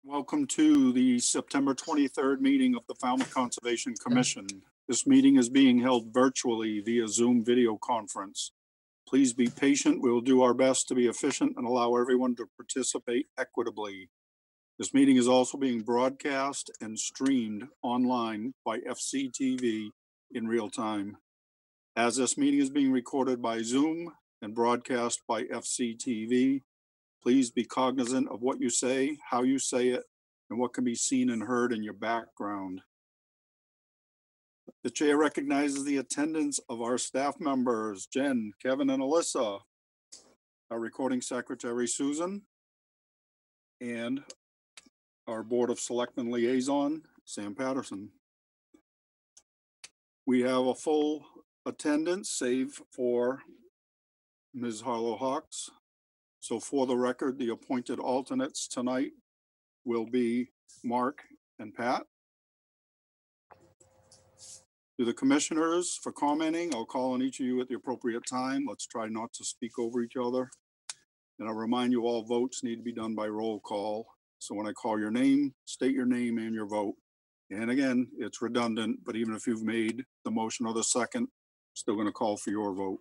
Welcome to the September 23rd meeting of the Falmouth Conservation Commission. This meeting is being held virtually via Zoom video conference. Please be patient. We will do our best to be efficient and allow everyone to participate equitably. This meeting is also being broadcast and streamed online by FCTV in real time. As this meeting is being recorded by Zoom and broadcast by FCTV, please be cognizant of what you say, how you say it, and what can be seen and heard in your background. The chair recognizes the attendance of our staff members, Jen, Kevin, and Alyssa, our recording secretary, Susan, and our Board of Selectmen liaison, Sam Patterson. We have a full attendance, save for Ms. Harlow Hawks. So for the record, the appointed alternates tonight will be Mark and Pat. To the commissioners for commenting, I'll call on each of you at the appropriate time. Let's try not to speak over each other. And I'll remind you all votes need to be done by roll call. So when I call your name, state your name and your vote. And again, it's redundant, but even if you've made the motion or the second, still going to call for your vote.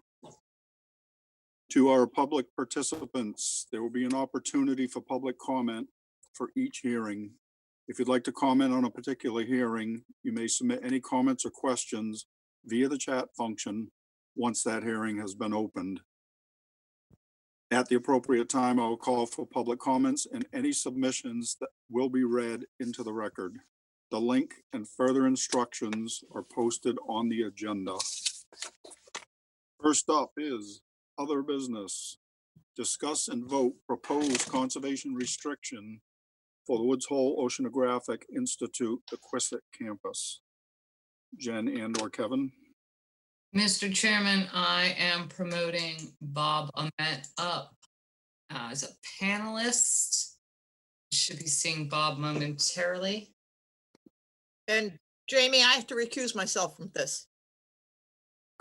To our public participants, there will be an opportunity for public comment for each hearing. If you'd like to comment on a particular hearing, you may submit any comments or questions via the chat function once that hearing has been opened. At the appropriate time, I will call for public comments and any submissions that will be read into the record. The link and further instructions are posted on the agenda. First up is other business. Discuss and vote proposed conservation restriction for the Woods Hole Oceanographic Institute, the Quistit campus. Jen and or Kevin. Mr. Chairman, I am promoting Bob Ament up as a panelist. Should be seeing Bob momentarily. And Jamie, I have to recuse myself from this.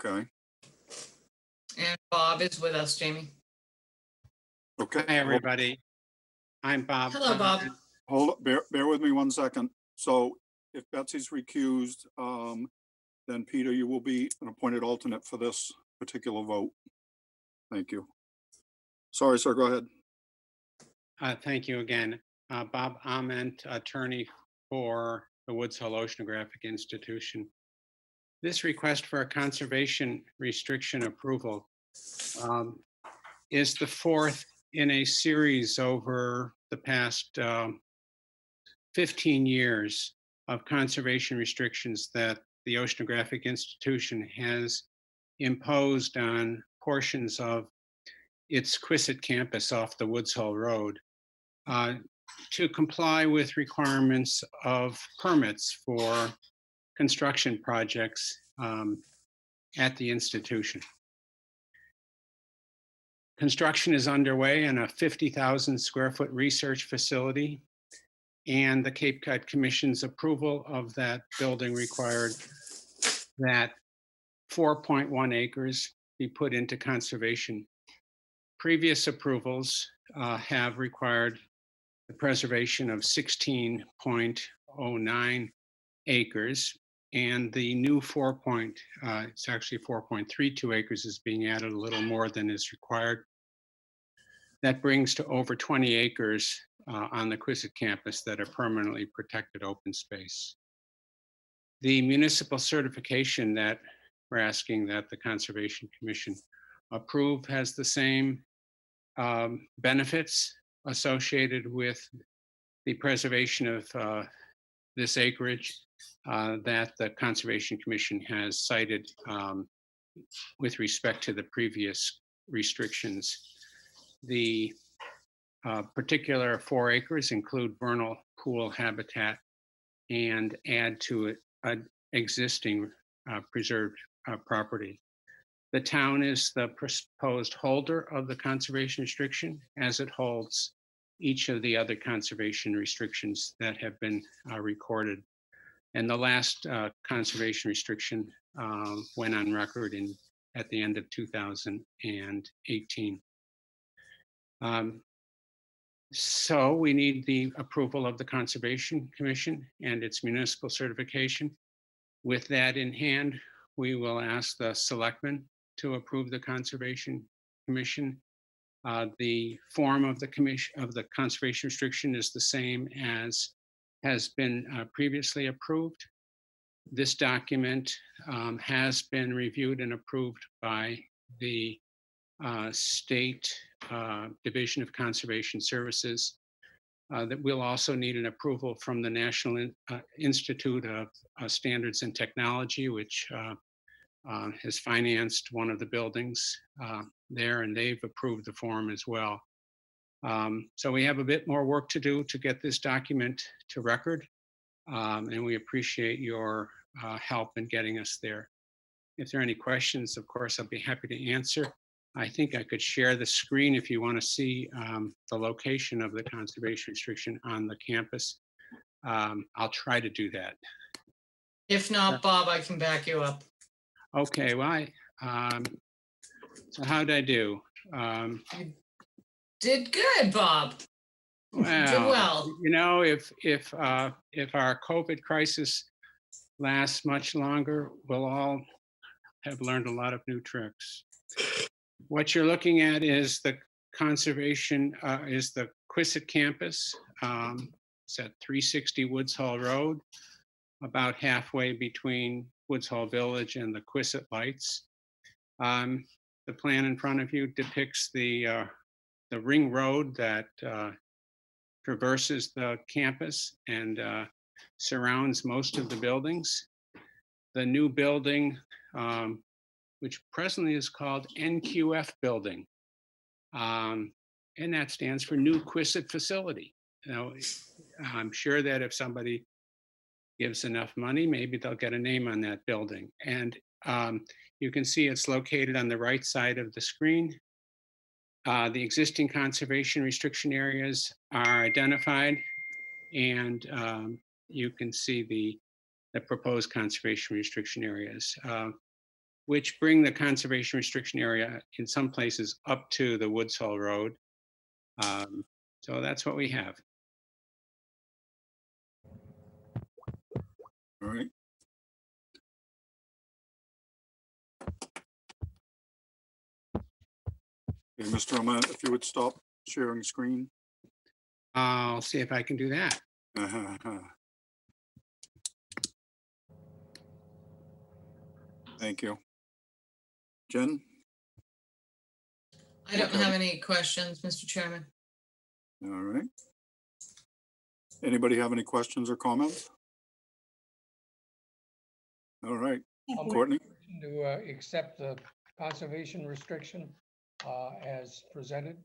Okay. And Bob is with us, Jamie. Okay. Hi, everybody. I'm Bob. Hello, Bob. Hold up, bear with me 1 second. So if Betsy's recused, then Peter, you will be an appointed alternate for this particular vote. Thank you. Sorry, sir, go ahead. Thank you again. Bob Ament, attorney for the Woods Hole Oceanographic Institution. This request for a conservation restriction approval is the fourth in a series over the past 15 years of conservation restrictions that the Oceanographic Institution has imposed on portions of its Quistit campus off the Woods Hole Road to comply with requirements of permits for construction projects at the institution. Construction is underway in a 50,000 square foot research facility, and the Cape Cod Commission's approval of that building required that 4.1 acres be put into conservation. Previous approvals have required the preservation of 16.09 acres, and the new it's actually 4.32 acres is being added, a little more than is required. That brings to over 20 acres on the Quistit campus that are permanently protected open space. The municipal certification that we're asking that the Conservation Commission approve has the same benefits associated with the preservation of this acreage that the Conservation Commission has cited with respect to the previous restrictions. The particular 4 acres include vernal pool habitat and add to it an existing preserved property. The town is the proposed holder of the conservation restriction, as it holds each of the other conservation restrictions that have been recorded. And the last conservation restriction went on record at the end of 2018. So we need the approval of the Conservation Commission and its municipal certification. With that in hand, we will ask the selectmen to approve the Conservation Commission. The form of the commission of the conservation restriction is the same as has been previously approved. This document has been reviewed and approved by the State Division of Conservation Services. That we'll also need an approval from the National Institute of Standards and Technology, which has financed one of the buildings there, and they've approved the form as well. So we have a bit more work to do to get this document to record, and we appreciate your help in getting us there. If there are any questions, of course, I'll be happy to answer. I think I could share the screen if you want to see the location of the conservation restriction on the campus. I'll try to do that. If not, Bob, I can back you up. Okay, well, so how'd I do? Did good, Bob. Did well. You know, if our COVID crisis lasts much longer, we'll all have learned a lot of new tricks. What you're looking at is the conservation, is the Quistit campus. It's at 360 Woods Hall Road, about halfway between Woods Hall Village and the Quistit Lights. The plan in front of you depicts the ring road that traverses the campus and surrounds most of the buildings. The new building, which presently is called NQF building, and that stands for New Quistit Facility. You know, I'm sure that if somebody gives enough money, maybe they'll get a name on that building. And you can see it's located on the right side of the screen. The existing conservation restriction areas are identified, and you can see the proposed conservation restriction areas, which bring the conservation restriction area in some places up to the Woods Hall Road. So that's what we have. All right. Okay, Mr. Ament, if you would stop sharing screen. I'll see if I can do that. Thank you. Jen? I don't have any questions, Mr. Chairman. All right. Anybody have any questions or comments? All right, I'll make a Courtney? motion to accept the conservation restriction as presented.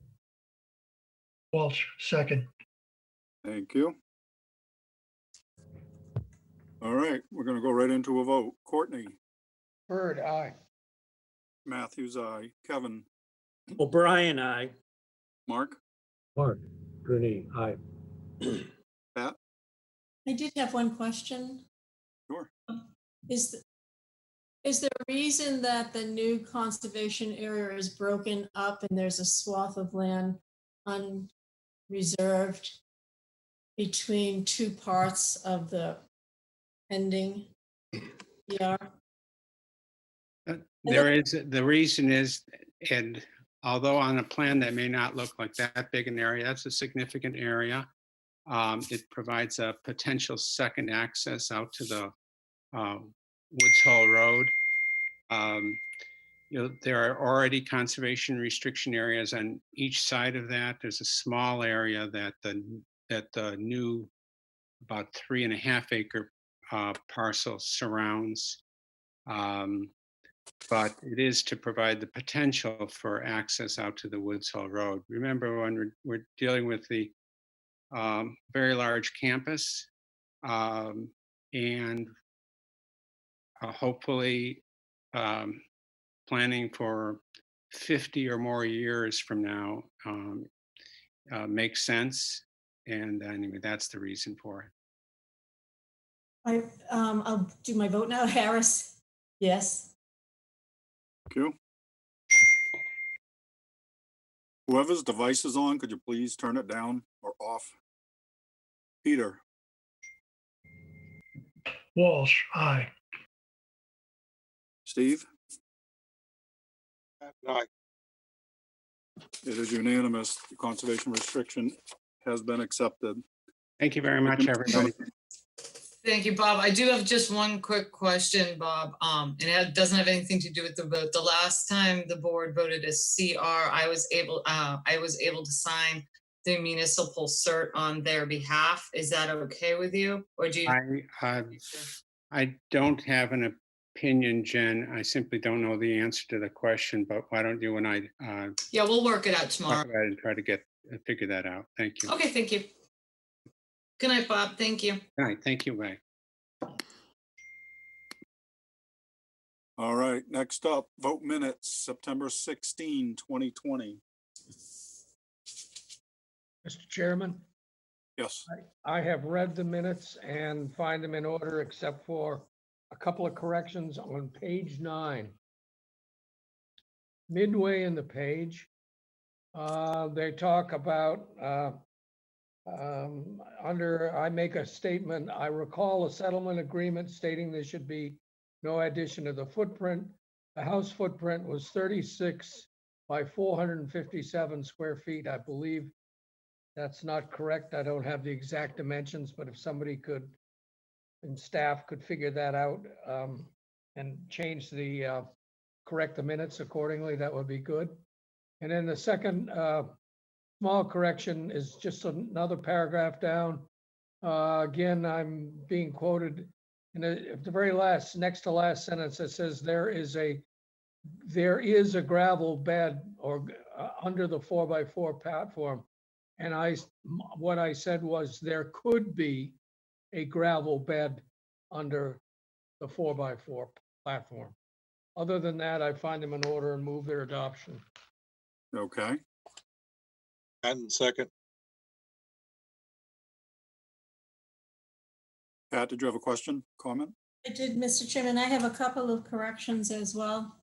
Walsh, second. Thank you. All right, we're gonna go right into a vote. Courtney? Bird, aye. Matthews, aye. Kevin? O'Brien, aye. Mark? Mark, Rooney, aye. Pat? I did have one question. Sure. Is there a reason that the new conservation area is broken up and there's a swath of land unreserved between two parts of the pending ER? There is, the reason is, and although on a plan that may not look like that big an area, that's a significant area. It provides a potential second access out to the Woods Hall Road. You know, there are already conservation restriction areas on each side of that. There's a small area that the new about 3.5 acre parcel surrounds. But it is to provide the potential for access out to the Woods Hall Road. Remember, when we're dealing with the very large campus, and hopefully planning for 50 or more years from now makes sense. And anyway, that's the reason for it. I'll do my vote now. Harris, yes. Thank you. Whoever's device is on, could you please turn it down or off? Peter, Walsh, aye. Steve, Aye. it is unanimous. The conservation restriction has been accepted. Thank you very much, everybody. Thank you, Bob. I do have just one quick question, Bob. And it doesn't have anything to do with the vote. The last time the board voted a CR, I was able to sign the municipal cert on their behalf. Is that okay with you? Or do you? I don't have an opinion, Jen. I simply don't know the answer to the question, but why don't you and I Yeah, we'll work it out talk tomorrow. about it and try to figure that out. Thank you. Okay, thank you. Good night, Bob. Thank you. All right, thank you, Ray. All right, next up, vote minutes, September 16, 2020. Mr. Chairman, Yes, I have read the minutes and find them in order except for a couple of corrections on page 9. Midway in the page, they talk about, I make a statement, I recall a settlement agreement stating there should be no addition to the footprint. The house footprint was 36 by 457 square feet. I believe that's not correct. I don't have the exact dimensions, but if somebody could, and staff could figure that out and change correct the minutes accordingly, that would be good. And then the second small correction is just another paragraph down. Again, I'm being quoted in the very last, next to last sentence, it says there is a gravel bed or under the 4x4 platform. And what I said was there could be a gravel bed under the 4x4 platform. Other than that, I find them in order and move their adoption. okay. And second. Pat, did you have a question, comment? I did, Mr. Chairman. I have a couple of corrections as well.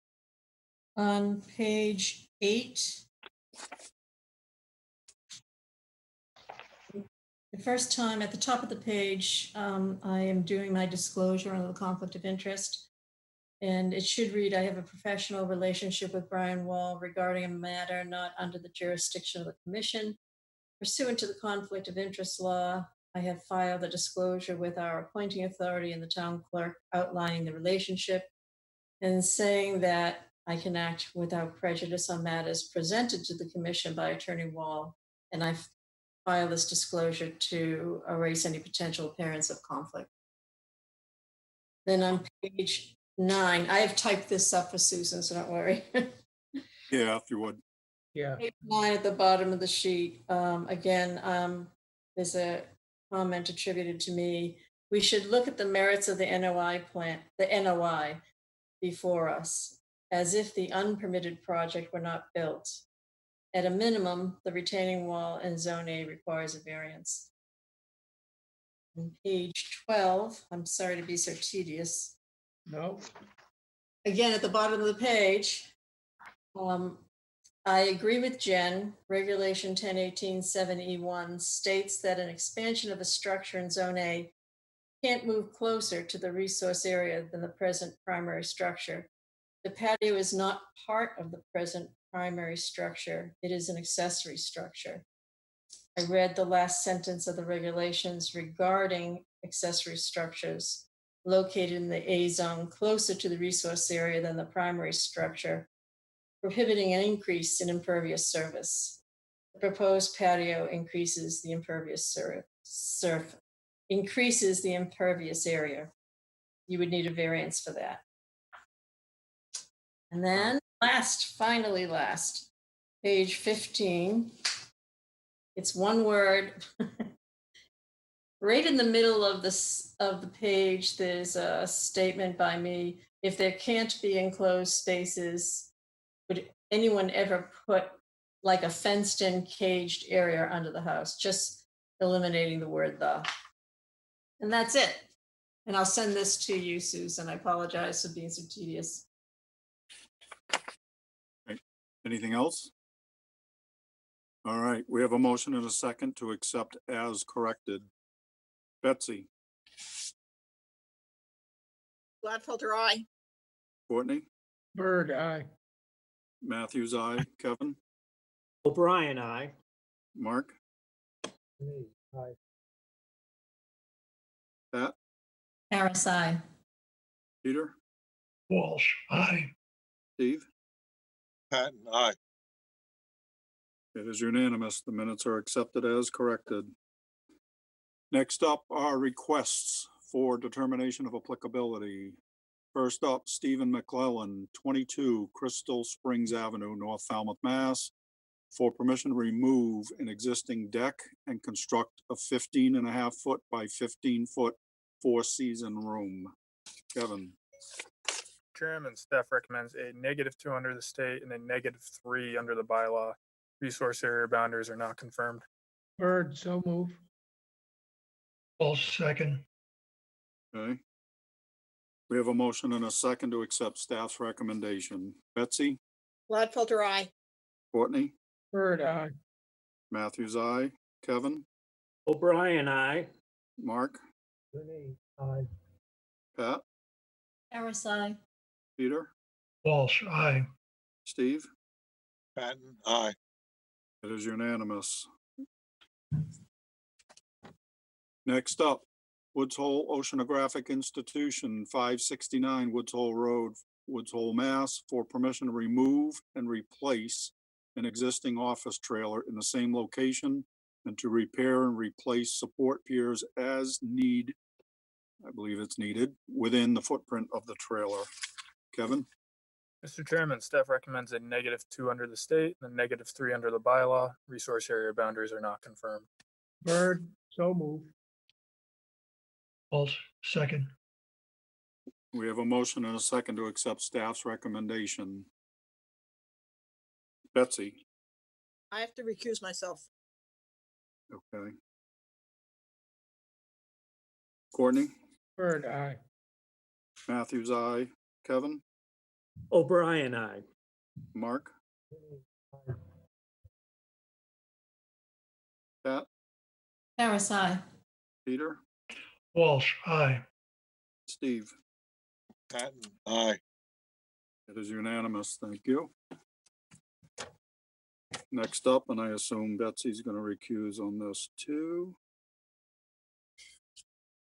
On page 8. The first time at the top of the page, I am doing my disclosure on the conflict of interest. And it should read, I have a professional relationship with Brian Wall regarding a matter not under the jurisdiction of the commission. Pursuant to the conflict of interest law, I have filed a disclosure with our appointing authority and the town clerk outlining the relationship and saying that I can act without prejudice on matters presented to the commission by Attorney Wall. And I've filed this disclosure to erase any potential appearance of conflict. Then on page 9, I have typed this up for Susan, so don't worry. Yeah, if you would. Yeah, Page 9 at the bottom of the sheet, again, there's a comment attributed to me. We should look at the merits of the NOI plan, the NOI before us, as if the unpermitted project were not built. At a minimum, the retaining wall in Zone A requires a variance. On page 12, I'm sorry to be so tedious. no, Again, at the bottom of the page, I agree with Jen. Regulation 1018-7E1 states that an expansion of a structure in Zone A can't move closer to the resource area than the present primary structure. The patio is not part of the present primary structure. It is an accessory structure. I read the last sentence of the regulations regarding accessory structures located in the A zone closer to the resource area than the primary structure, prohibiting an increase in impervious surface. The proposed patio increases the impervious increases the impervious area. You would need a variance for that. And then finally last, page 15. It's one word. Right in the middle of the page, there's a statement by me. If there can't be enclosed spaces, would anyone ever put like a fenced in caged area under the house? Just eliminating the word the. And that's it. And I'll send this to you, Susan. I apologize for being so tedious. Anything else? All right, we have a motion and a second to accept as corrected. Betsy, Gladfelter, aye. Courtney, Bird, aye. Matthews, aye. Kevin, O'Brien, I. Mark, Aye. Pat, Harris, aye. Peter, Walsh, aye. Steve. Patton, aye. It is unanimous. The minutes are accepted as corrected. Next up are requests for determination of applicability. First up, Stephen McClellan, 22 Crystal Springs Avenue, North Falmouth, Mass, for permission to remove an existing deck and construct a 15.5 foot by 15 foot four-season room. Kevin, Chairman, staff recommends a -2 under the state and a -3 under the bylaw. Resource area boundaries are not confirmed. Bird, so move. Walsh, second. okay. We have a motion and a second to accept staff's recommendation. Betsy, Gladfelter, aye. Courtney, Bird, aye. Matthews, aye. Kevin, O'Brien, I. Mark, Aye. Pat, Harris, aye. Peter, Walsh, aye. Steve. Patton, aye. It is unanimous. Next up, Woods Hole Oceanographic Institution, 569 Woods Hole Road, Woods Hole, Mass, for permission to remove and replace an existing office trailer in the same location and to repair and replace support piers as need, I believe it's needed, within the footprint of the trailer. Kevin, Mr. Chairman, staff recommends a -2 under the state and a -3 under the bylaw. Resource area boundaries are not confirmed. Bird, so move. Walsh, second. we have a motion and a second to accept staff's recommendation. Betsy, I have to recuse myself. okay. Courtney, Bird, aye. Matthews, aye. Kevin, O'Brien, I. Mark, Pat, Harris, aye. Peter, Walsh, aye. Steve. Patton, aye. It is unanimous. Thank you. Next up, and I assume Betsy's going to recuse on this too.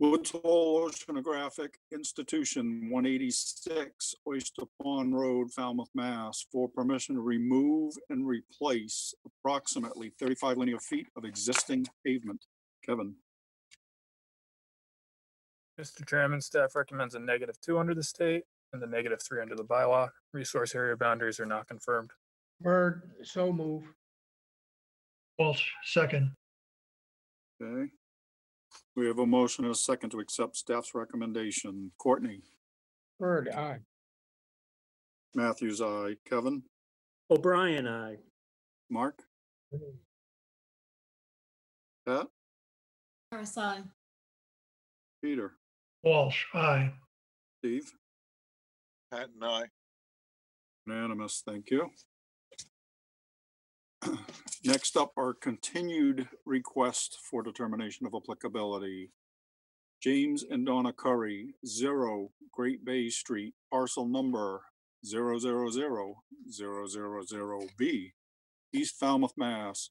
Woods Hole Oceanographic Institution, 186 Oyster Pond Road, Falmouth, Mass, for permission to remove and replace approximately 35 linear feet of existing pavement. Kevin, Mr. Chairman, staff recommends a -2 under the state and a -3 under the bylaw. Resource area boundaries are not confirmed. Bird, so move. Walsh, second. okay. We have a motion and a second to accept staff's recommendation. Courtney, Bird, aye. Matthews, aye. Kevin, O'Brien, I. Mark, Pat, Harris, aye. Peter, Walsh, aye. Steve. Patton, aye. Unanimous, thank you. Next up are continued requests for determination of applicability. James and Donna Curry, 0 Great Bay Street, parcel number 0000000B, East Falmouth, Mass,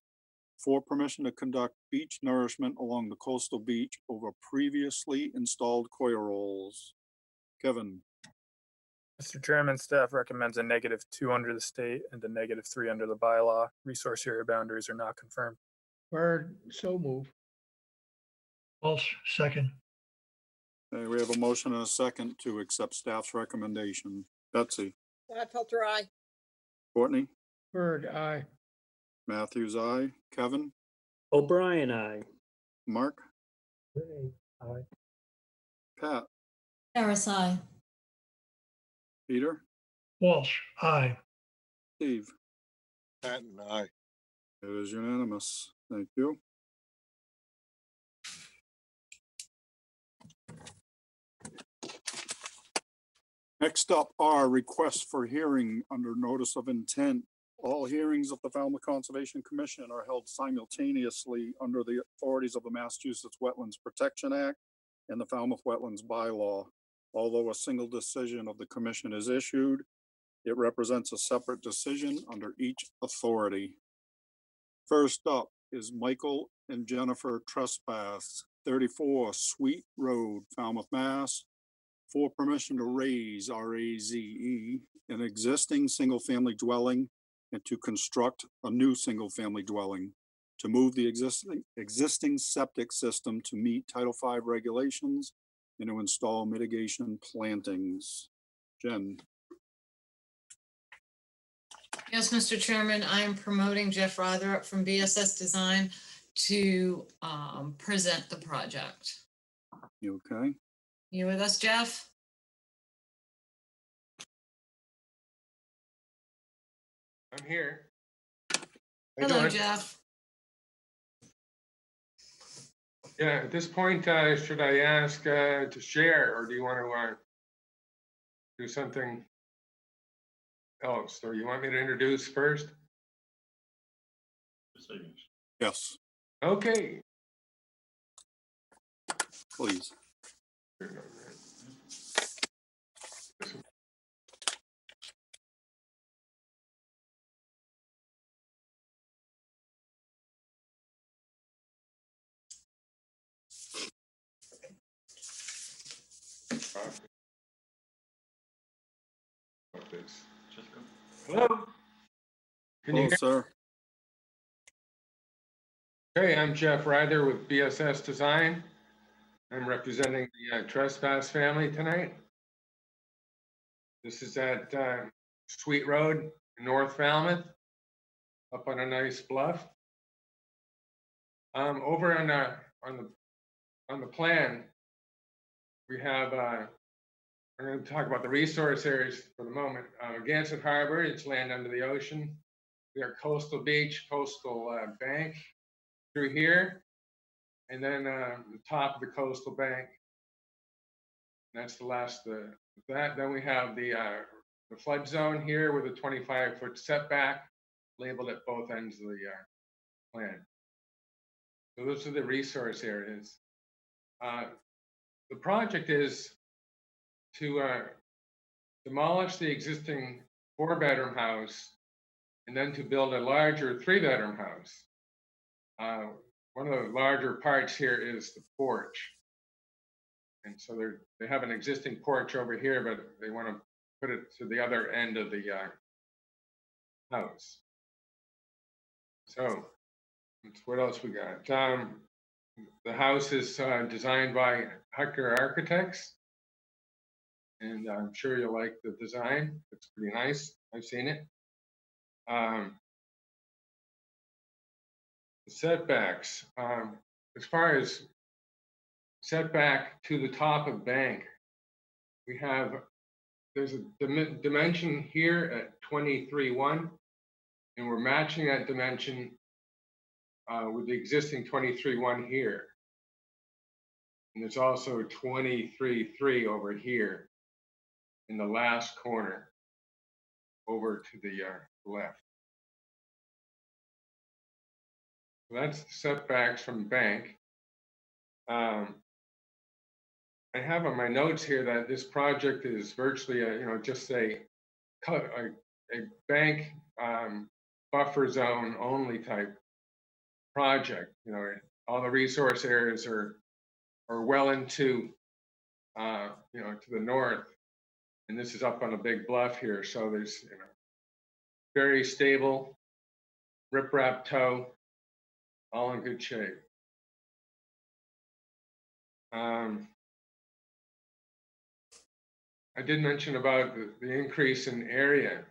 for permission to conduct beach nourishment along the coastal beach over previously installed coir rolls. Kevin, Mr. Chairman, staff recommends a -2 under the state and a -3 under the bylaw. Resource area boundaries are not confirmed. Bird, so move. Walsh, second. okay, we have a motion and a second to accept staff's recommendation. Betsy, Gladfelter, aye. Courtney, Bird, aye. Matthews, aye. Kevin, O'Brien, I. Mark, Aye. Pat, Harris, aye. Peter, Walsh, aye. Steve. Patton, aye. It is unanimous. Thank you. Next up are requests for hearing under notice of intent All hearings of the Falmouth Conservation Commission are held simultaneously under the authorities of the Massachusetts Wetlands Protection Act and the Falmouth Wetlands Bylaw. Although a single decision of the commission is issued, it represents a separate decision under each authority. First up is Michael and Jennifer Trespass, 34 Sweet Road, Falmouth, Mass. For permission to raise, RAZE, an existing single-family dwelling and to construct a new single-family dwelling, to move the existing septic system to meet Title V regulations and to install mitigation plantings. Jen. Yes, Mr. Chairman, I am promoting Jeff Rotherham from BSS Design to present the project. You okay? You with us, Jeff? I'm here. How you Hello, doing? Jeff. Yeah, at this point, should I ask to share, or do you want to do something else? Or you want me to introduce first? Yes, Okay. please. Hello? Can you Hello, hear? sir. Hey, I'm Jeff Ryder with BSS Design. I'm representing the Trespass family tonight. This is at Sweet Road, North Falmouth, up on a nice bluff. Over on the plan, we have I'm going to talk about the resource areas for the moment. Gansett Harbor, it's land under the ocean. We got Coastal Beach, Coastal Bank through here, and then the top of the coastal bank. That's the last of that. Then we have the flood zone here with a 25-foot setback labeled at both ends of the plan. So those are the resource areas. The project is to demolish the existing 4-bedroom house and then to build a larger 3-bedroom house. One of the larger parts here is the porch. And so they have an existing porch over here, but they want to put it to the other end of the house. So what else we got? The house is designed by Hucker Architects. And I'm sure you'll like the design. It's pretty nice. I've seen it. The setbacks. As far as setback to the top of bank, there's a dimension here at 23.1, and we're matching that dimension with the existing 23.1 here. And there's also 23.3 over here in the last corner over to the left. So that's the setbacks from bank. I have on my notes here that this project is virtually just a bank buffer zone only type project. All the resource areas are well into to the north, and this is up on a big bluff here. So there's very stable riprap toe, all in good shape. I did mention about the increase in area.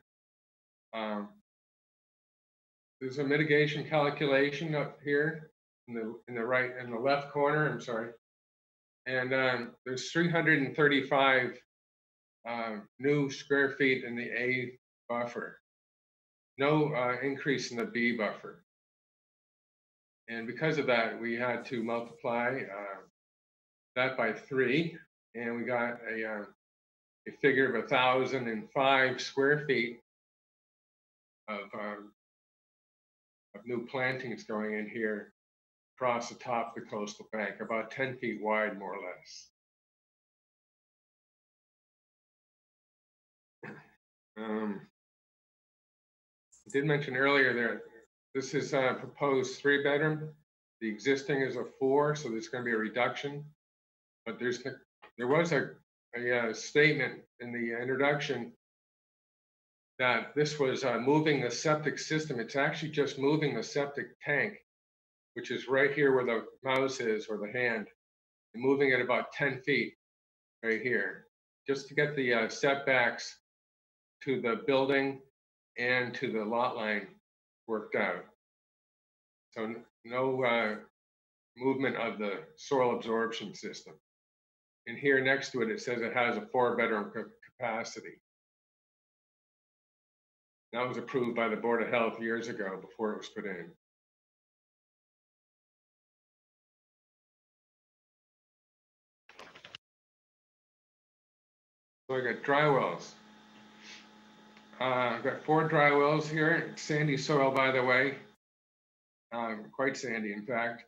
There's a mitigation calculation up here in the left corner. I'm sorry, and there's 335 new square feet in the A buffer. No increase in the B buffer. And because of that, we had to multiply that by 3, and we got a figure of 1,005 square feet of new plantings going in here across the top of the coastal bank, about 10 feet wide, more or less. I did mention earlier that this is a proposed 3-bedroom. The existing is a 4, so there's going to be a reduction. But there was a statement in the introduction that this was moving the septic system. It's actually just moving the septic tank, which is right here where the mouse is, or the hand, and moving it about 10 feet right here, just to get the setbacks to the building and to the lot line worked out. So no movement of the soil absorption system. And here next to it, it says it has a 4-bedroom capacity. That was approved by the Board of Health years ago before it was put in. So I got dry wells. I've got 4 dry wells here, sandy soil, by the way, quite sandy, in fact.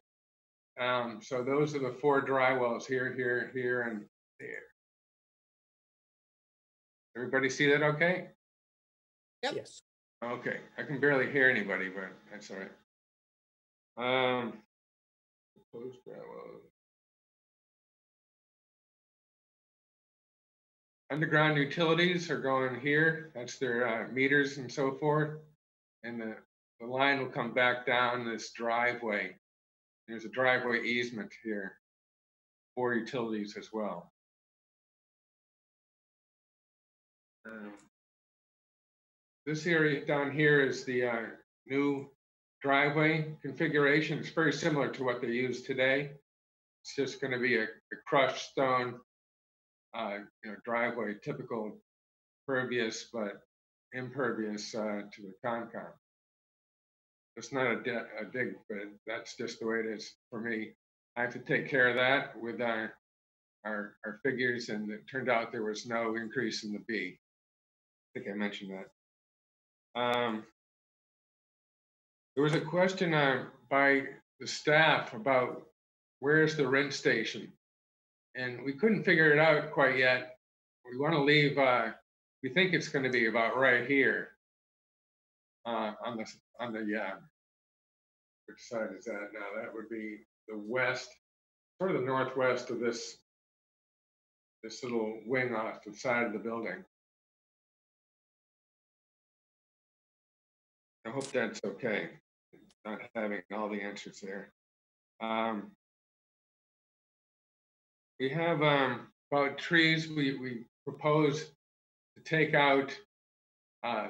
So those are the 4 dry wells here, here, here, and there. Everybody see that okay? Yep. Yes. Okay, I can barely hear anybody, but that's all right. Proposed dry wells. Underground utilities are going here. That's their meters and so forth. And the line will come back down this driveway. There's a driveway easement here for utilities as well. This area down here is the new driveway configuration. It's very similar to what they use today. It's just going to be a crushed stone driveway, typical pervious but impervious to the Concom. It's not a dig, but that's just the way it is for me. I have to take care of that with our figures, and it turned out there was no increase in the B. I think I mentioned that. There was a question by the staff about where's the rent station, and we couldn't figure it out quite yet. We want to leave. We think it's going to be about right here on the which side is that now? That would be the west, sort of the northwest of this little wing off the side of the building. I hope that's okay, not having all the answers there. We have about trees. We propose to take out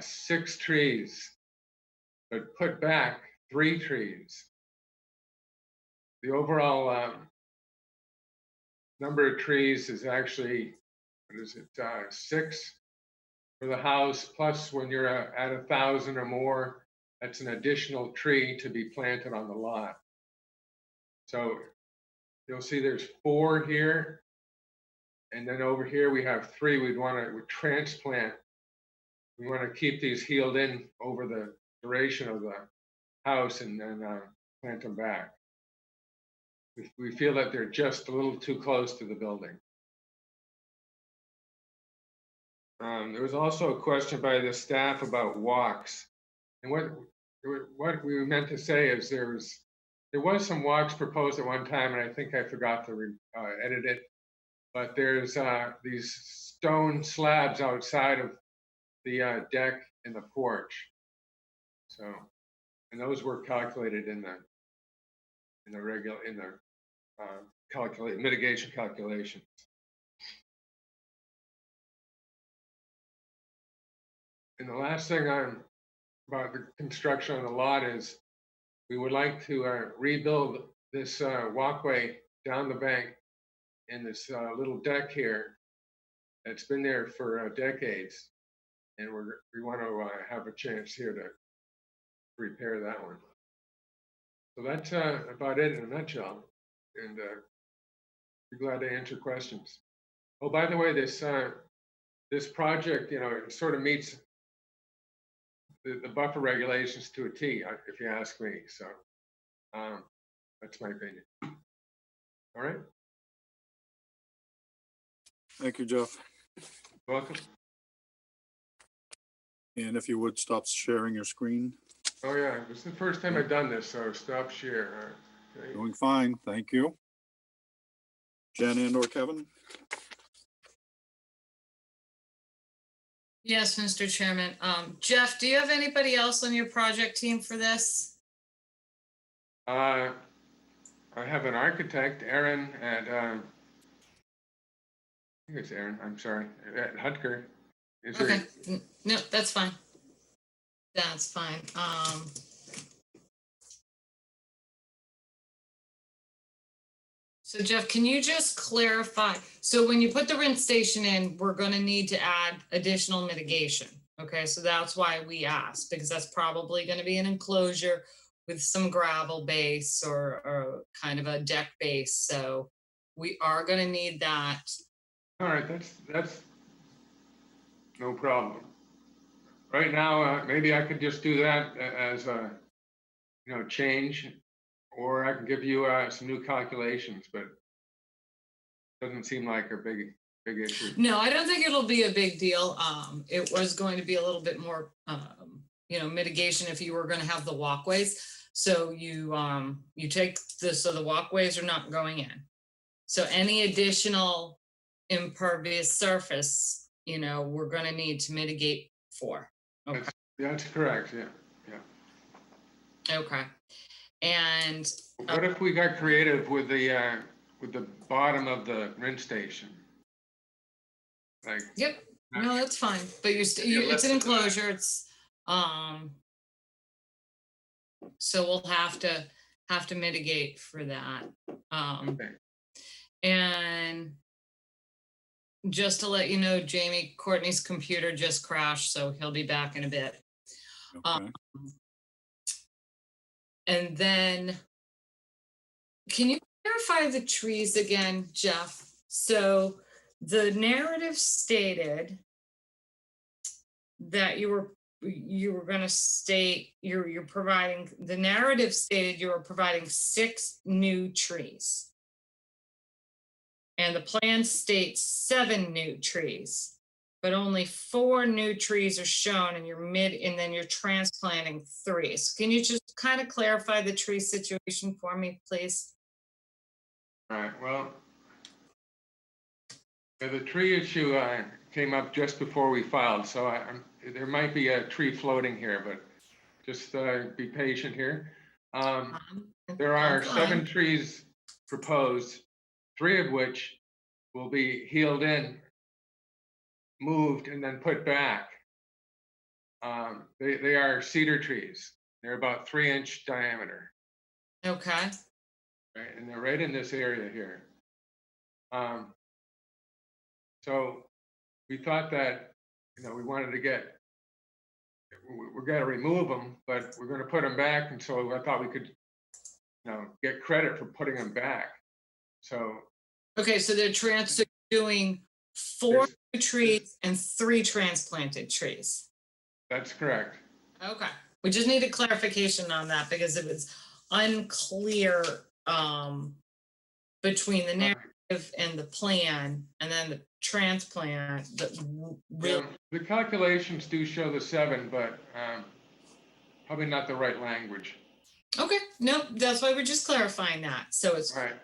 6 trees, but put back 3 trees. The overall number of trees is actually, 6 for the house, plus when you're at 1,000 or more, that's an additional tree to be planted on the lot. So you'll see there's 4 here, and then over here we have 3 we'd want to transplant. We want to keep these healed in over the duration of the house and then plant them back. We feel that they're just a little too close to the building. There was also a question by the staff about walks, and what we meant to say is there was some walks proposed at one time, and I think I forgot to edit it. But there's these stone slabs outside of the deck and the porch. So, and those were calculated in the mitigation calculations. And the last thing about the construction on the lot is we would like to rebuild this walkway down the bank and this little deck here that's been there for decades. And we want to have a chance here to repair that one. So that's about it in a nutshell. And be glad to answer questions. Oh, by the way, this project, it sort of meets the buffer regulations to a T, if you ask me, so. That's my opinion. All right, Thank you, Jeff. welcome. And if you would stop sharing your screen. Oh, yeah, this is the first time I've done this, so stop share. Okay. Doing fine, thank you. Jen and or Kevin? Yes, Mr. Chairman. Jeff, do you have anybody else on your project team for this? I have an architect, Aaron, at, I think it's Aaron, I'm sorry, at Hutker. Is there- Okay, no, that's fine. That's fine. So Jeff, can you just clarify? So when you put the rinse station in, we're gonna need to add additional mitigation. Okay, so that's why we asked, because that's probably gonna be an enclosure with some gravel base or kind of a deck base. So we are gonna need that. All right, that's no problem. Right now, maybe I could just do that as a, change, or I can give you some new calculations, but doesn't seem like a big issue. No, I don't think it'll be a big deal. It was going to be a little bit more, mitigation if you were gonna have the walkways. So you take so the walkways are not going in. So any additional impervious surface, we're gonna need to mitigate for. Okay. That's correct, yeah. Okay. And What if we got creative with the bottom of the rinse station? Like, yep, no, that's fine. But it's an enclosure. It's so we'll have to mitigate for that. Okay. And just to let you know, Jamie, Courtney's computer just crashed, so he'll be back in a bit. Okay. And then, can you clarify the trees again, Jeff? So the narrative stated that you were going to state you're providing, the narrative stated you were providing 6 new trees. And the plan states 7 new trees, but only 4 new trees are shown and and then you're transplanting 3. So can you just kind of clarify the tree situation for me, please? All right, well, the tree issue came up just before we filed, so there might be a tree floating here, but just be patient here. There are I'm 7 fine. trees proposed, 3 of which will be healed in, moved, and then put back. They are cedar trees. They're about 3-inch diameter, Okay, right? And they're right in this area here. So we thought that, we wanted to we're gonna remove them, but we're gonna put them back, and so I thought we could, get credit for putting them back. So okay, so they're doing 4 There's- new trees and 3 transplanted trees. that's correct. Okay, we just needed clarification on that because it was unclear between the narrative and the plan, and then the transplant, Yeah, the calculations do show the 7, but probably not the right language. Okay, nope, that's why we're just clarifying that. So it's All right,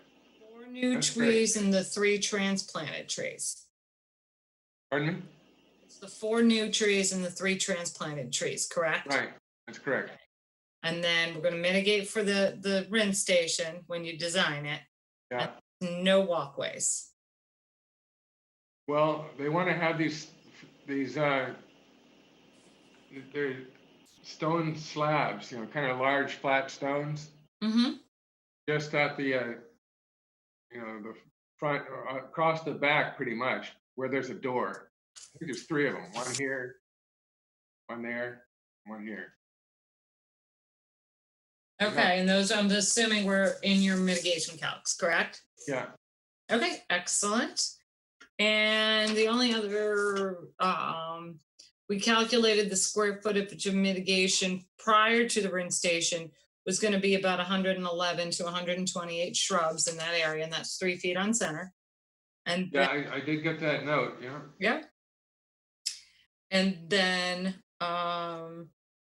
4 new That's great. trees and the 3 transplanted trees. pardon me? It's the 4 new trees and the 3 transplanted trees, correct? Right, that's correct. And then we're gonna mitigate for the rinse station when you design it. Yeah, No walkways. well, they want to have these they're stone slabs, kind of large flat stones, Mm-hmm. just at the the front, or across the back pretty much, where there's a door. I think there's 3 of them, 1 here, 1 there, 1 here. Okay, and those, I'm assuming were in your mitigation calcs, correct? Yeah, Okay, excellent. And the only other, we calculated the square footage of mitigation prior to the wind station was going to be about 111 to 128 shrubs in that area, and that's 3 feet on center. And Yeah, I did get that note, yeah. yeah. And then,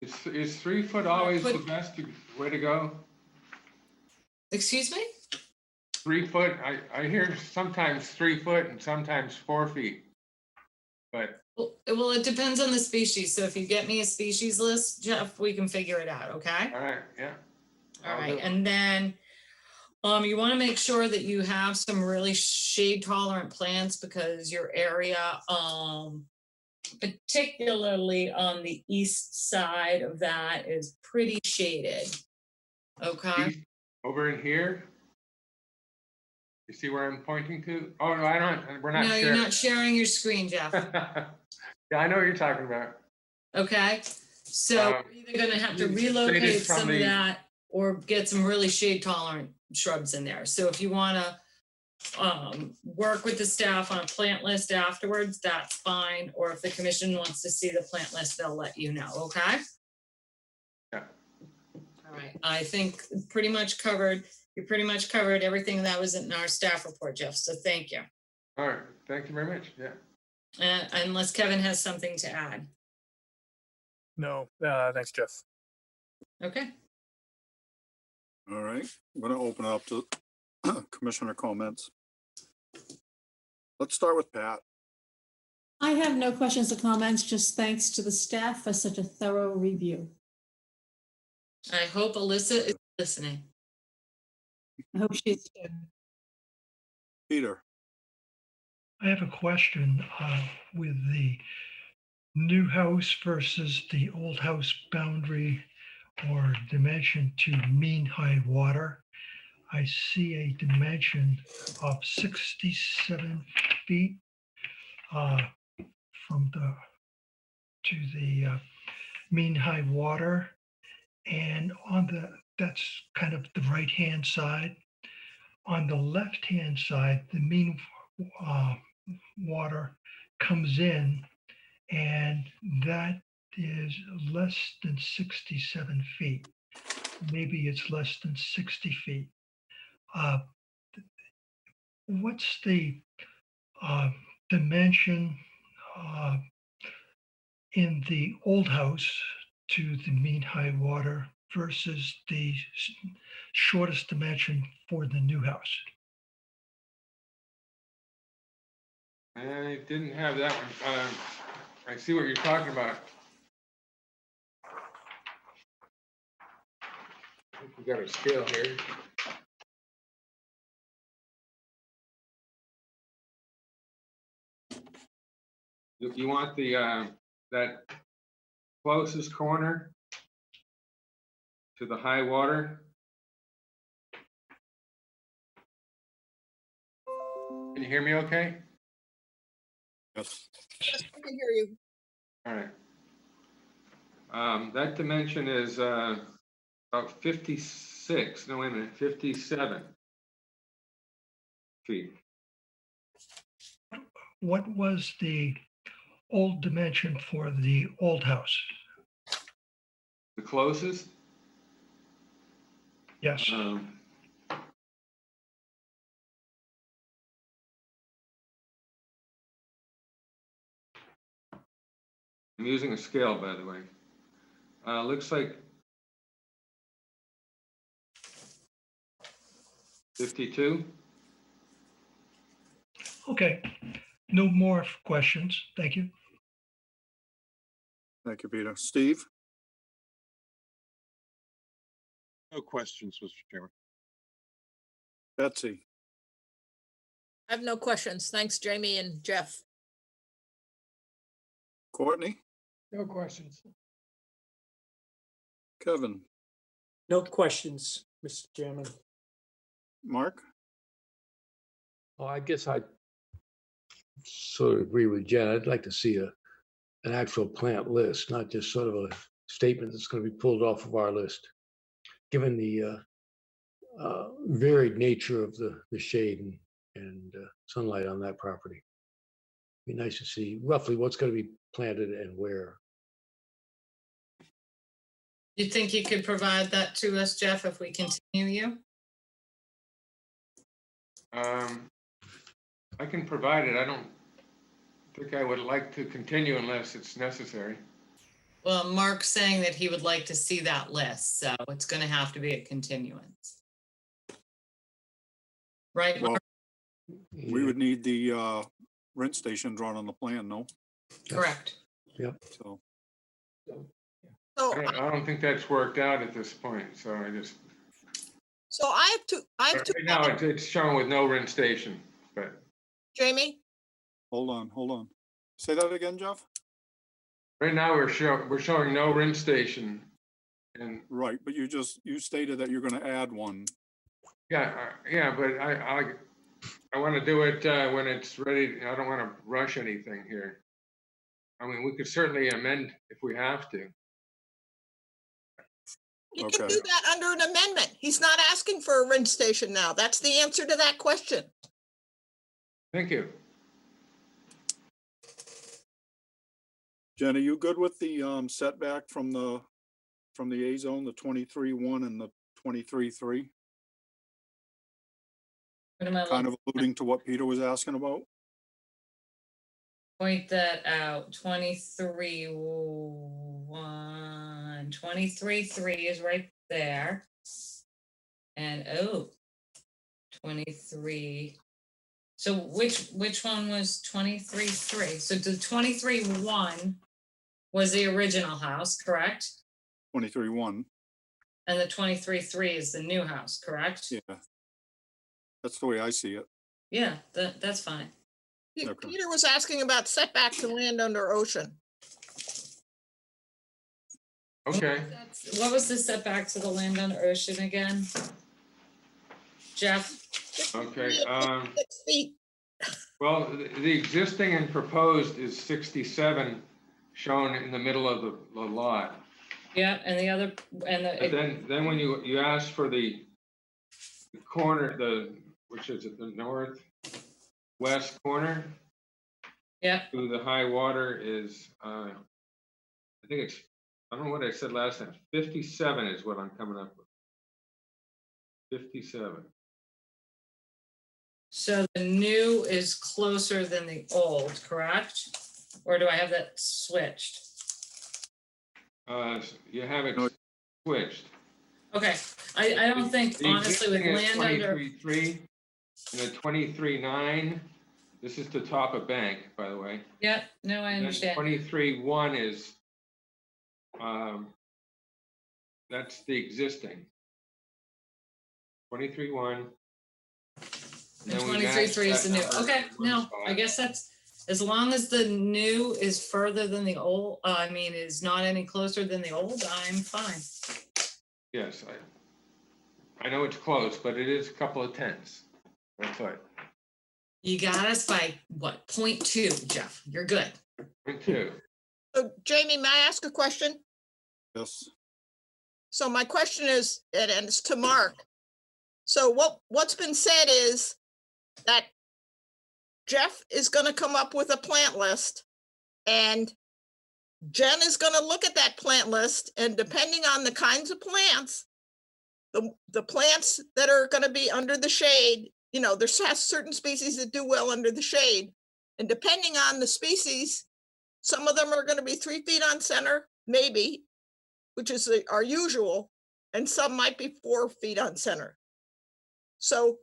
Is 3 foot always the Foot- best way to go? excuse me? 3 foot, I hear sometimes 3 foot and sometimes 4 feet. But, Well, it depends on the species. So if you get me a species list, Jeff, we can figure it out, okay? all right, yeah. All I'll right, do- and then, you want to make sure that you have some really shade tolerant plants because your area, particularly on the east side of that is pretty shaded. Okay, East- Over in here? You see where I'm pointing to? Oh, no, I don't, we're not no, you're sharing. not sharing your screen, Jeff. Yeah, I know what you're talking about. Okay, so Um, we're either gonna have to you shaded relocate from some of the- that or get some really shade tolerant shrubs in there. So if you wanna work with the staff on a plant list afterwards, that's fine. Or if the commission wants to see the plant list, they'll let you know, okay? Yeah. All right, I think pretty much covered, you pretty much covered everything that was in our staff report, Jeff, so thank you. All right, thank you very much, yeah. Unless Kevin has something to add. No, thanks, Jeff. Okay, All right, I'm gonna open up to commissioner comments. Let's start with Pat. I have no questions or comments, just thanks to the staff for such a thorough review. I hope Alyssa is listening. I hope she's. Peter, I have a question with the new house versus the old house boundary or dimension to mean high water. I see a dimension of 67 feet from to the mean high water. And that's kind of the right-hand side. On the left-hand side, the mean water comes in, and that is less than 67 feet. Maybe it's less than 60 feet. What's the dimension in the old house to the mean high water versus the shortest dimension for the new house? I didn't have that one. I see what you're talking about. I think we got a scale here. You want the, that closest corner to the high water? Can you hear me okay? yes, Yes, I can hear you. All right. That dimension is about 56, no, wait a minute, 57 feet. What was the old dimension for the old house? The closest? Yes. I'm using a scale, by the way. Looks like 52. Okay. No more questions. Thank you. thank you, Peter. Steve, No questions, Mr. Chairman. Betsy, I have no questions. Thanks, Jamie and Jeff. Courtney, No questions. Kevin, No questions, Mr. Chairman. Mark, Well, I guess I sort of agree with Jen. I'd like to see an actual plant list, not just sort of a statement that's going to be pulled off of our list, given the varied nature of the shade and sunlight on that property. Be nice to see roughly what's going to be planted and where. You think you could provide that to us, Jeff, if we continue you? I can provide it. I don't think I would like to continue unless it's necessary. Well, Mark's saying that he would like to see that list, so it's gonna have to be a continuance. Right, Well, Mark? we would need the rent station drawn on the plan, no? Correct. So, So, I don't think that's worked out at this point, so so I have two, right now it's shown with no rent station, but Jamie, hold on. Say that again, Jeff? right now we're showing no rent station. And Right, but you stated that you're gonna add one. yeah, but I want to do it when it's ready. I don't want to rush anything here. I mean, we could certainly amend if we have to. you can Okay. do that under an amendment. He's not asking for a rent station now. That's the answer to that question. Thank you. Jen, are you good with the setback from the A zone, the 23-1 and the 23-3? What am I Kind looking? of alluding to what Peter was asking about? Point that out, 23-1, 23-3 is right there. And, 23. So which one was 23-3? So the 23-1 was the original house, correct? 23-1, And the 23-3 is the new house, correct? yeah. That's the way I see it. Yeah, that's fine. Okay. Peter was asking about setback to land under ocean. Okay. What was the setback to the land on ocean again? Jeff? Okay. 6 feet. Well, the existing and proposed is 67, shown in the middle of the lot. Yeah, and the other, and But the, then when you ask for the corner, which is at the northwest corner, yeah, to the high water is, I think it's, I don't know what I said last time, 57 is what I'm coming up with. 57. so the new is closer than the old, correct? Or do I have that switched? You have it switched. Okay, I don't think The honestly with existing is land under, 23.3 and the 23.9. This is the top of bank, by the way. yeah, no, I And then understand. 23.1 is, that's the existing. 23.1. And 23-3 is the new. Okay, no, I guess that's, as long as the new is further than the old, I mean, is not any closer than the old, I'm fine. Yes, I know it's close, but it is a couple of tenths. That's right. You got us by what, 0.2, Jeff? You're good. 0.2. So Jamie, may I ask a question? Yes. So my question is, and it's to Mark. So what's been said is that Jeff is gonna come up with a plant list and Jen is gonna look at that plant list, and depending on the kinds of plants, the plants that are gonna be under the shade, you know, there's certain species that do well under the shade. And depending on the species, some of them are gonna be 3 feet on center, maybe, which is our usual, and some might be 4 feet on center. So,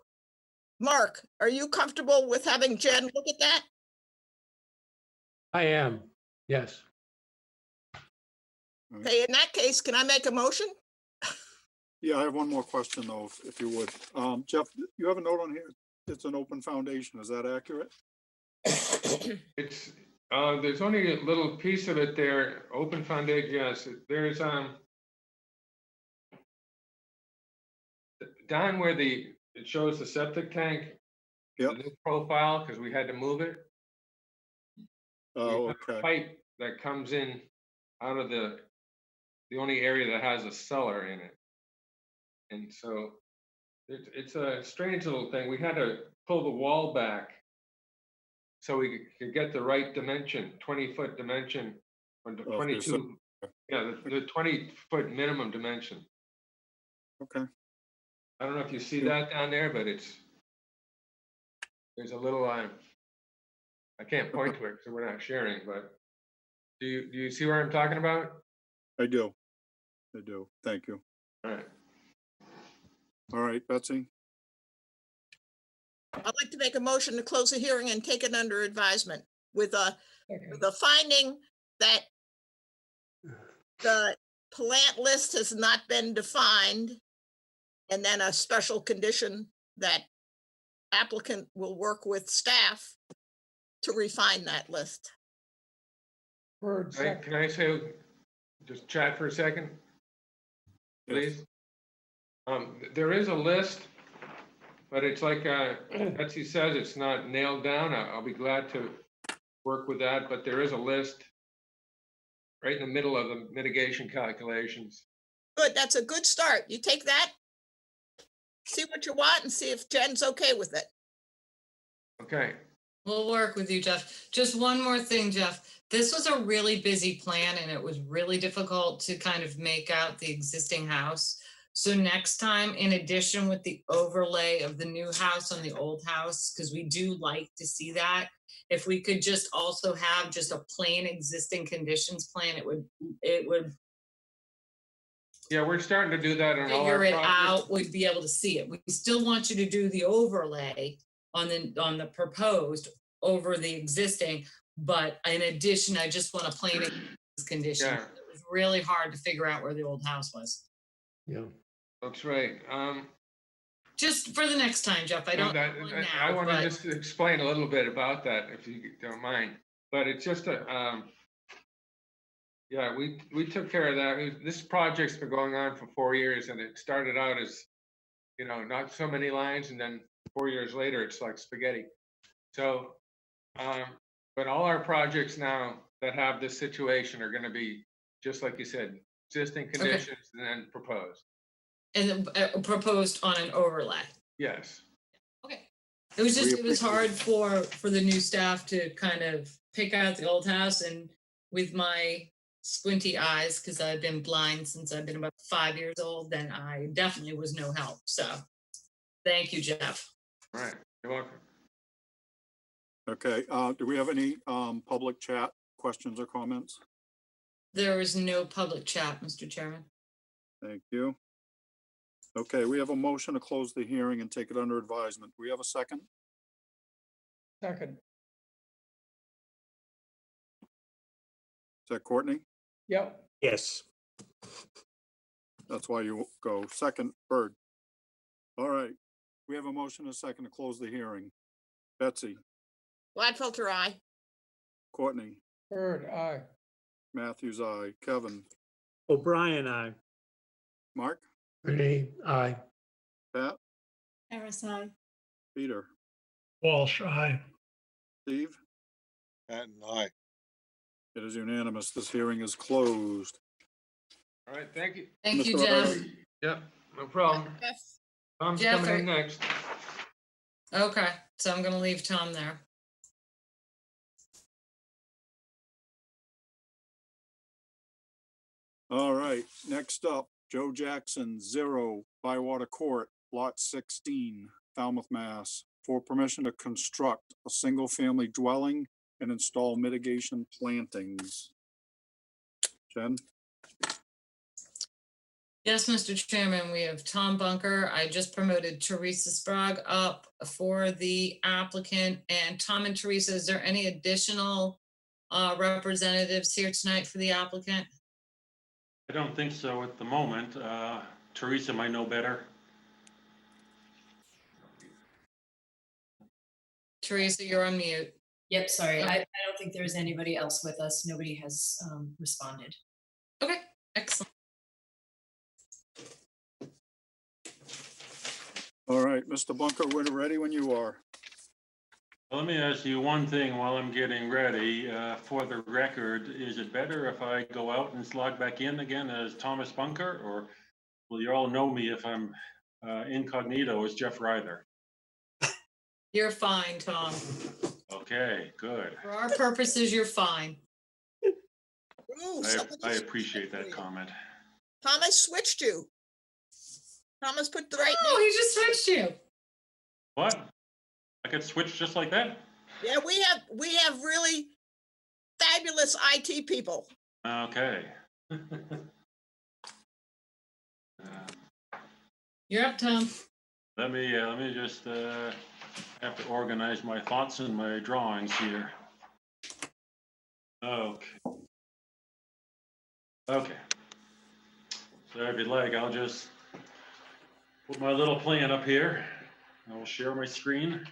Mark, are you comfortable with having Jen look at that? I am, yes. Okay, in that case, can I make a motion? Yeah, I have one more question though, if you would. Jeff, you have a note on here. It's an open foundation. Is that accurate? It's, there's only a little piece of it there, open foundation, yes, there's, down where it shows the septic tank. Yep. The new profile, because we had to move it. Oh, We have a okay. Pipe that comes in out of the only area that has a cellar in it. And so it's a strange little thing. We had to pull the wall back so we could get the right dimension, 20-foot dimension, or the Oh, okay, so- 22, yeah, the 20-foot minimum dimension. Okay, I don't know if you see Yeah. that down there, but there's a little, I can't point to it because we're not sharing, but do you see where I'm talking about? I do. Thank you. All right. All right, Betsy, I'd like to make a motion to close the hearing and take it under advisement with the finding that the plant list has not been defined, and then a special condition that applicant will work with staff to refine that list. Bird, second. Can I say, just chat for a second, Yes. please? There is a list, but it's like Betsy says, it's not nailed down. I'll be glad to work with that, but there is a list right in the middle of the mitigation calculations. Good, that's a good start. You take that, see what you want and see if Jen's okay with it. Okay, We'll work with you, Jeff. Just one more thing, Jeff. This was a really busy plan and it was really difficult to kind of make out the existing house. So next time, in addition with the overlay of the new house on the old house, because we do like to see that, if we could just also have just a plain existing conditions plan, it would yeah, we're starting to do that on all our figure it projects. out, we'd be able to see it. We still want you to do the overlay on the proposed over the existing, but in addition, I just want a plain condition. Yeah. It was really hard to figure out where the old house was. Yeah. That's right. Just for the next time, Jeff, I don't. I know now, want to but- just explain a little bit about that, if you don't mind. But it's just yeah, we took care of that. This project's been going on for 4 years, and it started out as, not so many lines, and then 4 years later, it's like spaghetti. So, but all our projects now that have this situation are going to be, just like you said, existing conditions and then proposed. And proposed on an overlay. Yes. Okay. It was hard for the new staff to kind of pick out the old house, and with my squinty eyes, because I've been blind since I've been about 5 years old, then I definitely was no help. So thank you, Jeff. All right. You're welcome. okay, do we have any public chat questions or comments? There is no public chat, Mr. Chairman. Thank you. Okay, we have a motion to close the hearing and take it under advisement. Do we have a second? Second. Is that Courtney? Yep. Yes. That's why you go second, Bird. All right, we have a motion and a second to close the hearing. Betsy, Gladfelter, aye. Courtney, Bird, aye. Matthews, aye. Kevin, O'Brien, aye. Mark, Renee, aye. Pat, Harris, aye. Peter, Walsh, aye. Steve? Patton, aye. It is unanimous. This hearing is closed. All right. Thank you. Thank you, Mr. Jeff. Riley. Yep. No problem. Jeff, Tom's Jeff, coming in next. Okay, so I'm gonna leave Tom there. All right, next up, Joe Jackson, 0 Bywater Court, Lot 16, Falmouth, Mass. For permission to construct a single-family dwelling and install mitigation plantings. Jen? Yes, Mr. Chairman, we have Tom Bunker. I just promoted Teresa Sprague up for the applicant. And Tom and Teresa, is there any additional representatives here tonight for the applicant? I don't think so at the moment. Teresa might know better. Teresa, you're on mute. Yep, sorry. Okay. I don't think there's anybody else with us. Nobody has responded. Okay, excellent. All right, Mr. Bunker, we're ready when you are. Let me ask you one thing while I'm getting ready. For the record, is it better if I go out and slog back in again as Thomas Bunker, or will you all know me if I'm incognito as Jeff Ryther? You're fine, Tom. Okay, good. For our purposes, you're fine. Ooh, somebody I switched appreciate it for that you. comment. Thomas switched you. Thomas put the right Oh, name. he just switched you. What? I could switch just like that? Yeah, we have really fabulous IT people. Okay. You're up, Tom. Let me just have to organize my thoughts and my drawings here. Okay. Okay. So if you'd like, I'll just put my little plan up here. I will share my screen.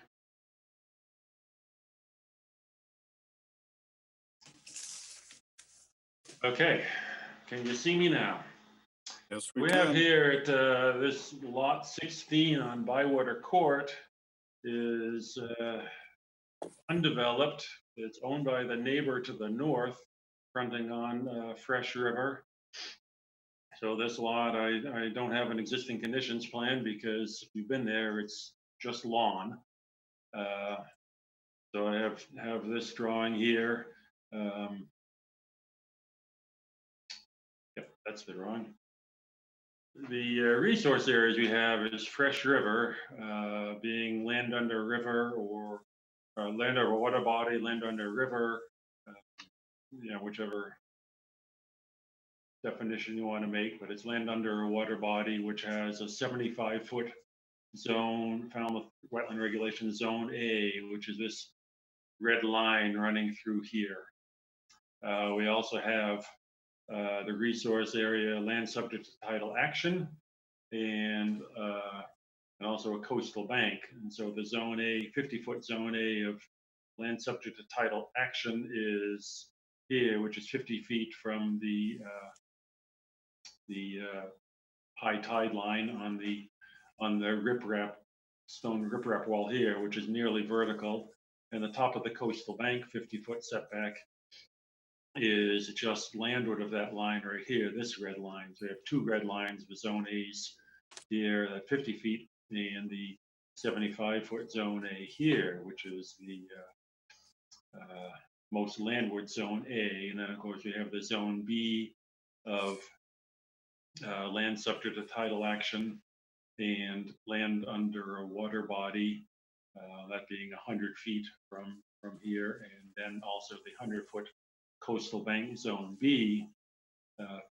Okay. Can you see me now? Yes, We have here at this lot 16 on Bywater Court is undeveloped. It's owned by the neighbor to the north, fronting on Fresh River. So this lot, I don't have an existing conditions plan because if you've been there, it's just lawn. So I have this drawing here. Yep, that's the drawing. The resource areas we have is Fresh River, being land under river or land over water body, land under river, whichever definition you want to make, but it's land under a water body, which has a 75-foot zone, Falmouth Wetland Regulation Zone A, which is this red line running through here. We also have the resource area land subject to tidal action and also a coastal bank. And so the zone A, 50-foot zone A of land subject to tidal action is here, which is 50 feet from the high tide line on the riprap, stone riprap wall here, which is nearly vertical. And the top of the coastal bank, 50-foot setback, is just landward of that line right here, this red line. So we have two red lines with zone A's here at 50 feet and the 75-foot zone A here, which is the most landward zone A. And then of course we have the zone B of land subject to tidal action and land under a water body, that being 100 feet from here, and then also the 100-foot coastal bank zone B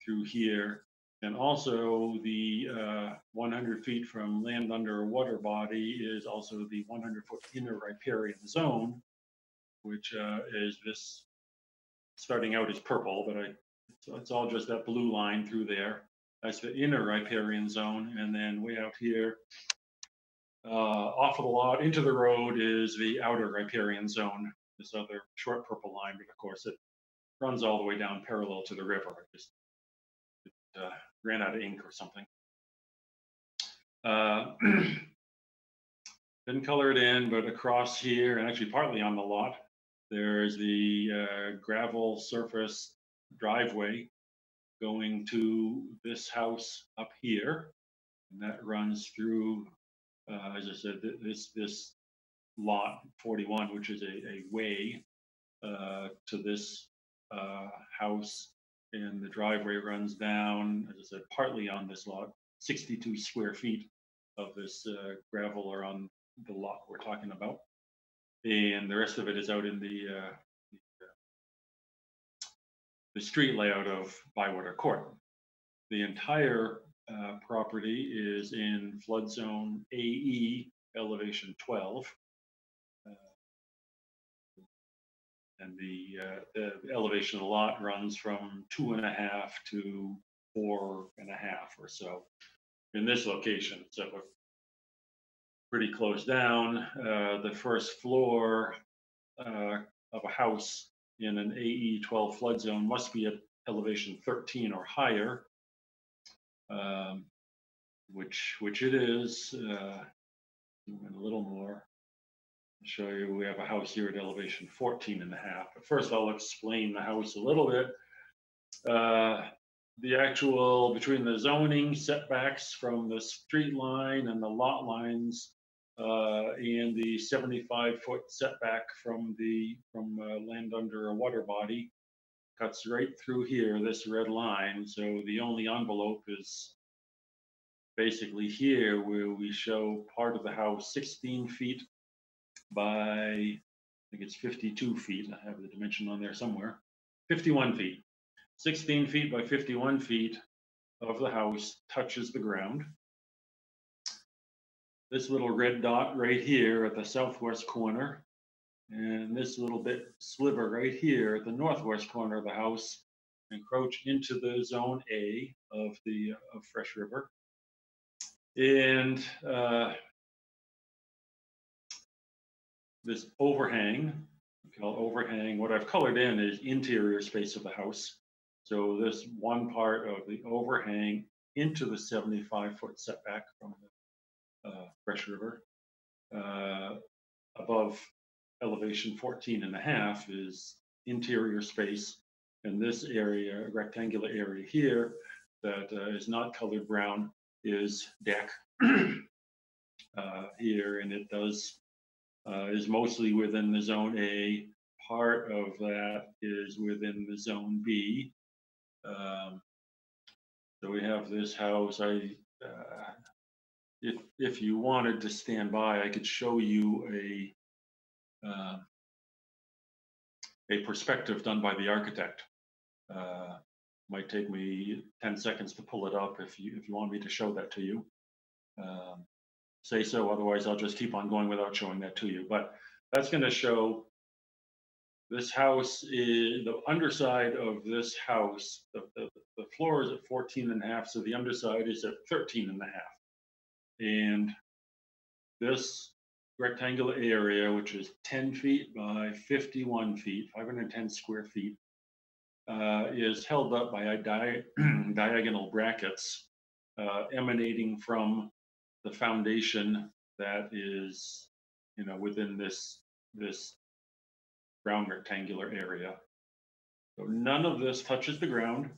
through here, and also the 100 feet from land under a water body is also the 100-foot inner riparian zone, which is this starting out as purple, but so it's all just that blue line through there. That's the inner riparian zone, and then way out here off of the lot into the road is the outer riparian zone, this other short purple line, but of course it runs all the way down parallel to the river. It ran out of ink or something. Didn't color it in, but across here, and actually partly on the lot, there's the gravel surface driveway going to this house up here, and that runs through, as I said, this lot 41, which is a way to this house, and the driveway runs down, as I said, partly on this lot, 62 square feet of this gravel around the lot we're talking about, and the rest of it is out in the street layout of Bywater Court. The entire property is in flood zone AE, elevation 12. And the elevation of the lot runs from 2.5 to 4.5 or so in this location. So we're pretty close down. The first floor of a house in an AE 12 flood zone must be at elevation 13 or higher, which it is. A little more. I'll show you, we have a house here at elevation 14.5. But first I'll explain the house a little bit. The actual, between the zoning setbacks from the street line and the lot lines and the 75-foot setback from land under a water body cuts right through here, this red line. So the only envelope is basically here, where we show part of the house 16 feet by, I think it's 52 feet. I have the dimension on there somewhere. 51 feet. 16 feet by 51 feet of the house touches the ground. This little red dot right here at the southwest corner, and this little bit sliver right here at the northwest corner of the house encroach into the zone A of Fresh River. And this overhang, we call it overhang, what I've colored in is interior space of the house. So this one part of the overhang into the 75-foot setback from the Fresh River above elevation 14.5 is interior space. And this area, rectangular area here that is not colored brown, is deck here, and it is mostly within the zone A. Part of that is within the zone B. So we have this house. If you wanted to stand by, I could show you a perspective done by the architect. Might take me 10 seconds to pull it up if you want me to show that to you. Say so, otherwise I'll just keep on going without showing that to you. But that's going to show this house is the underside of this house. The floor is at 14.5, so the underside is at 13.5. And this rectangular area, which is 10 feet by 51 feet, 510 square feet, is held up by diagonal brackets emanating from the foundation that is, within this round rectangular area. So none of this touches the ground.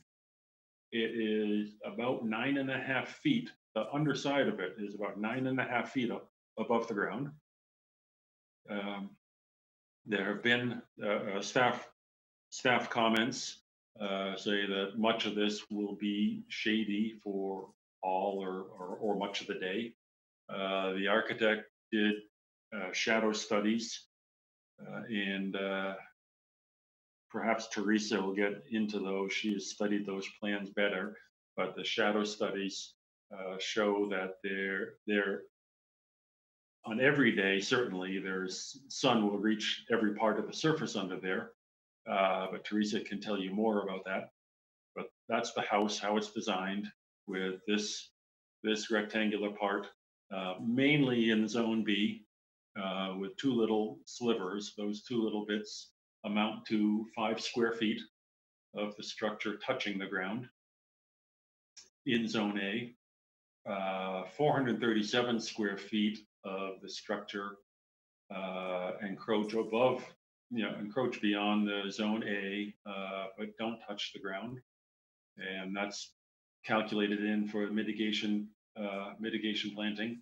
It is about 9.5 feet. The underside of it is about 9.5 feet up above the ground. There have been staff comments say that much of this will be shady for all or much of the day. The architect did shadow studies, and perhaps Teresa will get into those. She has studied those plans better, but the shadow studies show that they're on every day, certainly there's sun will reach every part of the surface under there. But Teresa can tell you more about that. But that's the house, how it's designed, with this rectangular part, mainly in zone B, with two little slivers. Those two little bits amount to 5 square feet of the structure touching the ground. In zone A, 437 square feet of the structure encroach beyond the zone A, but don't touch the ground. And that's calculated in for mitigation planting.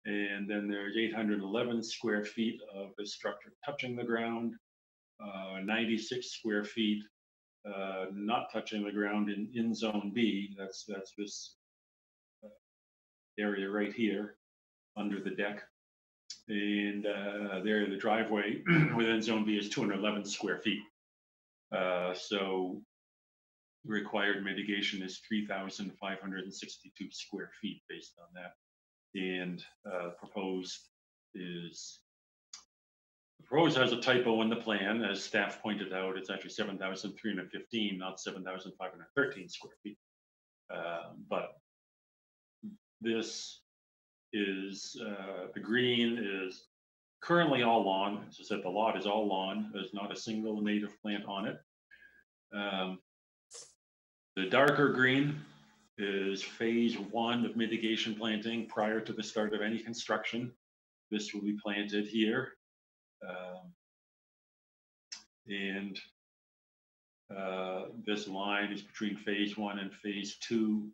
And then there's 811 square feet of the structure touching the ground, 96 square feet not touching the ground in zone B. That's this area right here under the deck. And there, the driveway within zone B is 211 square feet. So required mitigation is 3,562 square feet based on that. And proposed has a typo in the plan, as staff pointed out. It's actually 7,315, not 7,513 square feet. But this is the green is currently all lawn. As I said, the lot is all lawn. There's not a single native plant on it. The darker green is phase 1 of mitigation planting prior to the start of any construction. This will be planted here. And this line is between phase 1 and phase 2.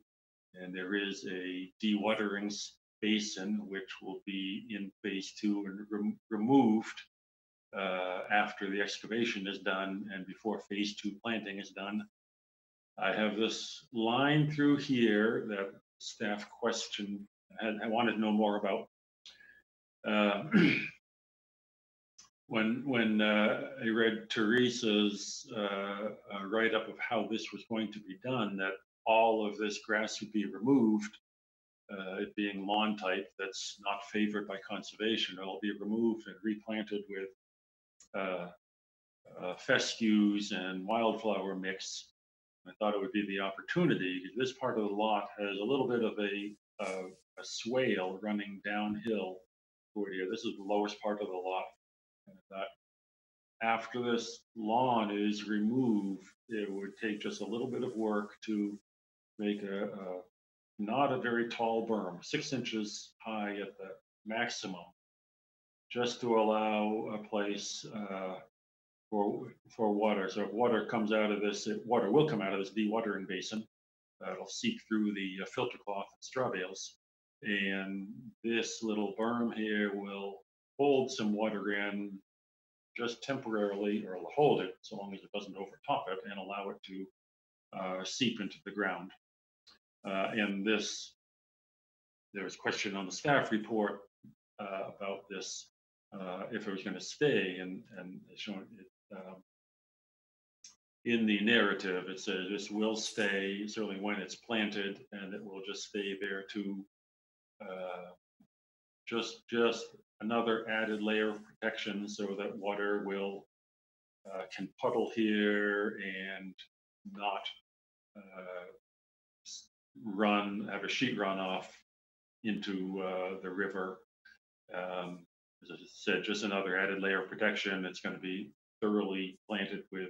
And there is a dewatering basin, which will be in phase 2 and removed after the excavation is done and before phase 2 planting is done. I have this line through here that staff question I wanted to know more about. When I read Teresa's write-up of how this was going to be done, that all of this grass would be removed, it being lawn type that's not favored by conservation, it'll be removed and replanted with fescues and wildflower mix. I thought it would be the opportunity, because this part of the lot has a little bit of a swale running downhill toward here. This is the lowest part of the lot. And I thought after this lawn is removed, it would take just a little bit of work to make not a very tall berm, 6 inches high at the maximum, just to allow a place for water. So if water comes out of this, water will come out of this dewatering basin. It'll seep through the filter cloth and straw bales. And this little berm here will hold some water in just temporarily, or hold it so long as it doesn't overtop it, and allow it to seep into the ground. And this, there was a question on the staff report about this, if it was going to stay, and showing it in the narrative, it says this will stay certainly when it's planted, and it will just stay there to just another added layer of protection, so that water will can puddle here and not have a sheet runoff into the river. As I said, just another added layer of protection. It's going to be thoroughly planted with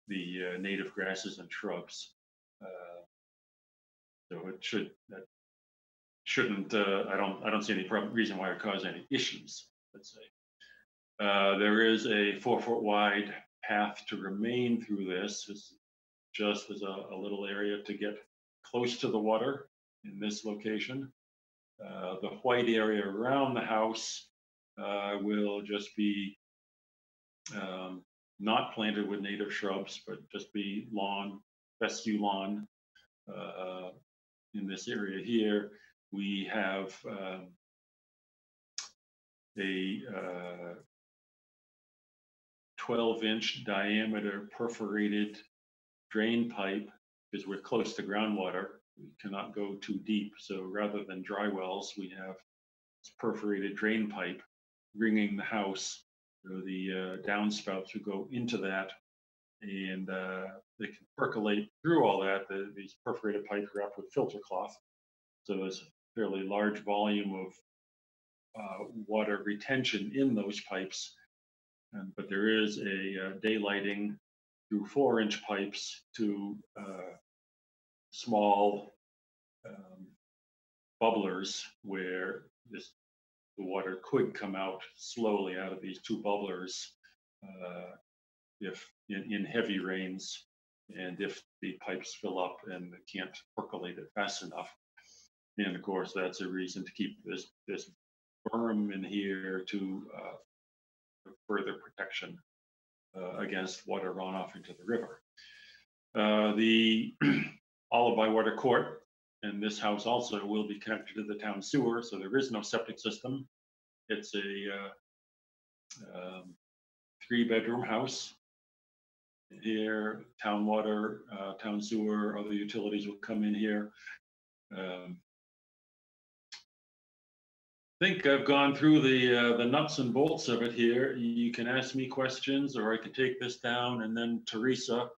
the native grasses and shrubs. So it shouldn't. I don't see any reason why it cause any issues. Let's say there is a 4-foot wide path to remain through this. It's just as a little area to get close to the water in this location. The white area around the house will just be not planted with native shrubs, but just be lawn, fescue lawn. In this area here, we have a 12-inch diameter perforated drain pipe, because we're close to groundwater. We cannot go too deep. So rather than dry wells, we have this perforated drain pipe ringing the house. So the downspouts will go into that, and they can percolate through all that. These perforated pipes are wrapped with filter cloth. So there's a fairly large volume of water retention in those pipes. But there is a daylighting through 4-inch pipes to small bubblers, where the water could come out slowly out of these 2 bubblers if in heavy rains, and if the pipes fill up and they can't percolate it fast enough. And of course, that's a reason to keep this berm in here to further protection against water runoff into the river. The Olive Bywater Court and this house also will be connected to the town sewer, so there is no septic system. It's a 3-bedroom house. Here, town water, town sewer, other utilities will come in here. I think I've gone through the nuts and bolts of it here. You can ask me questions, or I can take this down, and then Teresa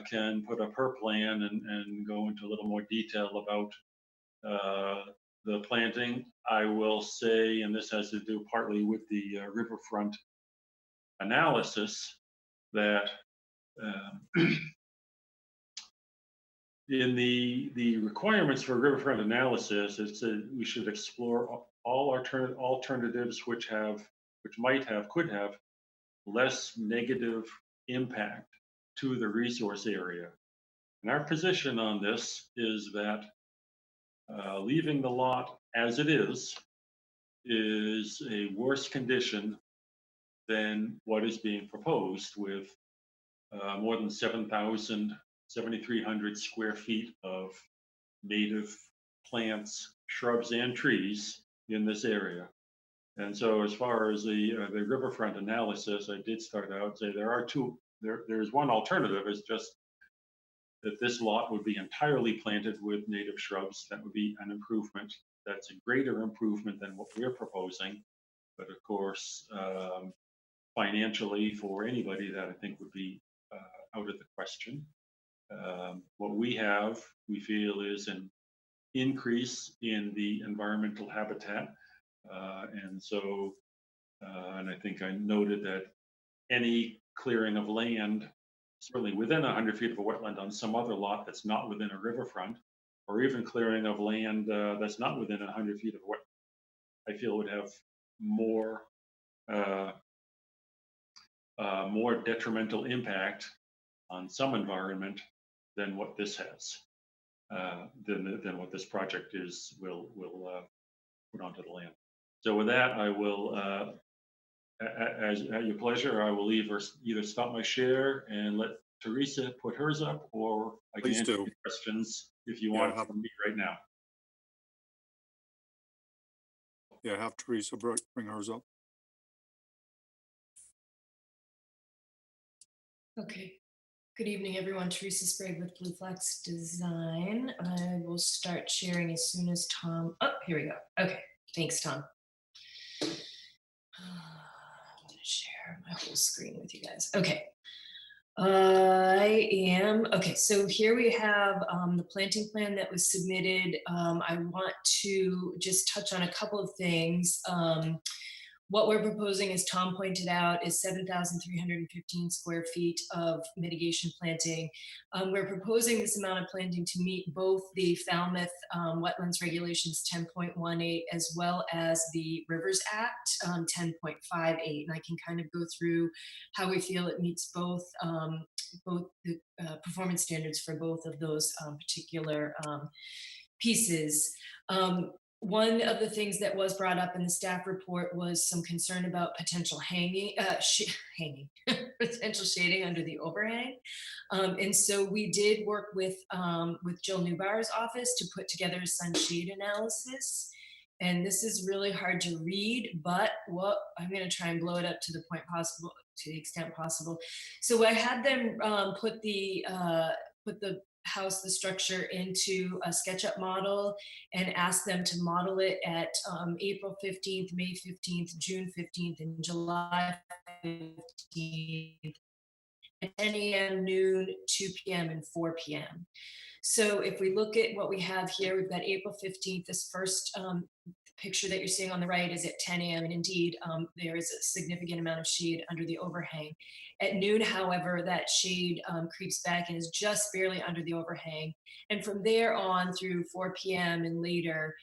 can put up her plan and go into a little more detail about the planting. I will say, and this has to do partly with the riverfront analysis, that in the requirements for riverfront analysis, it said we should explore all alternatives which could have less negative impact to the resource area. And our position on this is that Leaving the lot as it is a worse condition than what is being proposed with more than 7,300 square feet of native plants, shrubs, and trees in this area. And so as far as the riverfront analysis, I did start out say there's one alternative is just that this lot would be entirely planted with native shrubs. That would be an improvement. That's a greater improvement than what we're proposing. But of course, financially for anybody that I think would be out of the question. What we feel is an increase in the environmental habitat. And I think I noted that any clearing of land, certainly within 100 feet of a wetland on some other lot that's not within a riverfront, or even clearing of land that's not within 100 feet of what I feel would have more detrimental impact on some environment than what this has, than what this project will put onto the land. So with that, I will, at your pleasure, I will either stop my share and let Teresa put hers up, or I can Please answer do. your questions if you Yeah, want have- from me right now. Yeah, have Teresa bring hers up. Okay. Good evening, everyone. Teresa Sprague with Blue Flex Design. I will start sharing as soon as Tom, oh, here we go. Okay, thanks, Tom. I'm gonna share my whole screen with you guys. Okay. Okay, so here we have the planting plan that was submitted. I want to just touch on a couple of things. What we're proposing, as Tom pointed out, is 7,315 square feet of mitigation planting. We're proposing this amount of planting to meet both the Falmouth Wetlands Regulations 10.18 as well as the Rivers Act 10.58. And I can kind of go through how we feel it meets both the performance standards for both of those particular pieces. One of the things that was brought up in the staff report was some concern about potential potential shading under the overhang. And so we did work with Jill Neubauer's office to put together a sunshade analysis. And this is really hard to read, but I'm going to try and blow it up to the extent possible. So I had them put the house, the structure, into a SketchUp model and ask them to model it at April 15th, May 15th, June 15th, and July 15th at 10 a.m., noon, 2 p.m., and 4 p.m. So if we look at what we have here, we've got April 15th. This first picture that you're seeing on the right is at 10 a.m. And indeed, there is a significant amount of shade under the overhang. At noon, however, that shade creeps back and is just barely under the overhang. And from there on through 4 p.m. and later,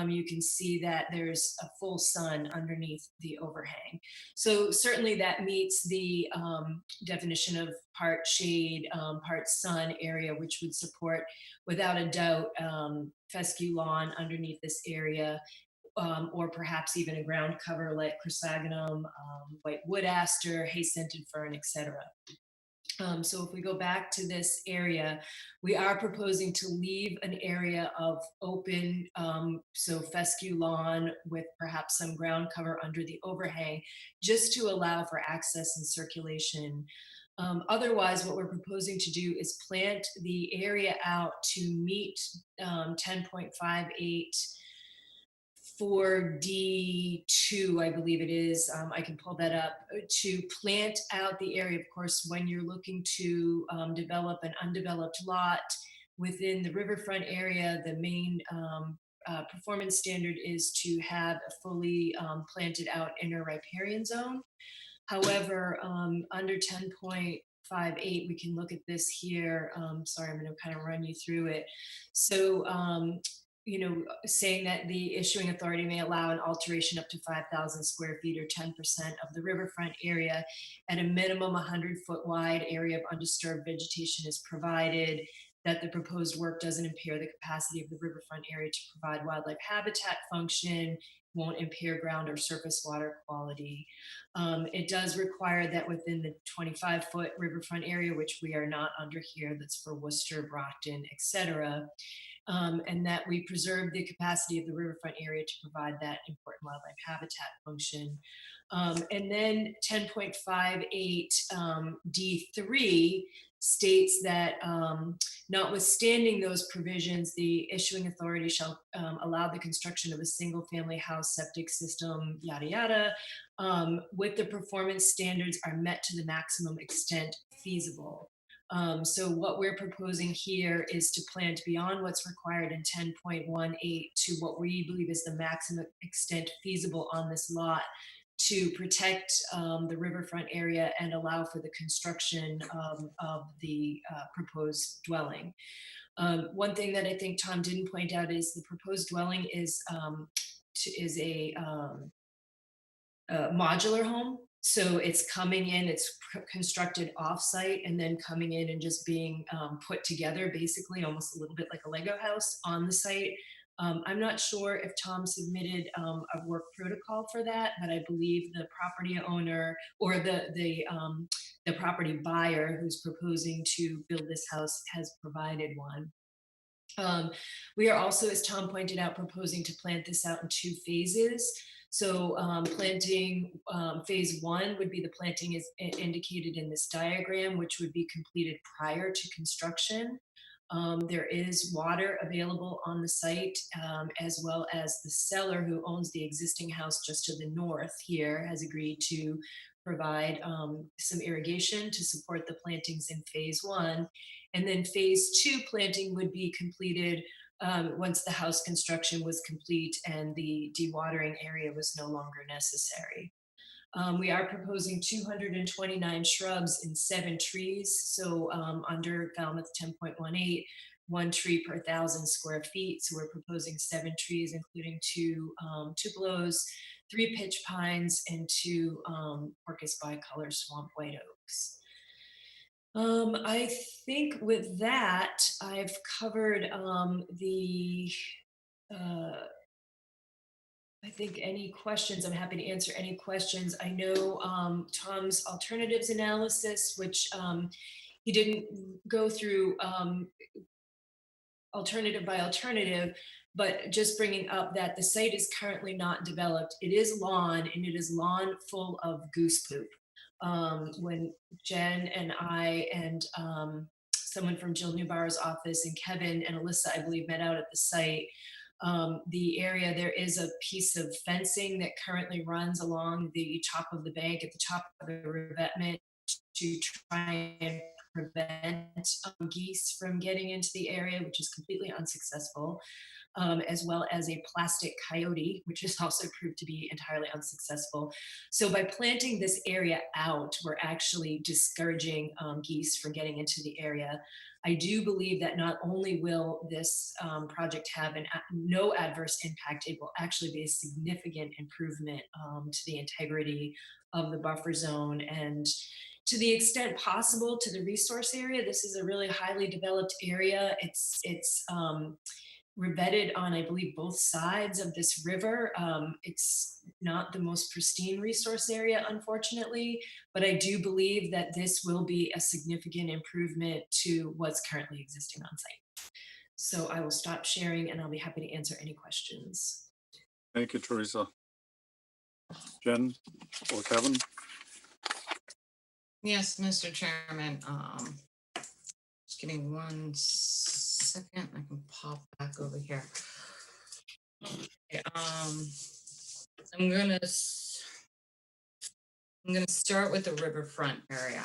you can see that there's a full sun underneath the overhang. So certainly that meets the definition of part shade, part sun area, which would support, without a doubt, fescue lawn underneath this area, or perhaps even a ground cover like chrysanthemum, white wood aster, hay-scented fern, etc. So if we go back to this area, we are proposing to leave an area of open, so fescue lawn with perhaps some ground cover under the overhang, just to allow for access and circulation. Otherwise, what we're proposing to do is plant the area out to meet 10.58 for D2, I believe it is. I can pull that up, to plant out the area. Of course, when you're looking to develop an undeveloped lot within the riverfront area, the main performance standard is to have a fully planted out inner riparian zone. However, under 10.58, we can look at this here. Sorry, I'm going to kind of run you through it. So, saying that the issuing authority may allow an alteration up to 5,000 square feet or 10% of the riverfront area. At a minimum, 100-foot wide area of undisturbed vegetation is provided. that the proposed work doesn't impair the capacity of the riverfront area to provide wildlife habitat function, won't impair ground or surface water quality. It does require that within the 25-foot riverfront area, which we are not under here, that's for Worcester, Brockton, et cetera, and that we preserve the capacity of the riverfront area to provide that important wildlife habitat function. And then 10.58 D3 states that notwithstanding those provisions, the issuing authority shall allow the construction of a single family house, septic system, yada, yada, with the performance standards are met to the maximum extent feasible. So what we're proposing here is to plant beyond what's required in 10.18 to what we believe is the maximum extent feasible on this lot to protect the riverfront area and allow for the construction of the proposed dwelling. One thing that I think Tom didn't point out is the proposed dwelling is a modular home. So it's coming in, it's constructed offsite and then coming in and just being put together, basically almost a little bit like a Lego house on the site. I'm not sure if Tom submitted a work protocol for that, but I believe the property owner or the property buyer who's proposing to build this house has provided one. We are also, as Tom pointed out, proposing to plant this out in 2 phases. So planting phase 1 would be the planting is indicated in this diagram, which would be completed prior to construction. There is water available on the site, as well as the seller who owns the existing house just to the north here has agreed to provide some irrigation to support the plantings in phase 1. And then phase 2 planting would be completed once the house construction was complete and the dewatering area was no longer necessary. We are proposing 229 shrubs and 7 trees. So under Falmouth 10.18, 1 tree per 1,000 square feet. So we're proposing 7 trees, including 2 tubelos, 3 pitch pines, and 2 Orchis bicolor swamp white oaks. I think with that, I've covered I think any questions, I'm happy to answer any questions. I know Tom's alternatives analysis, which he didn't go through alternative by alternative, but just bringing up that the site is currently not developed. It is lawn, and it is lawn full of goose poop. When Jen and I and someone from Jill Newbar's office and Kevin and Alyssa, I believe, met out at the site, the area, there is a piece of fencing that currently runs along the top of the bank at the top of the revetment to try and prevent geese from getting into the area, which is completely unsuccessful, as well as a plastic coyote, which has also proved to be entirely unsuccessful. So by planting this area out, we're actually discouraging geese from getting into the area. I do believe that not only will this project have no adverse impact, it will actually be a significant improvement to the integrity of the buffer zone and to the extent possible to the resource area. This is a really highly developed area. It's revetted on, I believe, both sides of this river. It's not the most pristine resource area, unfortunately, but I do believe that this will be a significant improvement to what's currently existing on site. So I will stop sharing and I'll be happy to answer any questions. Thank you, Teresa. Jen or Kevin? Yes, Mr. Chairman. Just give me 1 second. I can pop back over here. Okay, I'm gonna start with the riverfront area.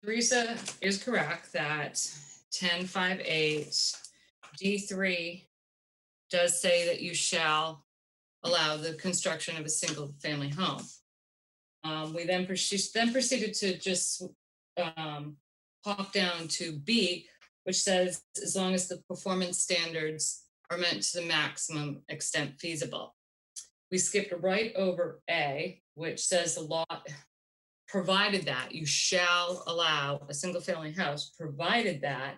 Teresa is correct that 10.58 D3 does say that you shall allow the construction of a single family home. We then proceeded to just pop down to B, which says as long as the performance standards are met to the maximum extent feasible. We skipped right over A, which says the lot provided that you shall allow a single-family house, provided that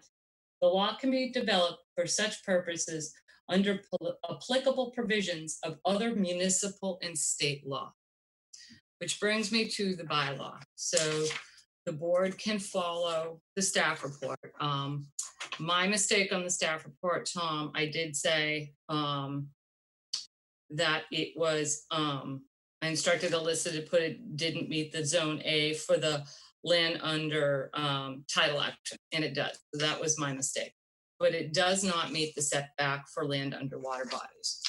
the lot can be developed for such purposes under applicable provisions of other municipal and state law. Which brings me to the bylaw. So the board can follow the staff report. My mistake on the staff report, Tom, I did say that it was, I instructed Alyssa to put it didn't meet the zone A for the land under title action, and it does. So that was my mistake. But it does not meet the setback for land under water bodies.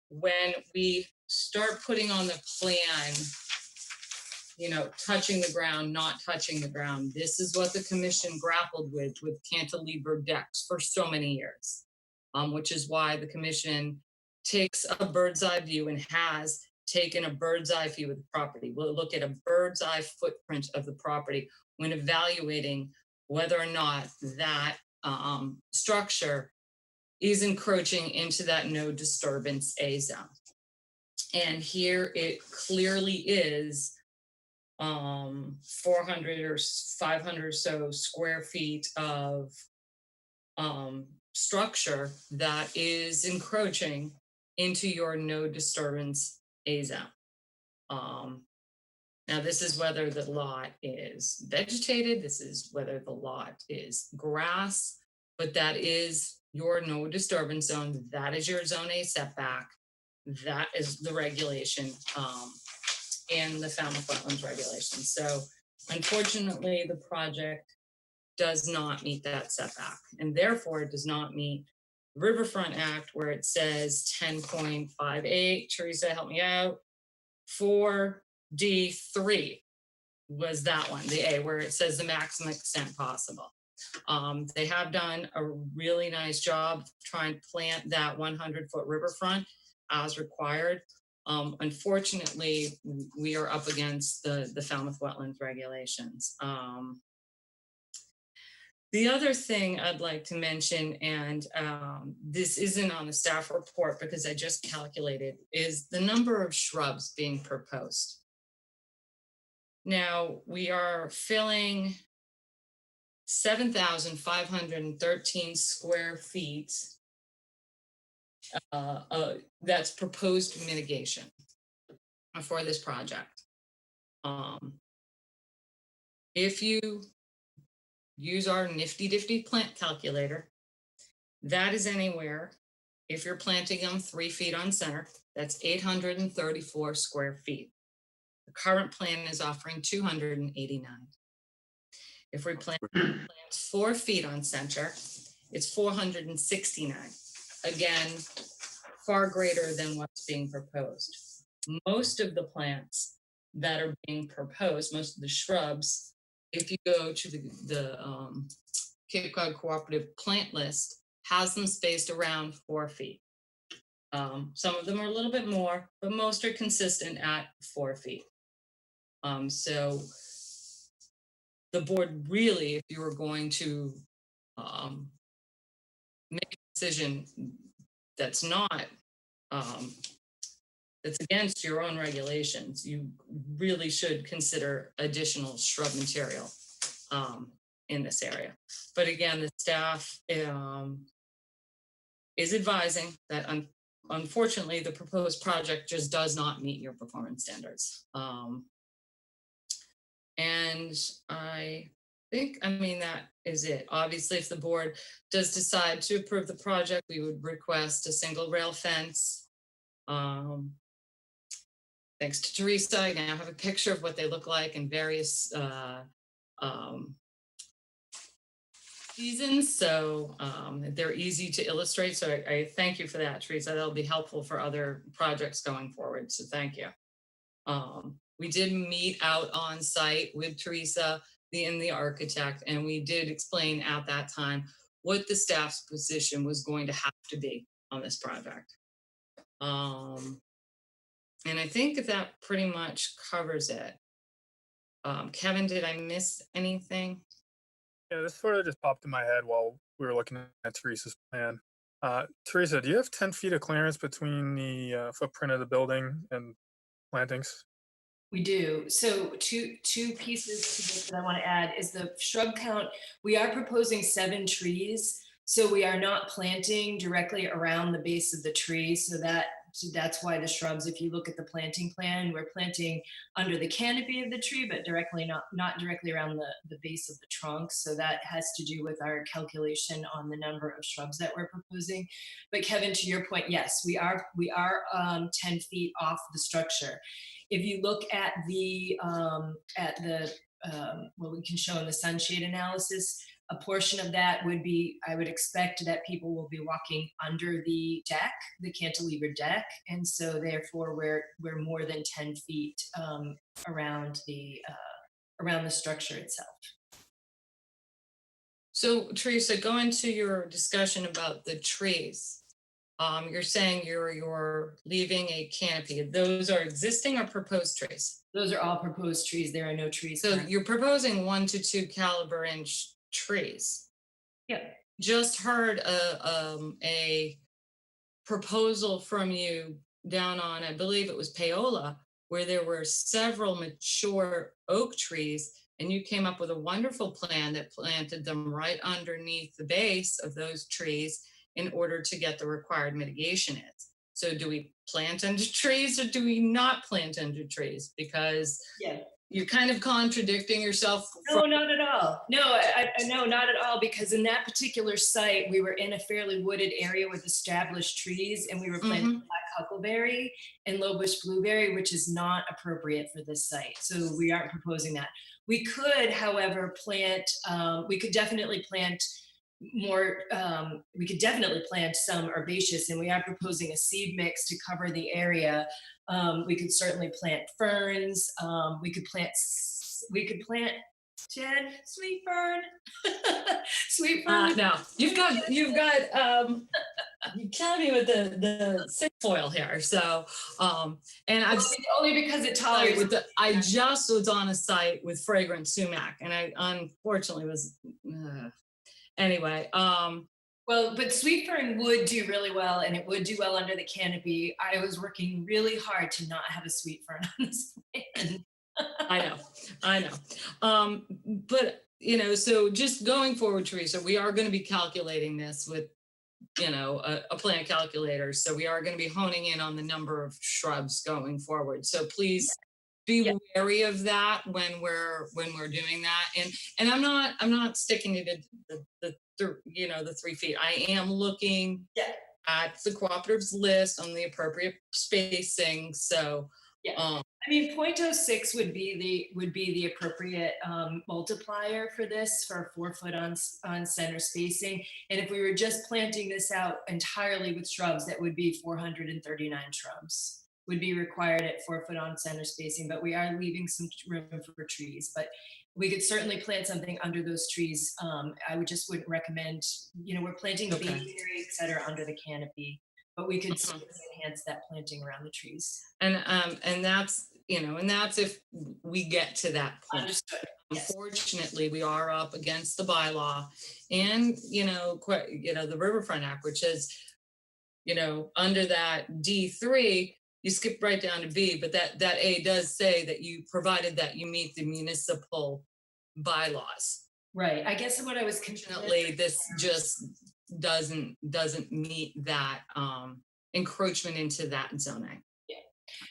When we start putting on the plan, you know, touching the ground, not touching the ground, this is what the commission grappled with cantilever decks for so many years. Which is why the commission takes a bird's eye view and has taken a bird's eye view of the property. We'll look at a bird's eye footprint of the property when evaluating whether or not that structure is encroaching into that no disturbance A zone. And here it clearly is 400 or 500 or so square feet of structure that is encroaching into your no disturbance A zone. Now this is whether the lot is vegetated, this is whether the lot is grass, but that is your no disturbance zone. That is your zone A setback. That is the regulation in the Falmouth Wetlands regulations. So unfortunately, the project does not meet that setback, and therefore it does not meet Riverfront Act where it says 10.58. Teresa, help me out. 4D3 was that one, the A, where it says the maximum extent possible. They have done a really nice job trying to plant that 100-foot riverfront as required. Unfortunately, we are up against the Falmouth Wetlands regulations. The other thing I'd like to mention, and this isn't on the staff report because I just calculated, is the number of shrubs being proposed. Now, we are filling 7,513 square feet. That's proposed mitigation for this project. If you use our nifty plant calculator, that is anywhere, if you're planting them 3 feet on center, that's 834 square feet. The current plan is offering 289. If we plant 4 feet on center, it's 469. Again, far greater than what's being proposed. Most of the plants that are being proposed, most of the shrubs, if you go to the Cape Cod Cooperative plant list, has them spaced around 4 feet. Some of them are a little bit more, but most are consistent at 4 feet. So the board really, if you were going to make a decision that's not, that's against your own regulations, you really should consider additional shrub material in this area. But again, the staff is advising that unfortunately, the proposed project just does not meet your performance standards. And I think, that is it. Obviously, if the board does decide to approve the project, we would request a single rail fence. Thanks to Teresa, I now have a picture of what they look like in various seasons. So they're easy to illustrate. So I thank you for that, Teresa. That'll be helpful for other projects going forward. So thank you. We did meet out on site with Teresa and the architect, and we did explain at that time what the staff's position was going to have to be on this project. And I think that pretty much covers it. Kevin, did I miss anything? Yeah, this sort of just popped in my head while we were looking at Teresa's plan. Teresa, do you have 10 feet of clearance between the footprint of the building and plantings? We do. So two pieces to this that I want to add is the shrub count. We are proposing 7 trees. So we are not planting directly around the base of the tree. So that's why the shrubs, if you look at the planting plan, we're planting under the canopy of the tree, but not directly around the base of the trunk. So that has to do with our calculation on the number of shrubs that we're proposing. But Kevin, to your point, yes, we are 10 feet off the structure. If you look at what we can show in the sunshade analysis, a portion of that would be, I would expect that people will be walking under the deck, the cantilever deck. And so therefore we're more than 10 feet around the structure itself. So Teresa, going to your discussion about the trees, you're saying you're leaving a canopy. Those are existing or proposed trees? Those are all proposed trees. There are no trees. So you're proposing 1 to 2 caliber inch trees. Yep. Just heard a proposal from you down on, I believe it was Paola, where there were several mature oak trees, and you came up with a wonderful plan that planted them right underneath the base of those trees in order to get the required mitigation in. So do we plant under trees or do we not plant under trees? Because yeah, you're kind of contradicting yourself. No, not at all. No, no, not at all. Because in that particular site, we were in a fairly wooded area with established trees, and we were planting black huckleberry and low bush blueberry, which is not appropriate for this site. So we aren't proposing that. We could, however, we could definitely plant some herbaceous, and we are proposing a seed mix to cover the area. We could certainly plant ferns. We could plant Jen, sweet fern. Sweet fern. No, you've got you killing me with the foil here. So and I've only because it tolerates I just was on a site with fragrant sumac, and I unfortunately was anyway. Well, but sweet fern would do really well, and it would do well under the canopy. I was working really hard to not have a sweet fern on this plan. I know. But so just going forward, Teresa, we are going to be calculating this with, a plant calculator. So we are going to be honing in on the number of shrubs going forward. So please be wary of that when we're doing that. And I'm not sticking to the 3 feet. I am looking at the cooperative's list on the appropriate spacing. So I mean, 0.06 would be the appropriate multiplier for this, for 4 foot on center spacing. And if we were just planting this out entirely with shrubs, that would be 439 shrubs would be required at 4 foot on center spacing. But we are leaving some room for trees. But we could certainly plant something under those trees. I just wouldn't recommend, we're planting bayberry, et cetera, under the canopy. But we could certainly enhance that planting around the trees. And that's if we get to that point. Understood. Unfortunately, we are up against the bylaw and, the Riverfront Act, which is, under that D3, you skip right down to B, but that A does say that you provided that you meet the municipal bylaws. Right. I guess what I was Unfortunately, this just doesn't meet that encroachment into that zoning.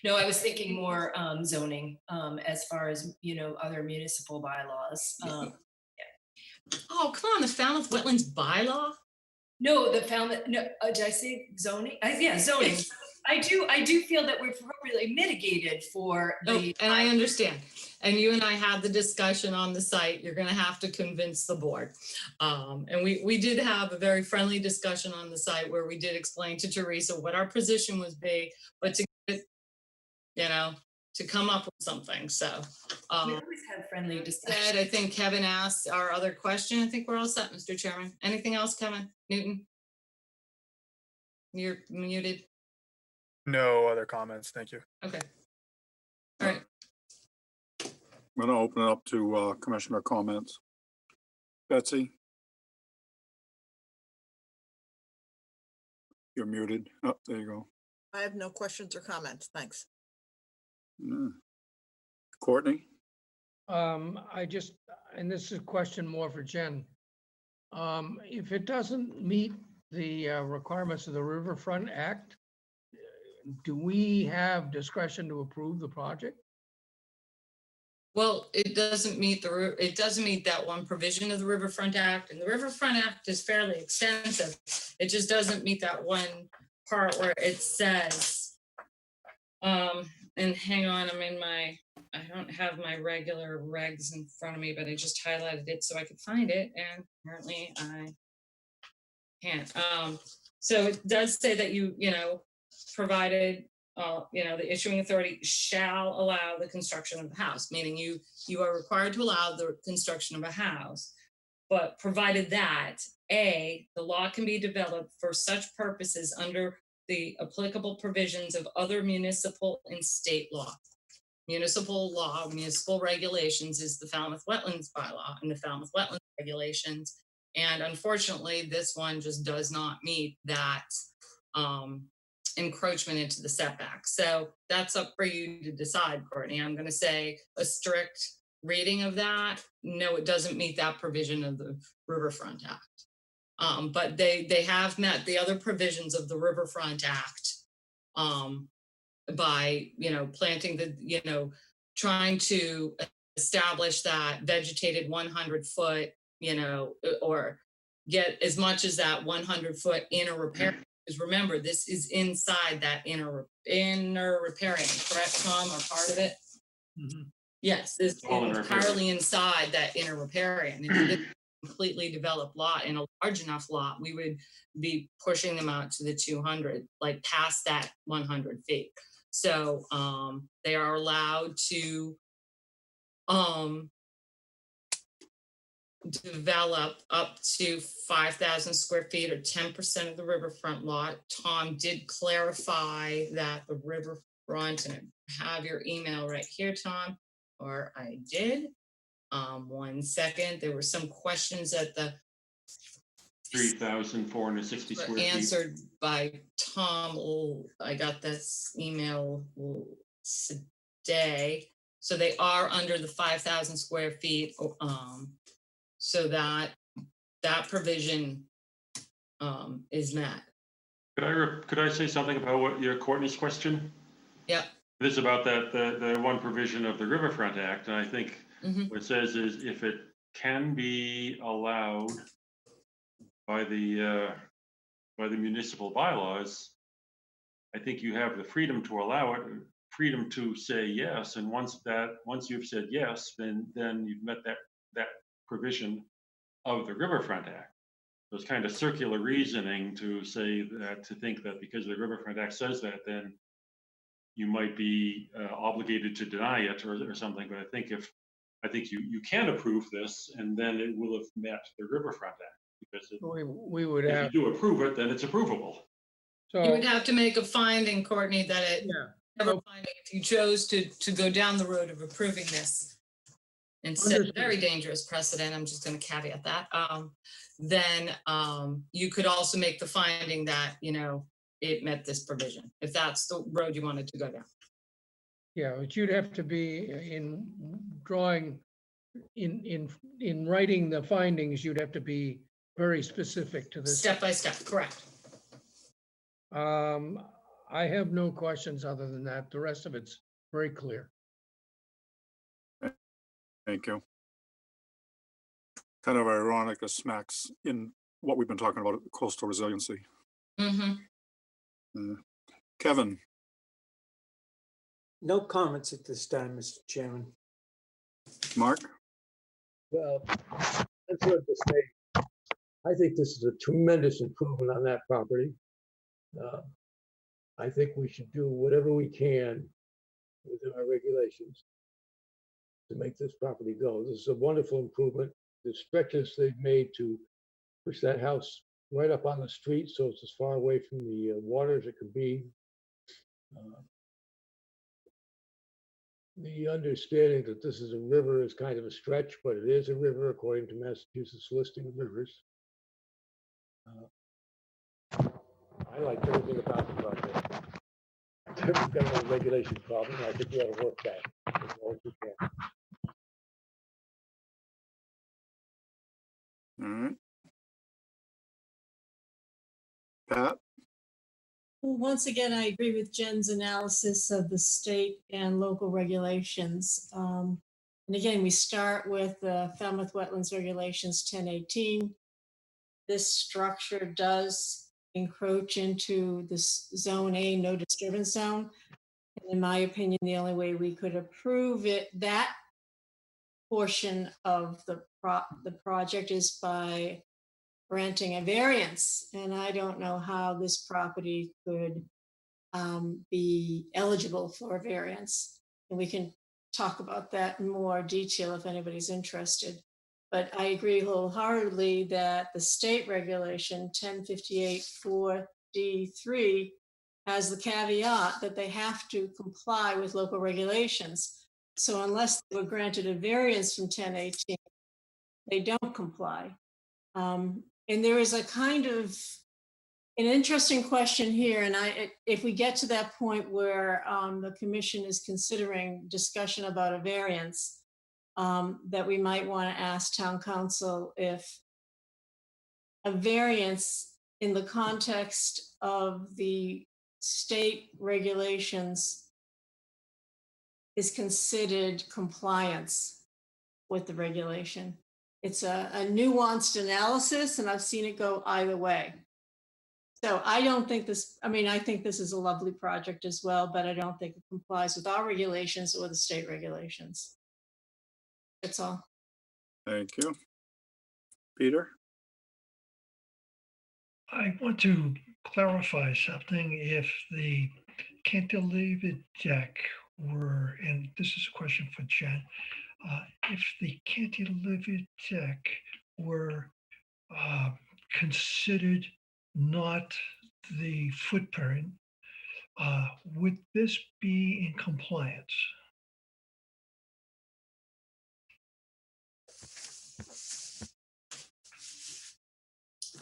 No, I was thinking more zoning as far as, other municipal bylaws. Oh, come on, the Falmouth Wetlands bylaw? No, did I say zoning? Yeah, zoning. I do feel that we're appropriately mitigated for the. And I understand. And you and I had the discussion on the site. You're going to have to convince the board. And we did have a very friendly discussion on the site where we did explain to Teresa what our position was be, but to get, to come up with something. So we always have friendly discussions. I think Kevin asked our other question. I think we're all set, Mr. Chairman. Anything else, Kevin Newton? You're muted. No other comments. Thank you. Okay. All right. I'm going to open it up to commissioner comments. Betsy? You're muted. Oh, there you go. I have no questions or comments. Thanks. Courtney? I just, and this is a question more for Jen. If it doesn't meet the requirements of the Riverfront Act, do we have discretion to approve the project? Well, it doesn't meet it doesn't meet that one provision of the Riverfront Act, and the Riverfront Act is fairly extensive. It just doesn't meet that one part where it says, and hang on, I don't have my regular regs in front of me, but I just highlighted it so I could find it, and apparently I can't. So it does say that provided, the issuing authority shall allow the construction of the house, meaning you are required to allow the construction of a house. But provided that, A, the law can be developed for such purposes under the applicable provisions of other municipal and state law. Municipal law, municipal regulations is the Falmouth Wetlands Bylaw and the Falmouth Wetlands Regulations. And unfortunately, this one just does not meet that encroachment into the setback. So that's up for you to decide, Courtney. I'm going to say a strict reading of that. No, it doesn't meet that provision of the Riverfront Act. But they have met the other provisions of the Riverfront Act by, planting trying to establish that vegetated 100-foot, or get as much as that 100-foot inner repair. Because remember, this is inside that inner riparian, correct, Tom, or part of it? Mhm. Yes, this is All in entirely inside that inner riparian. If you did a completely developed lot and a large enough lot, we would be pushing them out to the 200, like past that 100 feet. So they are allowed to develop up to 5,000 square feet or 10% of the riverfront lot. Tom did clarify that the riverfront, and I have your email right here, Tom, or I did. 1 second, there were some questions at the 3,460 square feet. answered by Tom. I got this email today. So they are under the 5,000 square feet. So that provision is met. Could I say something about what your Courtney's question? Yep. This is about the one provision of the Riverfront Act, and I think Mhm. what it says is if it can be allowed by the municipal bylaws, I think you have the freedom to allow it, freedom to say yes, and once you've said yes, then you've met that provision of the Riverfront Act. So it's kind of circular reasoning to say that, to think that because the Riverfront Act says that, then you might be obligated to deny it or something. But I think you can approve this, and then it will have met the Riverfront Act, because We would if have, you do approve it, then it's approvable. You so, would have to make a finding, Courtney, that it yeah, never so- finding if you chose to go down the road of approving this and set a Understood. very dangerous precedent. I'm just going to caveat that. Then you could also make the finding that it met this provision, if that's the road you wanted to go down. yeah, but you'd have to be in drawing, in writing the findings, you'd have to be very specific to this. Step by step, correct. I have no questions other than that. The rest of it's very clear. Thank you. Kind of ironic, as smacks in what we've been talking about, coastal resiliency. Mm-hmm. Kevin, No comments at this time, Mr. Chairman. Mark, Well, that's what to say. I think this is a tremendous improvement on that property. I think we should do whatever we can within our regulations to make this property go. This is a wonderful improvement. The stretches they've made to push that house right up on the street, so it's as far away from the water as it could be. The understanding that this is a river is kind of a stretch, but it is a river according to Massachusetts listing of rivers. I like everything about the project. We've got a regulation problem. I think we ought to work that. as well as we can. All right. Pat? Well, once again, I agree with Jen's analysis of the state and local regulations. And again, we start with the Falmouth Wetlands Regulations 1018. This structure does encroach into this Zone A, no disturbance zone. And in my opinion, the only way we could approve it, that portion of the project is by granting a variance. And I don't know how this property could be eligible for a variance. And we can talk about that in more detail if anybody's interested. But I agree wholeheartedly that the state regulation 1058-4D3 has the caveat that they have to comply with local regulations. So unless they were granted a variance from 1018, they don't comply. And there is a kind of an interesting question here, and if we get to that point where the commission is considering discussion about a variance, that we might want to ask town council if a variance in the context of the state regulations is considered compliance with the regulation. It's a nuanced analysis, and I've seen it go either way. So I don't think this, I mean, I think this is a lovely project as well, but I don't think it complies with our regulations or the state regulations. That's all. Thank you. Peter? I want to clarify something. If the cantilevered deck were, and this is a question for Jen, if the cantilevered deck were considered not the footprint, would this be in compliance?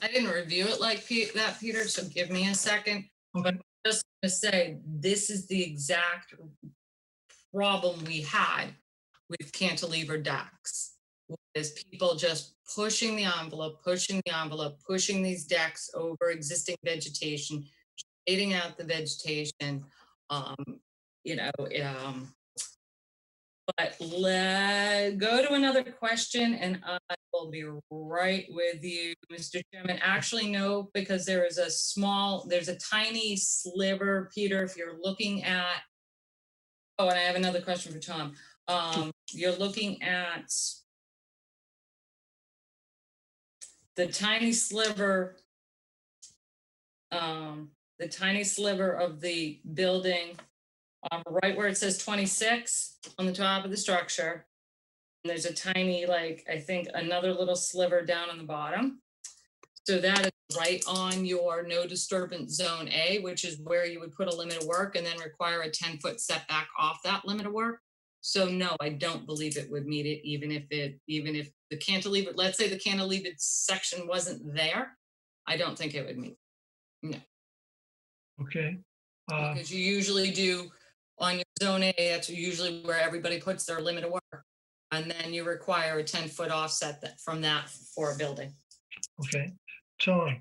I didn't review it like that, Peter, so give me a second. Okay. But I'm just gonna say, this is the exact problem we had with cantilever decks. Is people just pushing the envelope, pushing these decks over existing vegetation, shading out the vegetation, but go to another question and I will be right with you, Mr. Chairman. Actually, no, because there's a tiny sliver, Peter, if you're looking at, oh, and I have another question for Tom. You're looking at the tiny sliver of the building, right where it says 26 on the top of the structure. And there's a tiny, like, I think another little sliver down on the bottom. So that is right on your no disturbance zone A, which is where you would put a limit of work and then require a 10-foot setback off that limit of work. So no, I don't believe it would meet it, even if the cantilever, let's say the cantilevered section wasn't there, I don't think it would meet. No. Okay. Because you usually do on your zone A, that's usually where everybody puts their limit of work. And then you require a 10-foot offset from that for a building. Okay. Tom,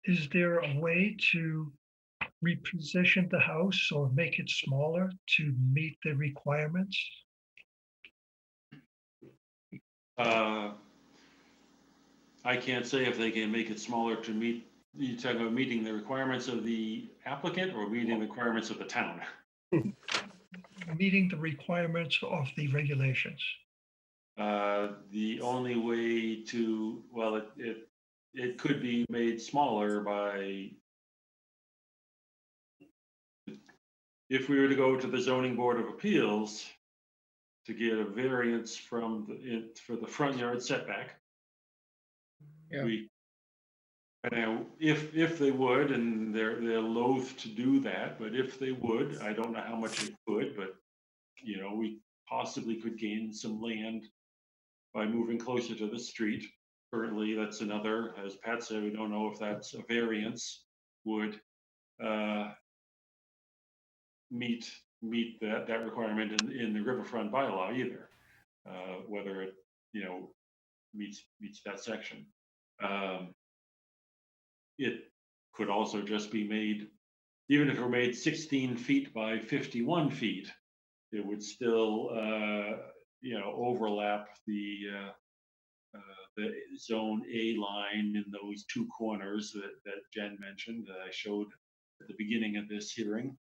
is there a way to reposition the house or make it smaller to meet the requirements? I can't say if they can make it smaller to meet, you talking about meeting the requirements of the applicant or meeting the requirements of the town? Meeting the requirements of the regulations. The only way to, well, it could be made smaller by, if we were to go to the zoning board of appeals to get a variance for the front yard setback. Yeah. If they would, and they're loath to do that, but if they would, I don't know how much it could, but we possibly could gain some land by moving closer to the street. Currently, that's another, as Pat said, we don't know if that's a variance would meet meet that requirement in the riverfront bylaw either, whether it, meets that section. It could also just be made, even if it were made 16 feet by 51 feet, it would still, overlap the zone A line in those two corners that Jen mentioned, that I showed at the beginning of this hearing.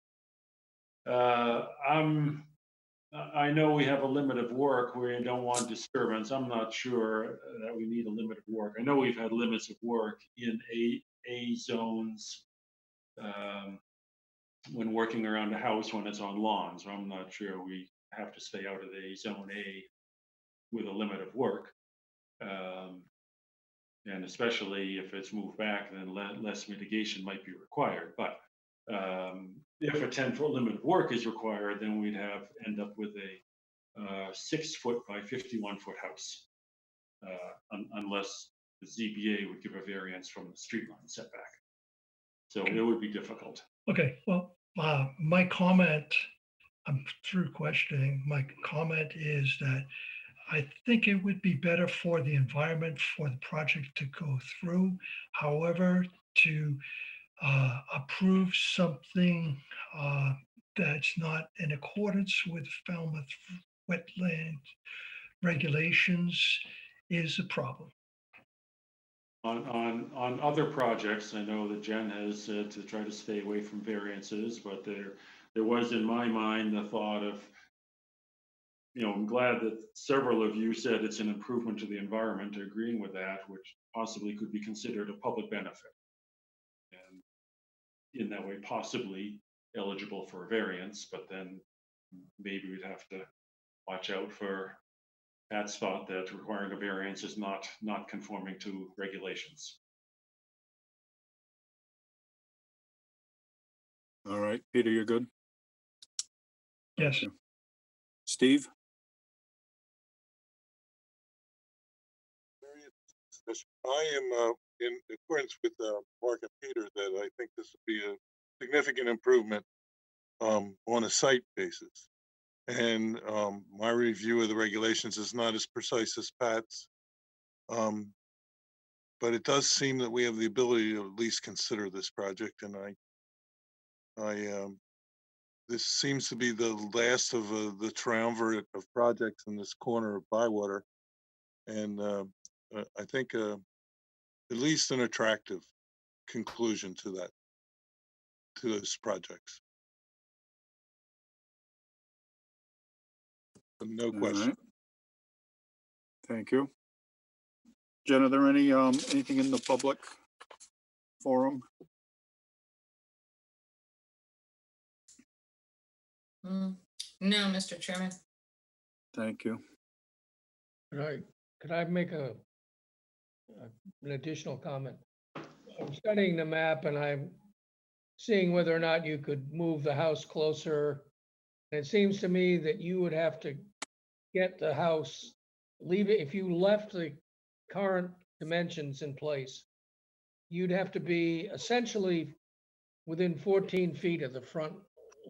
I know we have a limit of work where you don't want disturbance. I'm not sure that we need a limit of work. I know we've had limits of work in A zones when working around a house when it's on lawns. So I'm not sure we have to stay out of the zone A with a limit of work. And especially if it's moved back, then less mitigation might be required. But if a 10-foot limit of work is required, then we'd end up with a 6-foot by 51-foot house, unless the ZBA would give a variance from the street line setback. So it would be difficult. Okay, well, my comment, I'm through questioning. My comment is that I think it would be better for the environment for the project to go through. However, to approve something that's not in accordance with Falmouth wetland regulations is a problem. On other projects, I know that Jen has said to try to stay away from variances, but there was in my mind the thought of, I'm glad that several of you said it's an improvement to the environment, agreeing with that, which possibly could be considered a public benefit. And in that way, possibly eligible for a variance, but then maybe we'd have to watch out for that spot that requiring a variance is not conforming to regulations. All right, Peter, you're good? Yes. Steve? I am in accordance with Mark and Peter that I think this would be a significant improvement on a site basis. And my review of the regulations is not as precise as Pat's. But it does seem that we have the ability to at least consider this project. And this seems to be the last of the triumvirate of projects in this corner of Bywater. And I think at least an attractive conclusion to those projects. No question. Right. Thank you. Jen, are there anything in the public forum? No, Mr. Chairman. Thank you. Could I make an additional comment? I'm studying the map and I'm seeing whether or not you could move the house closer. And it seems to me that you would have to get the house, leave it, if you left the current dimensions in place, you'd have to be essentially within 14 feet of the front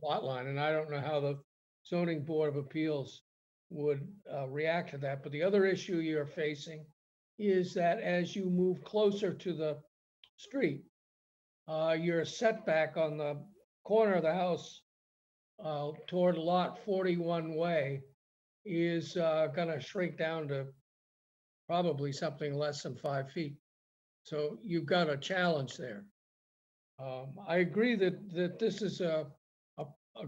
lot line. And I don't know how the zoning board of appeals would react to that. But the other issue you're facing is that as you move closer to the street, your setback on the corner of the house toward lot 41 way is going to shrink down to probably something less than 5 feet. So you've got a challenge there. I agree that this is a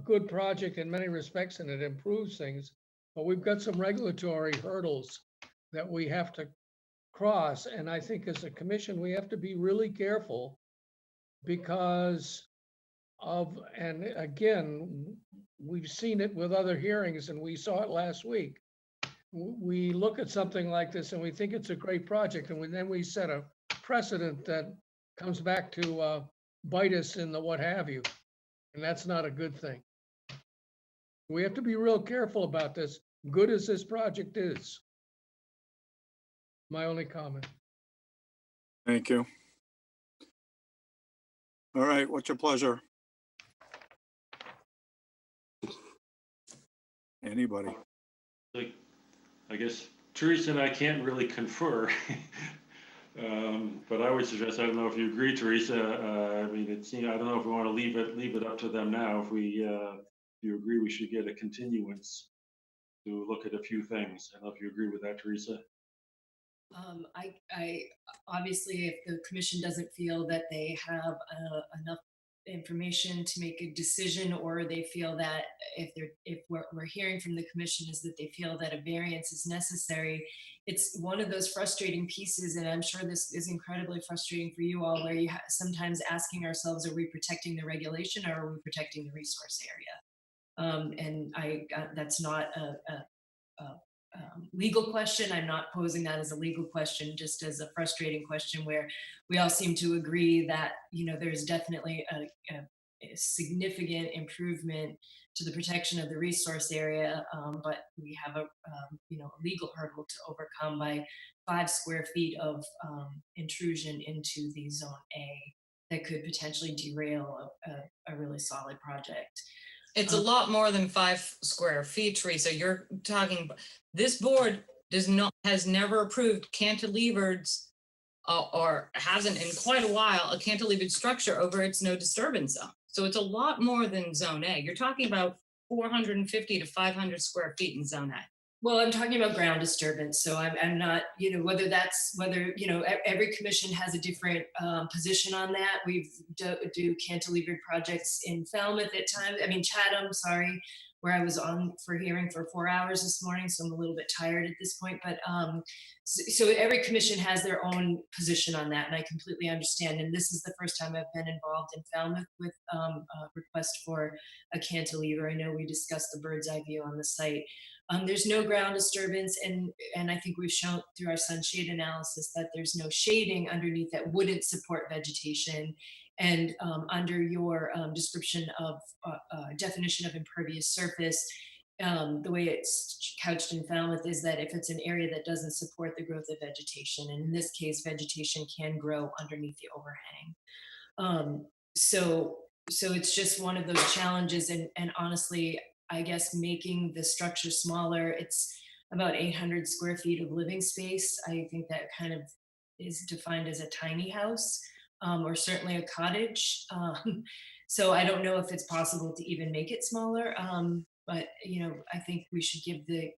good project in many respects and it improves things, but we've got some regulatory hurdles that we have to cross. And I think as a commission, we have to be really careful because and again, we've seen it with other hearings and we saw it last week. We look at something like this and we think it's a great project and then we set a precedent that comes back to bite us in the what have you. And that's not a good thing. We have to be real careful about this, good as this project is. My only comment. Thank you. All right, what's your pleasure? Anybody? Like, I guess Teresa and I can't really confer. But I would suggest, I don't know if you agree, Teresa, I mean, it's, I don't know if we want to leave it up to them now. If you agree, we should get a continuance to look at a few things. I don't know if you agree with that, Teresa. I obviously, if the commission doesn't feel that they have enough information to make a decision, or they feel that if we're hearing from the commission is that they feel that a variance is necessary, it's one of those frustrating pieces, and I'm sure this is incredibly frustrating for you all, where you sometimes asking ourselves, are we protecting the regulation or are we protecting the resource area? And that's not a legal question. I'm not posing that as a legal question, just as a frustrating question where we all seem to agree that, there's definitely a significant improvement to the protection of the resource area, but we have a legal hurdle to overcome by 5 square feet of intrusion into the zone A that could potentially derail a really solid project. It's a lot more than 5 square feet, Teresa. You're talking, this board has never approved cantilevers or hasn't in quite a while, a cantilevered structure over its no disturbance zone. So it's a lot more than zone A. You're talking about 450 to 500 square feet in zone A. Well, I'm talking about ground disturbance, so I'm not, whether every commission has a different position on that. We do cantilevered projects in Falmouth at times, Chatham, sorry, where I was on for hearing for 4 hours this morning, so I'm a little bit tired at this point, but so every commission has their own position on that, and I completely understand, and this is the first time I've been involved in Falmouth with a request for a cantilever. I know we discussed the bird's eye view on the site. There's no ground disturbance, and I think we've shown through our sunshade analysis that there's no shading underneath that wouldn't support vegetation. And under your description of definition of impervious surface, the way it's couched in Falmouth is that if it's an area that doesn't support the growth of vegetation, and in this case, vegetation can grow underneath the overhang. So it's just one of those challenges, and honestly, I guess making the structure smaller, it's about 800 square feet of living space. I think that kind of is defined as a tiny house, or certainly a cottage. So I don't know if it's possible to even make it smaller, but I think we should give the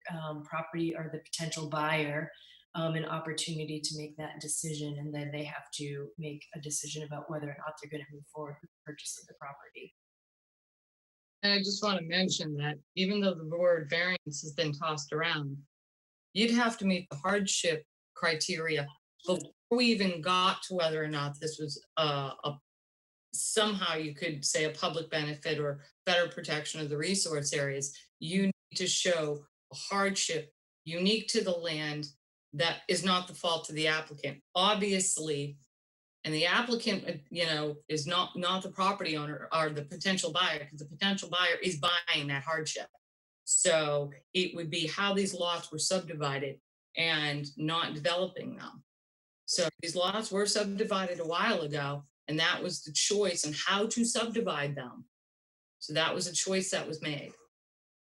property or the potential buyer an opportunity to make that decision, and then they have to make a decision about whether or not they're going to move forward with the purchase of the property. And I just want to mention that even though the word variance has been tossed around, you'd have to meet the hardship criteria before we even got to whether or not this was somehow you could say a public benefit or better protection of the resource areas. You need to show a hardship unique to the land that is not the fault of the applicant. Obviously, and the applicant, is not the property owner or the potential buyer, because the potential buyer is buying that hardship. So it would be how these lots were subdivided and not developing them. So these lots were subdivided a while ago, and that was the choice on how to subdivide them. So that was a choice that was made.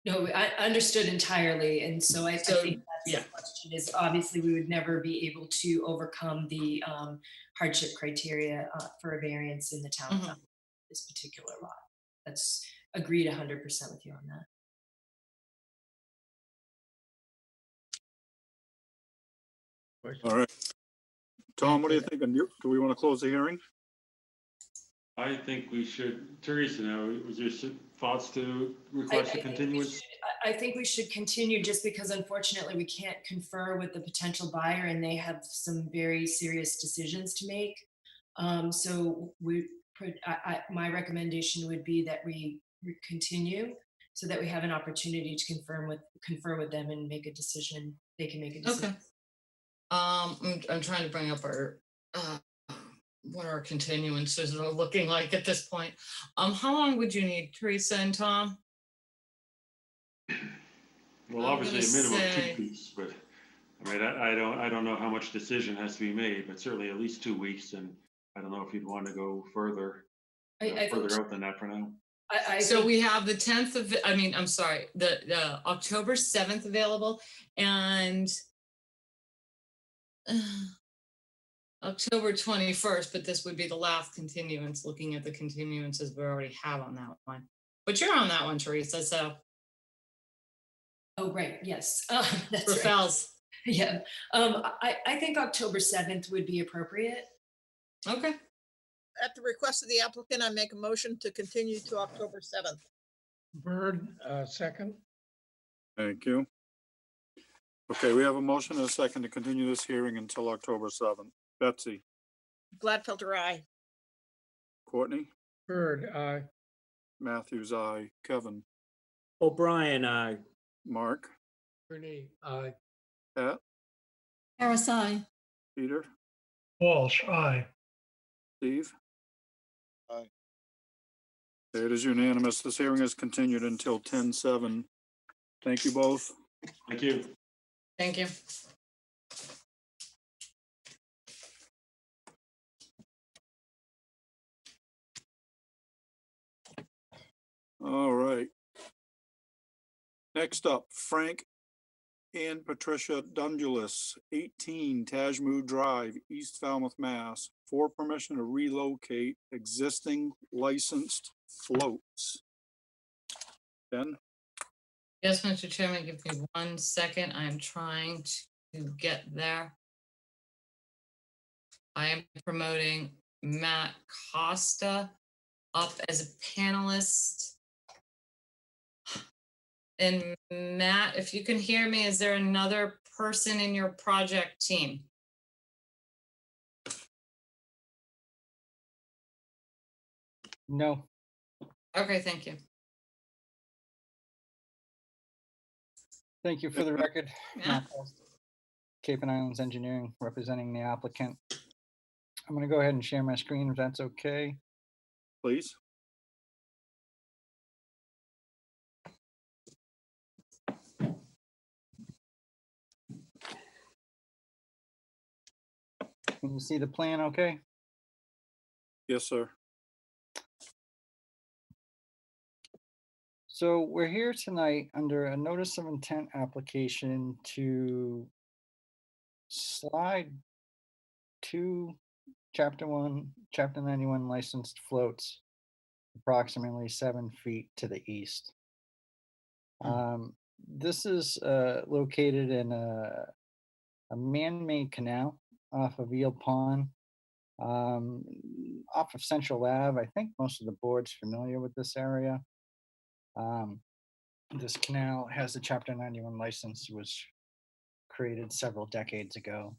No, I understood entirely. And so I think that's the question is, obviously we would never be able to overcome the hardship criteria for a variance in the town of this particular lot. That's agreed 100% with you on that. All right. Tom, what do you think? Do we want to close the hearing? I think we should. Teresa, now, was your thoughts to request a continuance? I think we should continue, just because unfortunately we can't confer with the potential buyer, and they have some very serious decisions to make. So my recommendation would be that we continue so that we have an opportunity to confer with them and make a decision. They can make a decision. Okay. I'm trying to bring up our what our continuances are looking like at this point. How long would you need, Teresa and Tom? Well, obviously a minimum of 2 weeks, but I don't know how much decision has to be made, but certainly at least 2 weeks. And I don't know if you'd want to go further out than that for now. So think- we have the 10th of, I mean, I'm sorry, the October 7th available and October 21st, but this would be the last continuance, looking at the continuances we already have on that one. But you're on that one, Teresa, so Oh, right, yes, that's for right. Fells. Yeah, I think October 7th would be appropriate. Okay, At the request of the applicant, I make a motion to continue to October 7th. Bird, second. Thank you. Okay, we have a motion and a second to continue this hearing until October 7th. Betsy, Gladfelter, aye. Courtney, Bird, aye. Matthews, aye. Kevin, O'Brien, aye. Mark, Ernie, aye. Pat, Harris, aye. Peter, Walsh, aye. Steve. Aye. It is unanimous. This hearing is continued until 10/7. Thank you both. Thank you. thank you. All right. Next up, Frank and Patricia Dundulis, 18 Tajmu Drive, East Falmouth, Mass, for permission to relocate existing licensed floats. Ben, Yes, Mr. Chairman, give me 1 second. I'm trying to get there. I am promoting Matt Costa up as a panelist. And Matt, if you can hear me, is there another person in your project team? No, Okay, thank you. thank you for the record. Yeah. Matt Post, Cape and Islands Engineering, representing the applicant. I'm going to go ahead and share my screen if that's okay. please. Can you see the plan okay? Yes, sir. So we're here tonight under a notice of intent application to slide two Chapter 91 licensed floats approximately 7 feet to the east. This is located in a man-made canal off of Eel Pond, off of Central Ave. I think most of the board's familiar with this area. This canal has a Chapter 91 license, was created several decades ago.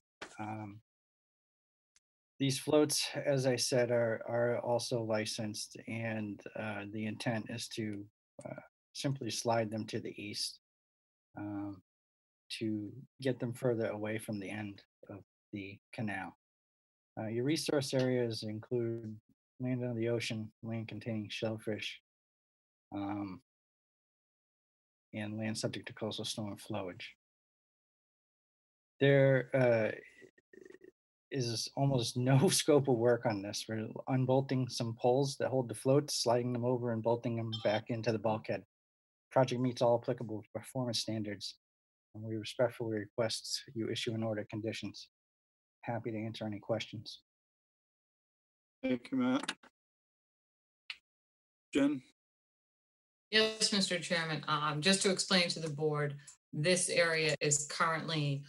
These floats, as I said, are also licensed, and the intent is to simply slide them to the east to get them further away from the end of the canal. Your resource areas include land under the ocean, land containing shellfish, and land subject to coastal storm flowage. There is almost no scope of work on this. We're unbolting some poles that hold the floats, sliding them over and bolting them back into the bulkhead. Project meets all applicable performance standards, and we respectfully request you issue an order of conditions. Happy to answer any questions. Thank you, Matt. Jen, Yes, Mr. Chairman, just to explain to the board, this area is currently,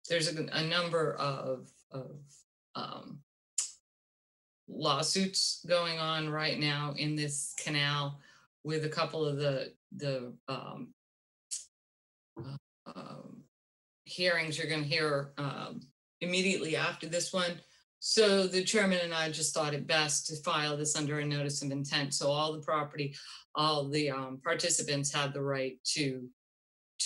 there's a number of lawsuits going on right now in this canal with a couple of the hearings you're going to hear immediately after this one. So the chairman and I just thought it best to file this under a notice of intent. So all the property, all the participants have the right to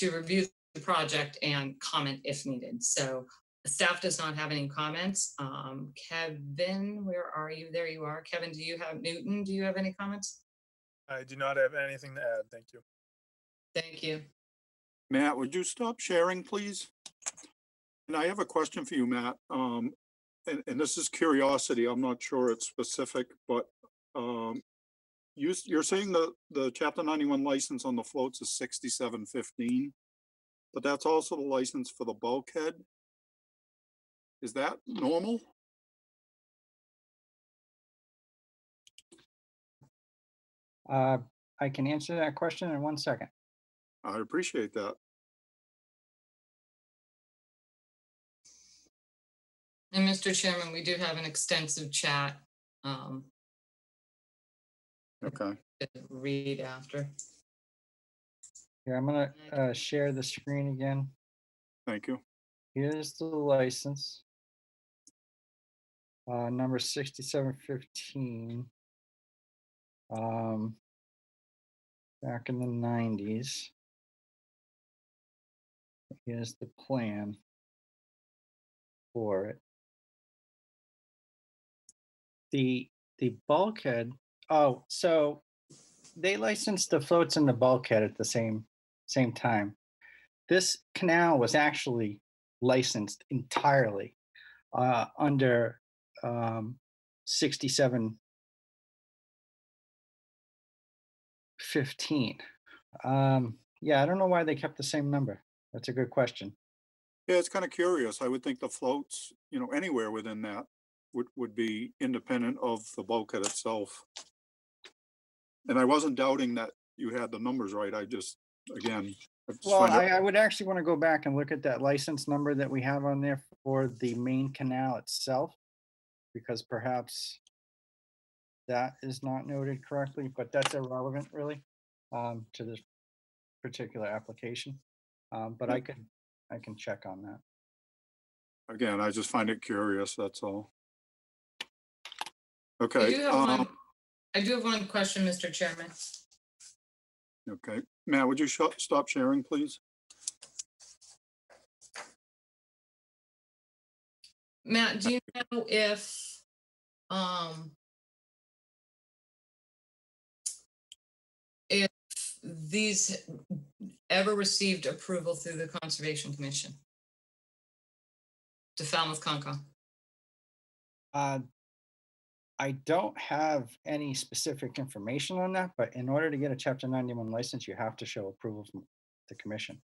review the project and comment if needed. So staff does not have any comments. Kevin, where are you? There you are. Kevin, Newton, do you have any comments? I do not have anything to add. Thank you. Thank you. Matt, would you stop sharing, please? And I have a question for you, Matt. And this is curiosity. I'm not sure it's specific, but You're saying the chapter 91 license on the floats is 6715, but that's also the license for the bulkhead. Is that normal? I can answer that question in 1 second. I appreciate that. And Mr. Chairman, we do have an extensive chat. Okay. To read after. Here, I'm gonna share the screen again. Thank you. Here's the license. Number 6715. Back in the 90s. Here's the plan for it. The bulkhead, oh, so they licensed the floats and the bulkhead at the same time. This canal was actually licensed entirely under 6715. Yeah, I don't know why they kept the same number. That's a good question. Yeah, it's kind of curious. I would think the floats, anywhere within that would be independent of the bulkhead itself. And I wasn't doubting that you had the numbers right. I just, again, Well, I would actually want to go back and look at that license number that we have on there for the main canal itself, because perhaps that is not noted correctly, but that's irrelevant really to this particular application. But I can check on that. Again, I just find it curious, that's all. Okay. I do have one question, Mr. Chairman. Okay, Matt, would you stop sharing, please? Matt, do you know if these ever received approval through the Conservation Commission to Falmouth Concom? I don't have any specific information on that, but in order to get a Chapter 91 license, you have to show approval from the commission.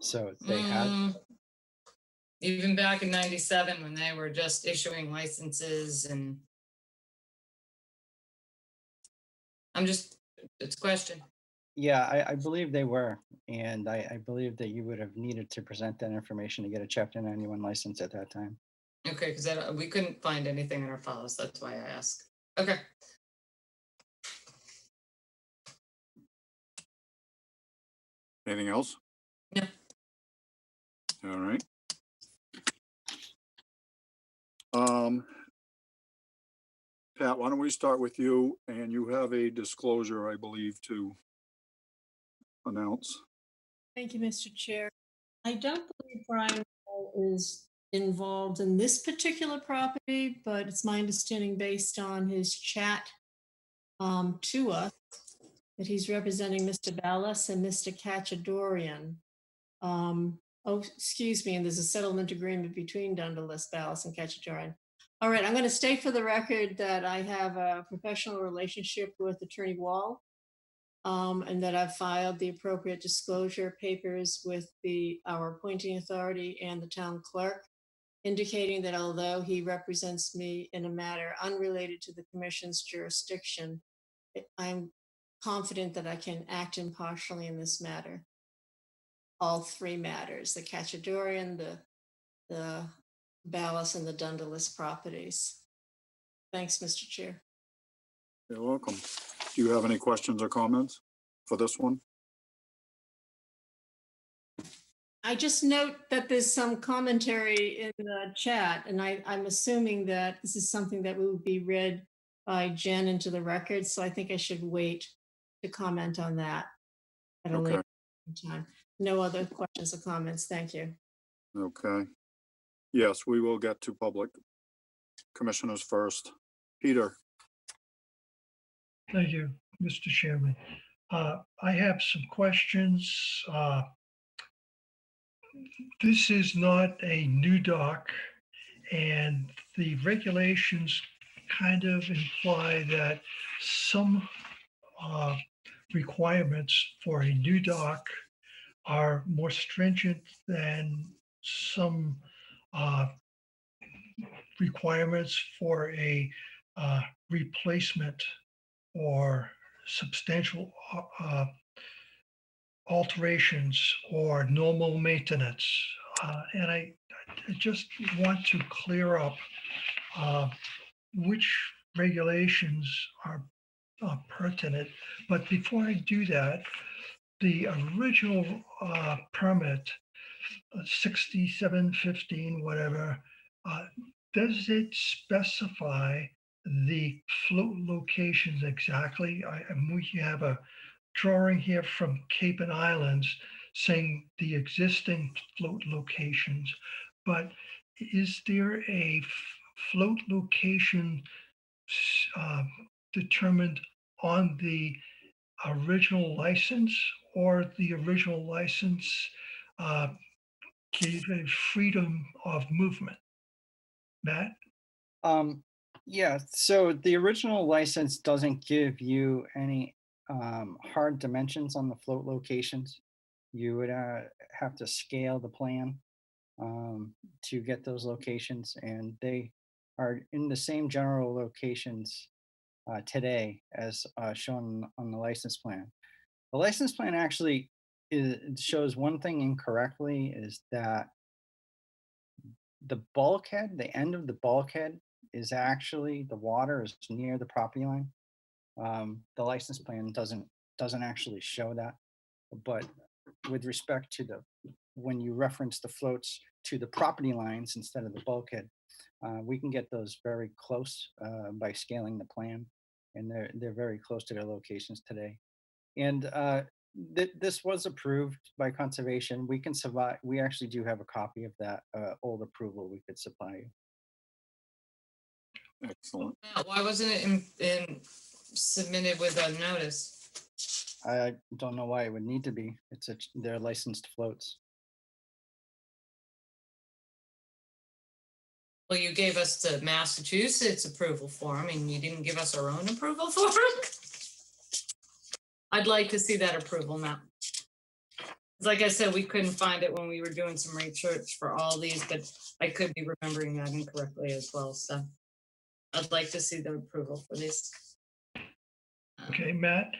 So they had. Even back in 97 when they were just issuing licenses and. It's a question. Yeah, I believe they were. And I believe that you would have needed to present that information to get a Chapter 91 license at that time. Okay, because we couldn't find anything in our files. That's why I asked. Okay. Anything else? No. All right. Pat, why don't we start with you? And you have a disclosure, I believe, to announce. Thank you, Mr. Chair. I don't believe Brian is involved in this particular property, but it's my understanding based on his chat to us that he's representing Mr. Ballas and Mr. Cachadorian. Excuse me, and there's a settlement agreement between Dunderlist, Ballas, and Cachadorian. All right, I'm going to state for the record that I have a professional relationship with Attorney Wall, and that I've filed the appropriate disclosure papers with our appointing authority and the town clerk, indicating that although he represents me in a matter unrelated to the commission's jurisdiction, I'm confident that I can act impartially in this matter. All three matters, the Cachadorian, the Ballas, and the Dunderlist properties. Thanks, Mr. Chair. You're welcome. Do you have any questions or comments for this one? I just note that there's some commentary in the chat, and I'm assuming that this is something that will be read by Jen into the record, so I think I should wait to comment on that at a later time. No other questions or comments. Thank you. Okay. Yes, we will get to public commissioners first. Peter. Thank you, Mr. Chairman. I have some questions. This is not a new dock, and the regulations kind of imply that some requirements for a new dock are more stringent than some requirements for a replacement or substantial alterations or normal maintenance. And I just want to clear up which regulations are pertinent. But before I do that, the original permit, 6715, whatever, does it specify the float locations exactly? We have a drawing here from Cape and Islands saying the existing float locations, but is there a float location determined on the original license, or the original license gave a freedom of movement? Matt? Yeah, so the original license doesn't give you any hard dimensions on the float locations. You would have to scale the plan to get those locations, and they are in the same general locations today as shown on the license plan. The license plan actually shows one thing incorrectly, is that the bulkhead, the end of the bulkhead is actually, the water is near the property line. The license plan doesn't actually show that, but with respect to when you reference the floats to the property lines instead of the bulkhead, we can get those very close by scaling the plan, and they're very close to their locations today. And this was approved by conservation. We can survive. We actually do have a copy of that old approval we could supply you. Excellent. Why wasn't it submitted with a notice? I don't know why it would need to be. They're licensed floats. Well, you gave us the Massachusetts approval form and you didn't give us our own approval form? I'd like to see that approval now. Like I said, we couldn't find it when we were doing some research for all these, but I could be remembering that incorrectly as well. So I'd like to see the approval for this. Okay, Matt,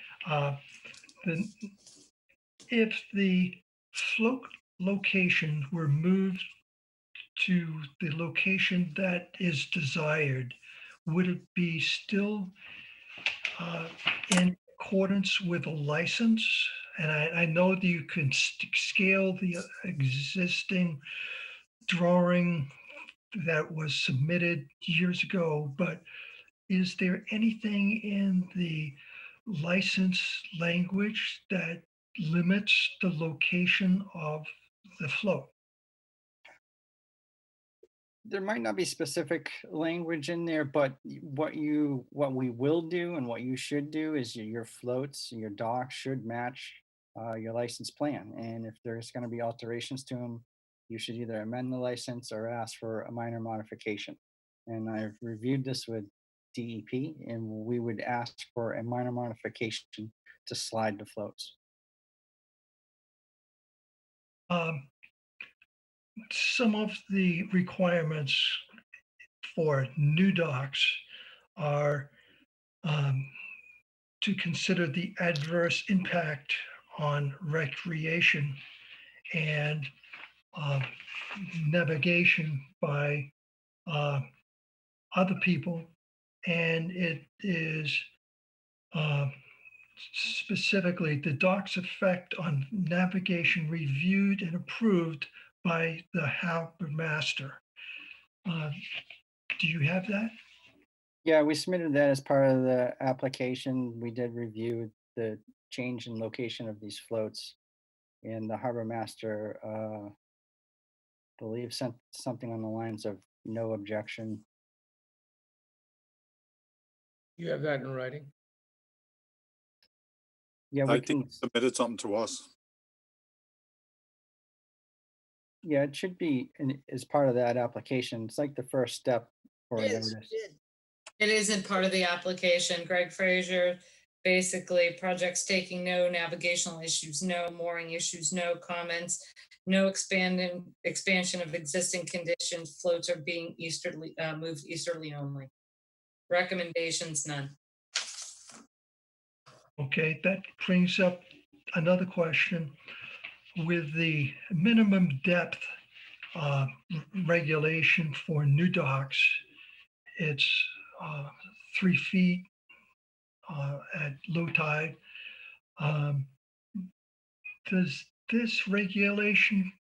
then if the float location were moved to the location that is desired, would it be still in accordance with a license? And I know that you can scale the existing drawing that was submitted years ago, but is there anything in the license language that limits the location of the float? There might not be specific language in there, but what we will do and what you should do is your floats, your docks should match your license plan. And if there's going to be alterations to them, you should either amend the license or ask for a minor modification. And I've reviewed this with DEP, and we would ask for a minor modification to slide the floats. Some of the requirements for new docks are to consider the adverse impact on recreation and navigation by other people. And it is specifically the dock's effect on navigation reviewed and approved by the harbor master. Do you have that? Yeah, we submitted that as part of the application. We did review the change in location of these floats, and the harbor master, believe, sent something on the lines of no objection. You have that in writing? Yeah, I think he submitted something to us. Yeah, it should be as part of that application. It's like the first step for a Yes, notice. did. It isn't part of the application. Greg Frazier, basically, projects taking no navigational issues, no mooring issues, no comments, no expansion of existing conditions. Floats are being easterly, moved easterly only. Recommendations, none. Okay, that brings up another question. With the minimum depth regulation for new docks, it's 3 feet at low tide. Does this regulation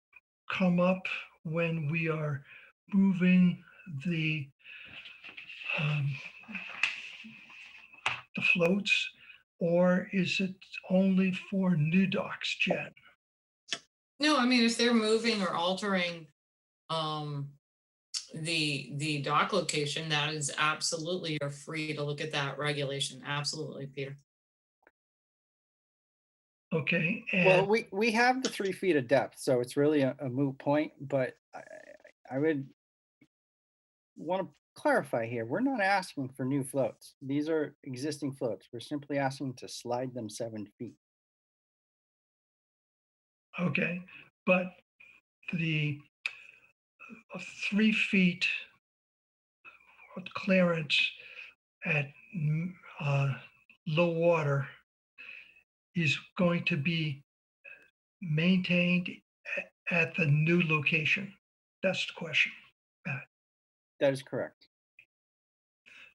come up when we are moving the floats, or is it only for new docks, Jen? No, I mean, if they're moving or altering the dock location, that is absolutely, you're free to look at that regulation. Absolutely, Peter. Okay, Well, and we have the 3 feet of depth, so it's really a moot point, but I would want to clarify here, we're not asking for new floats. These are existing floats. We're simply asking to slide them 7 feet. okay, but the 3 feet of clearance at low water is going to be maintained at the new location. That's the question, Pat. That is correct.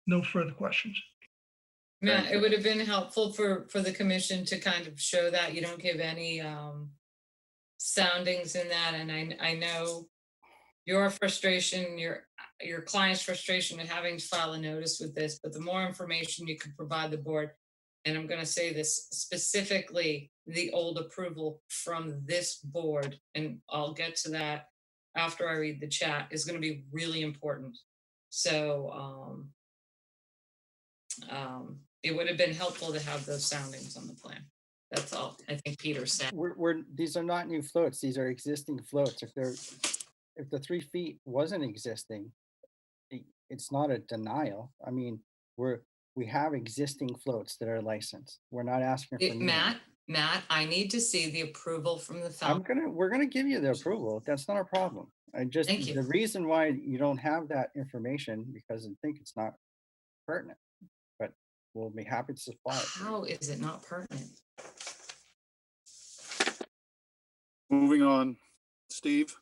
No further questions. Matt, it would have been helpful for the commission to kind of show that you don't give any soundings in that. And I know your frustration, your client's frustration in having to file a notice with this, but the more information you could provide the board, and I'm going to say this specifically, the old approval from this board, and I'll get to that after I read the chat, is going to be really important. So it would have been helpful to have those soundings on the plan. That's all I think Peter said. These are not new floats. These are existing floats. If the 3 feet wasn't existing, it's not a denial. I mean, we have existing floats that are licensed. We're not asking for new ones. Matt, I need to see the approval from the fountain. We're gonna give you the approval. That's not a problem. Thank you. The reason why you don't have that information, because I think it's not pertinent, but we'll be happy to supply it. How is it not pertinent? Moving on, Steve.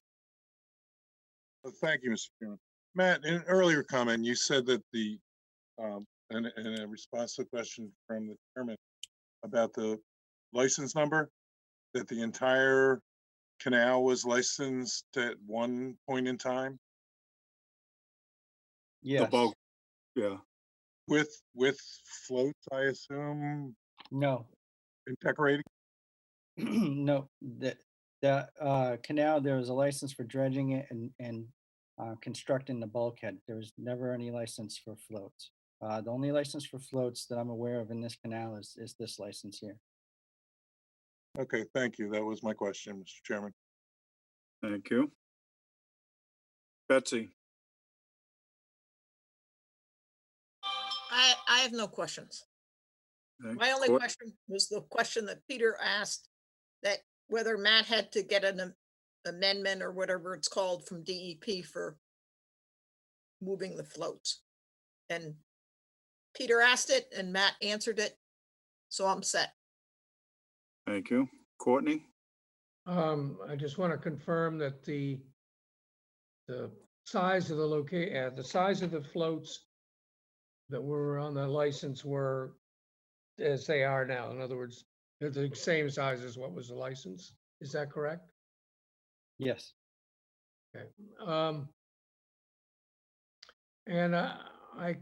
Thank you, Mr. Chairman. Matt, in an earlier comment, you said that in a response to a question from the chairman about the license number, that the entire canal was licensed at one point in time? Yes. Yeah. With floats, I assume, No. and decorating? No. The canal, there was a license for dredging it and constructing the bulkhead. There was never any license for floats. The only license for floats that I'm aware of in this canal is this license here. Okay, thank you. That was my question, Mr. Chairman. Thank you. Betsy. I have no questions. Okay. My only Court- question was the question that Peter asked, that whether Matt had to get an amendment or whatever it's called from DEP for moving the floats. And Peter asked it and Matt answered it, so I'm set. Thank you. Courtney? I just want to confirm that the size of the size of the floats that were on the license were as they are now. In other words, they're the same size as what was the license. Is that correct? Yes. Okay. And I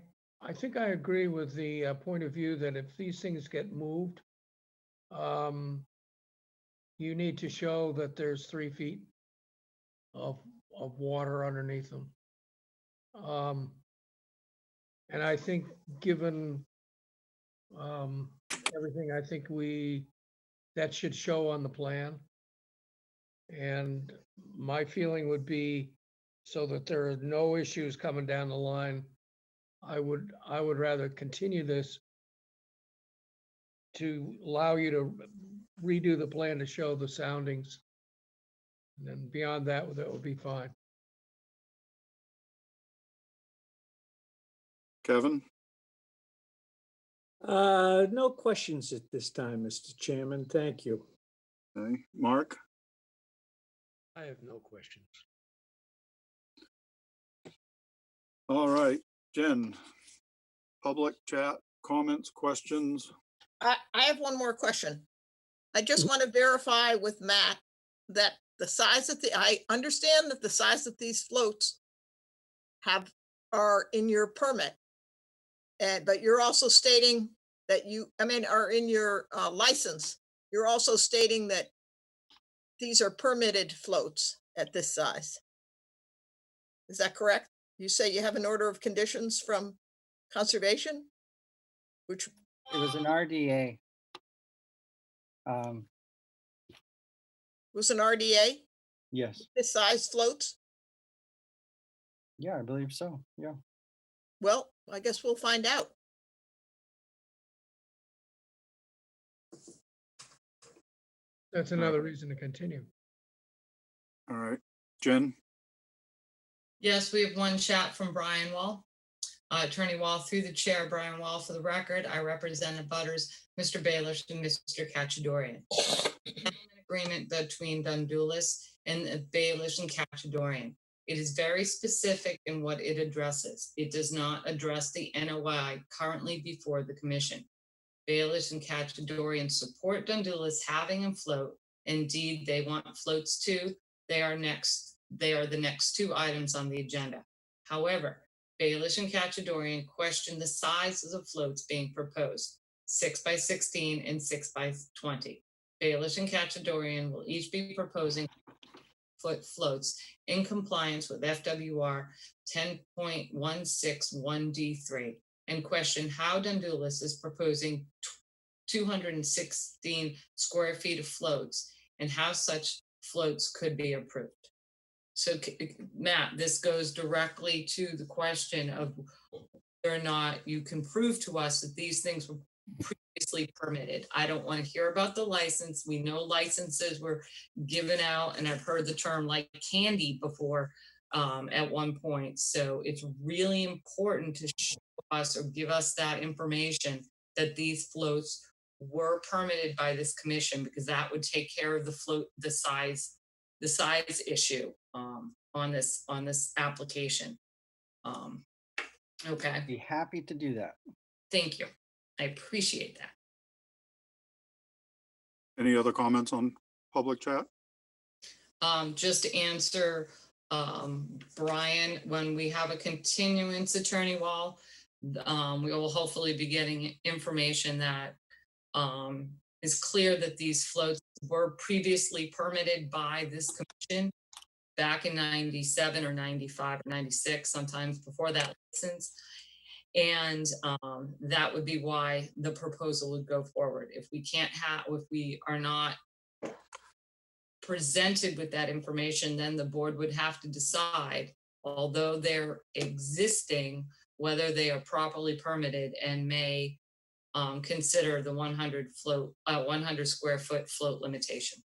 think I agree with the point of view that if these things get moved, you need to show that there's 3 feet of water underneath them. And I think given everything, I think that should show on the plan. And my feeling would be, so that there are no issues coming down the line, I would rather continue this to allow you to redo the plan to show the soundings. And then beyond that, that would be fine. Kevin? No questions at this time, Mr. Chairman. Thank you. Okay, Mark? I have no questions. All right, Jen, public chat, comments, questions? I have one more question. I just want to verify with Matt that the size of I understand that the size of these floats are in your permit. But you're also stating that are in your license. You're also stating that these are permitted floats at this size. Is that correct? You say you have an order of conditions from conservation? Which It was an RDA. was an RDA, Yes. this size floats? Yeah, I believe so. Yeah. Well, I guess we'll find out. That's another reason to continue. All right, Jen? Yes, we have one chat from Brian Wall. Attorney Wall, through the chair, Brian Wall, for the record, I represent the butters, Mr. Baelish and Mr. Cachadorian. An agreement between Dundulis and Baelish and Cachadorian. It is very specific in what it addresses. It does not address the NOI currently before the commission. Baelish and Cachadorian support Dundulis having a float. Indeed, they want floats too. They are the next two items on the agenda. However, Baelish and Cachadorian question the sizes of floats being proposed, 6 by 16 and 6 by 20. Baelish and Cachadorian will each be proposing floats in compliance with FWR 10.161D3 and question how Dundulis is proposing 216 square feet of floats and how such floats could be approved. So Matt, this goes directly to the question of whether or not you can prove to us that these things were previously permitted. I don't want to hear about the license. We know licenses were given out, and I've heard the term like candy before at one point. So it's really important to show us or give us that information that these floats were permitted by this commission, because that would take care of the size issue on this application. Okay. I'd be happy to do that. Thank you. I appreciate that. Any other comments on public chat? Just to answer Brian, when we have a continuance, Attorney Wall, we will hopefully be getting information that is clear that these floats were previously permitted by this commission back in 97 or 95 or 96, sometimes before that license. And that would be why the proposal would go forward. If we are not presented with that information, then the board would have to decide, although they're existing, whether they are properly permitted and may consider the 100 square foot float limitation.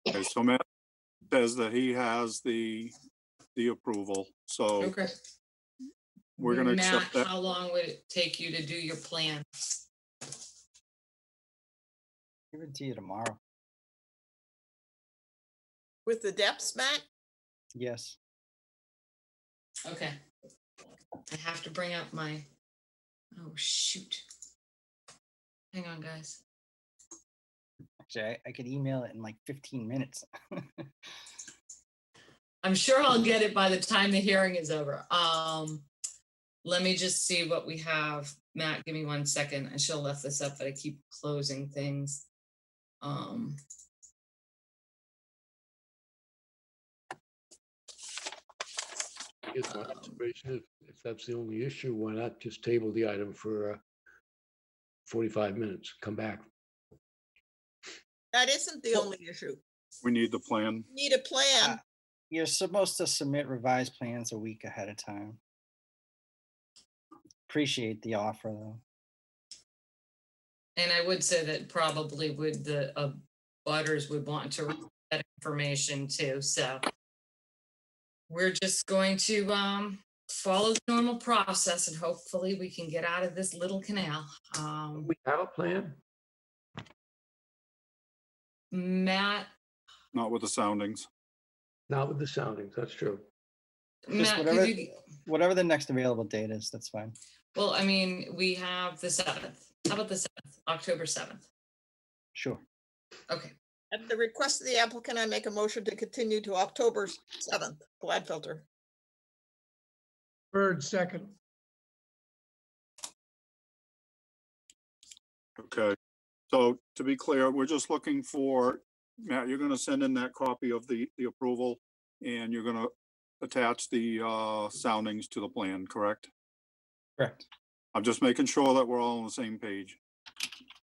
Okay, so Matt says that he has the approval, so Okay. we're gonna accept Matt, that. how long would it take you to do your plan? Give it to you tomorrow. With the depths, Matt? Yes. Okay. I have to bring up my, oh, shoot. Hang on, guys. Actually, I could email it in like 15 minutes. I'm sure I'll get it by the time the hearing is over. Let me just see what we have. Matt, give me 1 second. I should have left this up, but I keep closing things. I guess my observation is, if that's the only issue, why not just table the item for 45 minutes, come back? That isn't the only issue. We need the plan. You need a plan. You're supposed to submit revised plans a week ahead of time. appreciate the offer though. And I would say that probably would the butters would want to read that information too, so. We're just going to follow the normal process and hopefully we can get out of this little canal. We have a plan? Matt, Not with the soundings. Not with the soundings, that's true. Just Matt, whatever, could you, whatever the next available date is, that's fine. well, I mean, we have the 7th. How about the 7th, October 7th? Sure. Okay, At the request of the applicant, I make a motion to continue to October 7th, Gladfelter. Bird, second. Okay, so to be clear, we're just looking for, Matt, you're gonna send in that copy of the approval and you're gonna attach the soundings to the plan, correct? Correct. I'm just making sure that we're all on the same page.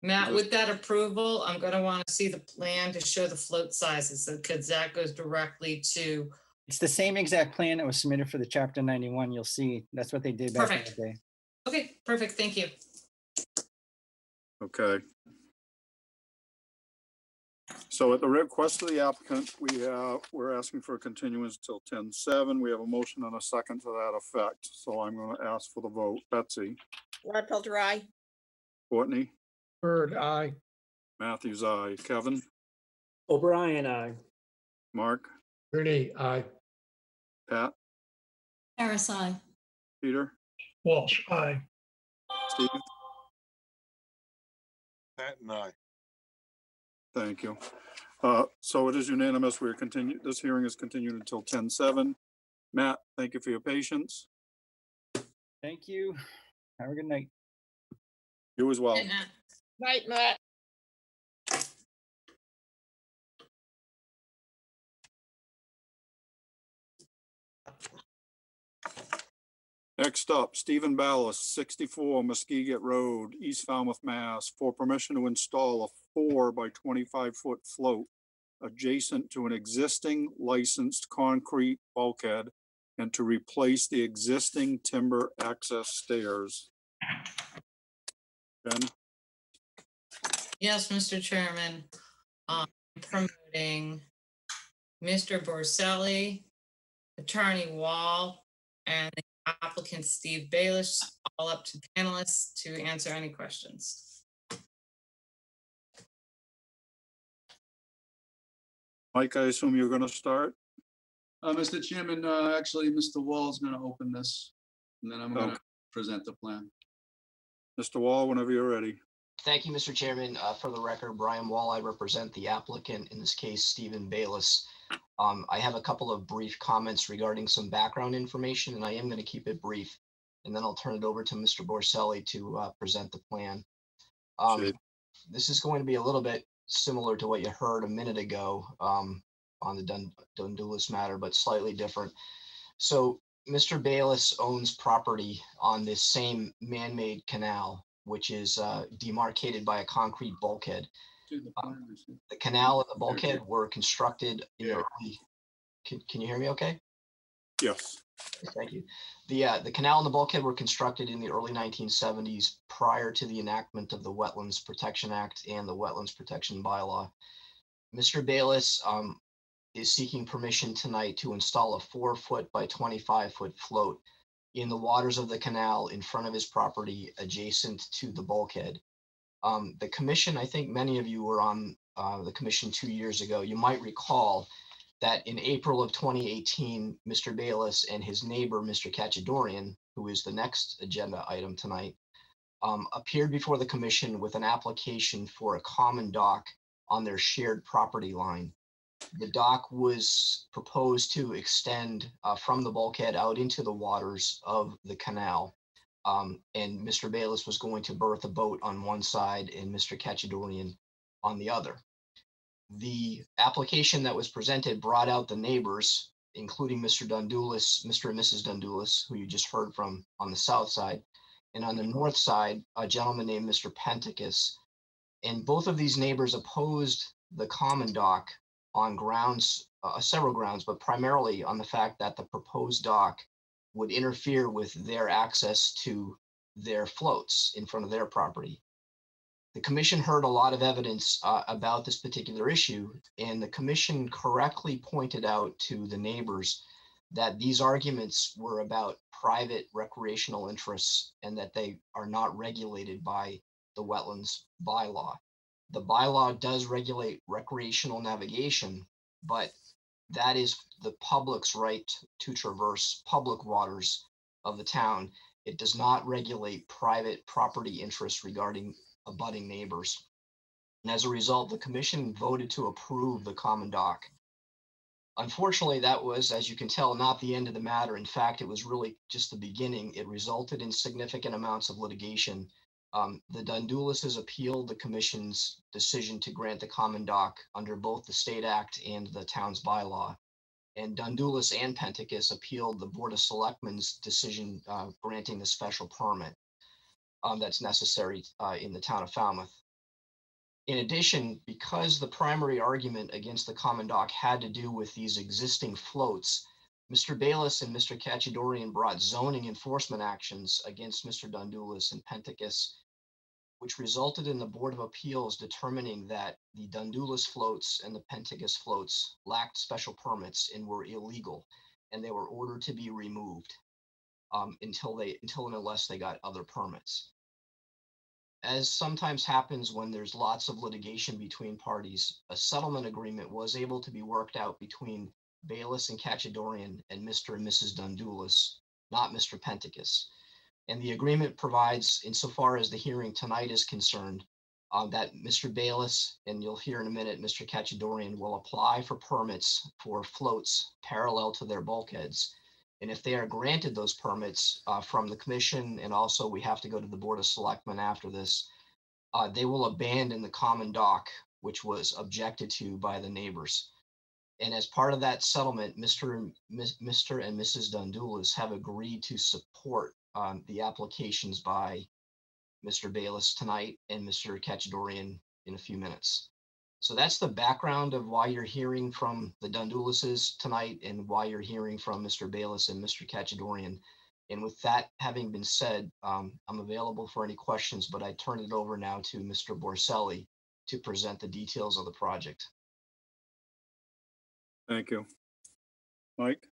Matt, with that approval, I'm gonna want to see the plan to show the float sizes, because that goes directly to, It's the same exact plan that was submitted for the chapter 91. You'll see, that's what they did back in Perfect. the day. okay, perfect, thank you. Okay. So at the request of the applicant, we're asking for a continuance till 10/7. We have a motion and a second to that effect. So I'm going to ask for the vote. Betsy, Gladfelter, aye. Courtney, Bird, aye. Matthews, aye. Kevin, O'Brien, aye. Mark, Ernie, aye. Pat, Harris, aye. Peter, Walsh, aye. Stephen. Pat and I. Thank you. So it is unanimous. This hearing is continued until 10/7. Matt, thank you for your patience. Thank you. Have a good night. You as well. And, Night, Matt. Next up, Stephen Ballas, 64 Muskeget Road, East Falmouth, Mass, for permission to install a 4 by 25-foot float adjacent to an existing licensed concrete bulkhead and to replace the existing timber access stairs. Ben, Yes, Mr. Chairman, promoting Mr. Borselli, Attorney Wall, and the applicant Steve Baelish, all up to panelists to answer any questions. Mike, I assume you're going to start? Mr. Chairman, actually, Mr. Wall is going to open this, and then I'm going to Okay. present the plan. Mr. Wall, whenever you're ready. Thank you, Mr. Chairman. For the record, Brian Wall, I represent the applicant, in this case, Stephen Bayless. I have a couple of brief comments regarding some background information, and I am going to keep it brief. And then I'll turn it over to Mr. Borselli to present the plan. Sure. This is going to be a little bit similar to what you heard a minute ago on the Dundulis matter, but slightly different. So Mr. Bayless owns property on this same man-made canal, which is demarcated by a concrete bulkhead. The canal and the bulkhead were constructed in the early, can you hear me okay? Yes. Thank you. The canal and the bulkhead were constructed in the early 1970s prior to the enactment of the Wetlands Protection Act and the Wetlands Protection Bylaw. Mr. Bayless is seeking permission tonight to install a 4-foot by 25-foot float in the waters of the canal in front of his property adjacent to the bulkhead. The commission, I think many of you were on the commission 2 years ago. You might recall that in April of 2018, Mr. Bayless and his neighbor, Mr. Kachadorian, who is the next agenda item tonight, appeared before the commission with an application for a common dock on their shared property line. The dock was proposed to extend from the bulkhead out into the waters of the canal. And Mr. Bayless was going to berth a boat on one side and Mr. Kachadorian on the other. The application that was presented brought out the neighbors, including Mr. Dundulis, Mr. and Mrs. Dundulis, who you just heard from on the south side. And on the north side, a gentleman named Mr. Penticus. And both of these neighbors opposed the common dock on grounds, several grounds, but primarily on the fact that the proposed dock would interfere with their access to their floats in front of their property. The commission heard a lot of evidence about this particular issue, and the commission correctly pointed out to the neighbors that these arguments were about private recreational interests and that they are not regulated by the wetlands bylaw. The bylaw does regulate recreational navigation, but that is the public's right to traverse public waters of the town. It does not regulate private property interests regarding abutting neighbors. And as a result, the commission voted to approve the common dock. Unfortunately, that was, as you can tell, not the end of the matter. In fact, it was really just the beginning. It resulted in significant amounts of litigation. The Dundulises appealed the commission's decision to grant the common dock under both the state act and the town's bylaw. And Dundulis and Penticus appealed the Board of Selectmen's decision granting the special permit that's necessary in the town of Falmouth. In addition, because the primary argument against the common dock had to do with these existing floats, Mr. Bayless and Mr. Cachadorian brought zoning enforcement actions against Mr. Dundulis and Penticus, which resulted in the Board of Appeals determining that the Dundulis floats and the Penticus floats lacked special permits and were illegal, and they were ordered to be removed until and unless they got other permits. As sometimes happens when there's lots of litigation between parties, a settlement agreement was able to be worked out between Bayless and Cachadorian and Mr. and Mrs. Dundulis, not Mr. Penticus. And the agreement provides, insofar as the hearing tonight is concerned, that Mr. Bayless, and you'll hear in a minute, Mr. Cachadorian will apply for permits for floats parallel to their bulkheads. And if they are granted those permits from the commission, and also we have to go to the Board of Selectmen after this, they will abandon the common dock, which was objected to by the neighbors. And as part of that settlement, Mr. and Mrs. Dundulis have agreed to support the applications by Mr. Bayless tonight and Mr. Cachadorian in a few minutes. So that's the background of why you're hearing from the Dundulises tonight and why you're hearing from Mr. Bayless and Mr. Cachadorian. And with that having been said, I'm available for any questions, but I turn it over now to Mr. Borselli to present the details of the project. Thank you. Mike?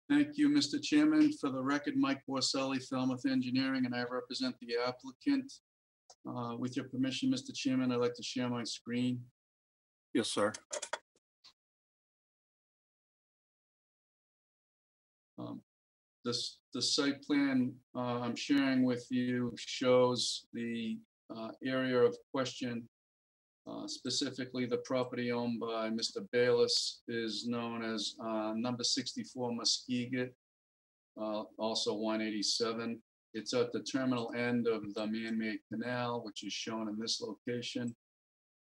Thank you, Mr. Chairman. For the record, Mike Borselli, Falmouth Engineering, and I represent the applicant. With your permission, Mr. Chairman, I'd like to share my screen. Yes, sir. The site plan I'm sharing with you shows the area of question. Specifically, the property owned by Mr. Bayless is known as number 64 Muskeget, also 187. It's at the terminal end of the man-made canal, which is shown in this location.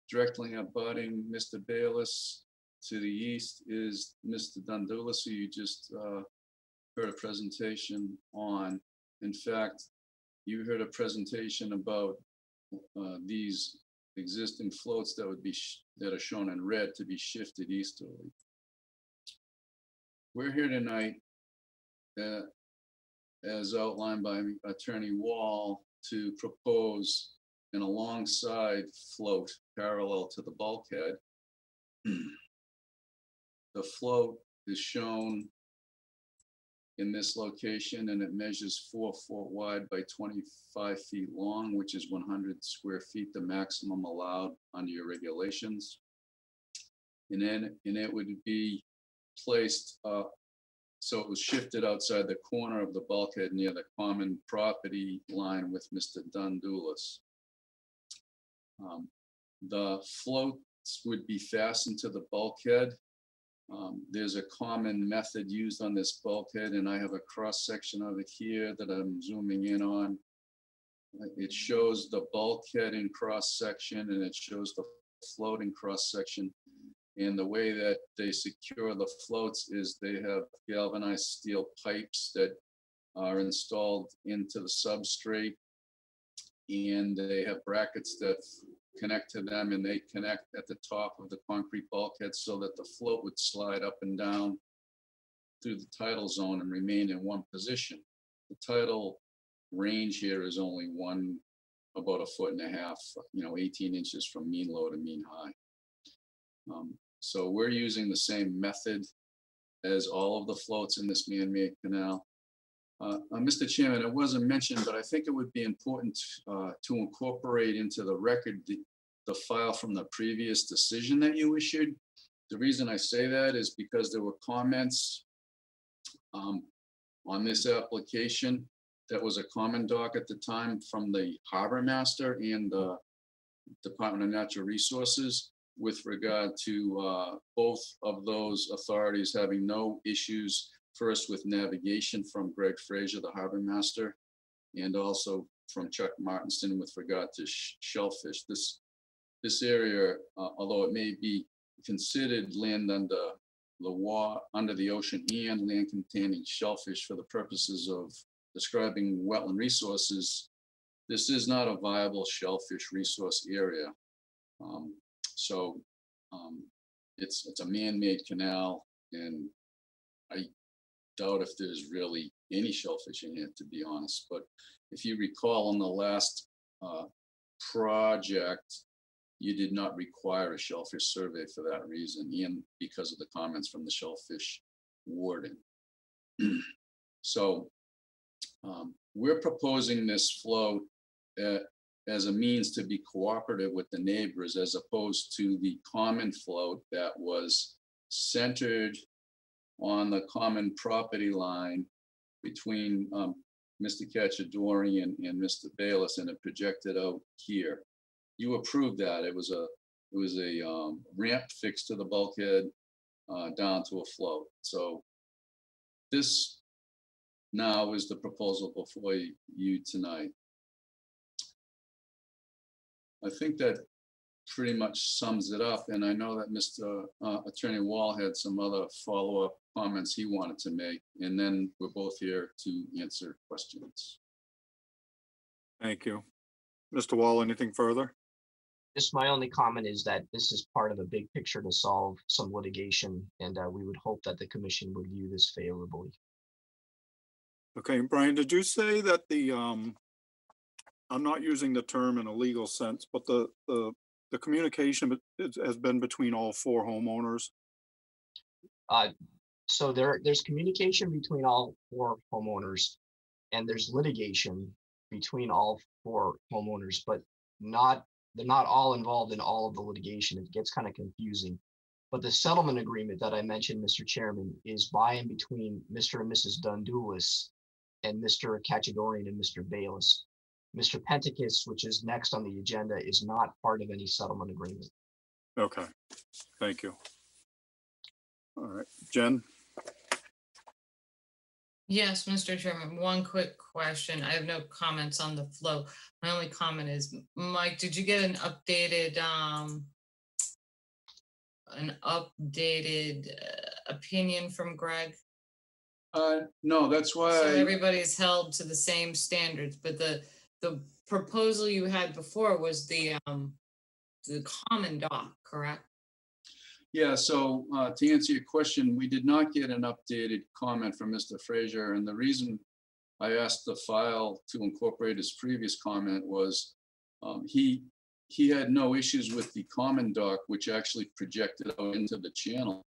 Directly abutting Mr. Bayless to the east is Mr. Dundulis, who you just heard a presentation on. In fact, you heard a presentation about these existing floats that would be that are shown in red to be shifted easterly. We're here tonight, as outlined by Attorney Wall, to propose an alongside float parallel to the bulkhead. The float is shown in this location, and it measures 4 foot wide by 25 feet long, which is 100 square feet, the maximum allowed under your regulations. And it would be placed so it was shifted outside the corner of the bulkhead near the common property line with Mr. Dundulis. The floats would be fastened to the bulkhead. There's a common method used on this bulkhead, and I have a cross section of it here that I'm zooming in on. It shows the bulkhead in cross section, and it shows the float in cross section. And the way that they secure the floats is they have galvanized steel pipes that are installed into the substrate, and they have brackets that connect to them, and they connect at the top of the concrete bulkhead so that the float would slide up and down through the tidal zone and remain in one position. The tidal range here is only about 1.5 foot, 18 inches from mean low to mean high. So we're using the same method as all of the floats in this man-made canal. Mr. Chairman, it wasn't mentioned, but I think it would be important to incorporate into the record the file from the previous decision that you issued. The reason I say that is because there were comments on this application that was a common doc at the time from the harbor master and the Department of Natural Resources with regard to both of those authorities having no issues, first with navigation from Greg Frazier, the harbor master, and also from Chuck Martinson with regard to shellfish. This area, although it may be considered land under the ocean and land containing shellfish for the purposes of describing wetland resources, this is not a viable shellfish resource area. It's a man-made canal, and I doubt if there's really any shellfish in it, to be honest. But if you recall, on the last project, you did not require a shellfish survey for that reason, and because of the comments from the shellfish warden. So we're proposing this float as a means to be cooperative with the neighbors, as opposed to the common float that was centered on the common property line between Mr. Cacciadorian and Mr. Bayless, and it projected out here. You approved that. It was a ramp fixed to the bulkhead down to a float. So this now is the proposal before you tonight. I think that pretty much sums it up. And I know that Mr. Attorney Wall had some other follow-up comments he wanted to make. And then we're both here to answer questions. Thank you. Mr. Wall, anything further? Just my only comment is that this is part of a big picture to solve some litigation, and we would hope that the commission would view this favorably. Okay, Brian, did you say that I'm not using the term in a legal sense, but the communication has been between all 4 homeowners? So there's communication between all 4 homeowners, and there's litigation between all 4 homeowners, but they're not all involved in all of the litigation. It gets kind of confusing. But the settlement agreement that I mentioned, Mr. Chairman, is by and between Mr. and Mrs. Dundulis and Mr. Cacciadorian and Mr. Bayless. Mr. Penticus, which is next on the agenda, is not part of any settlement agreement. Okay, thank you. All right, Jen? Yes, Mr. Chairman, one quick question. I have no comments on the flow. My only comment is, Mike, did you get an updated opinion from Greg? No, that's why. So everybody's held to the same standards, but the proposal you had before was the common dock, correct? Yeah, so to answer your question, we did not get an updated comment from Mr. Frazier, and the reason I asked the file to incorporate his previous comment was he had no issues with the common dock, which actually projected out into the channel.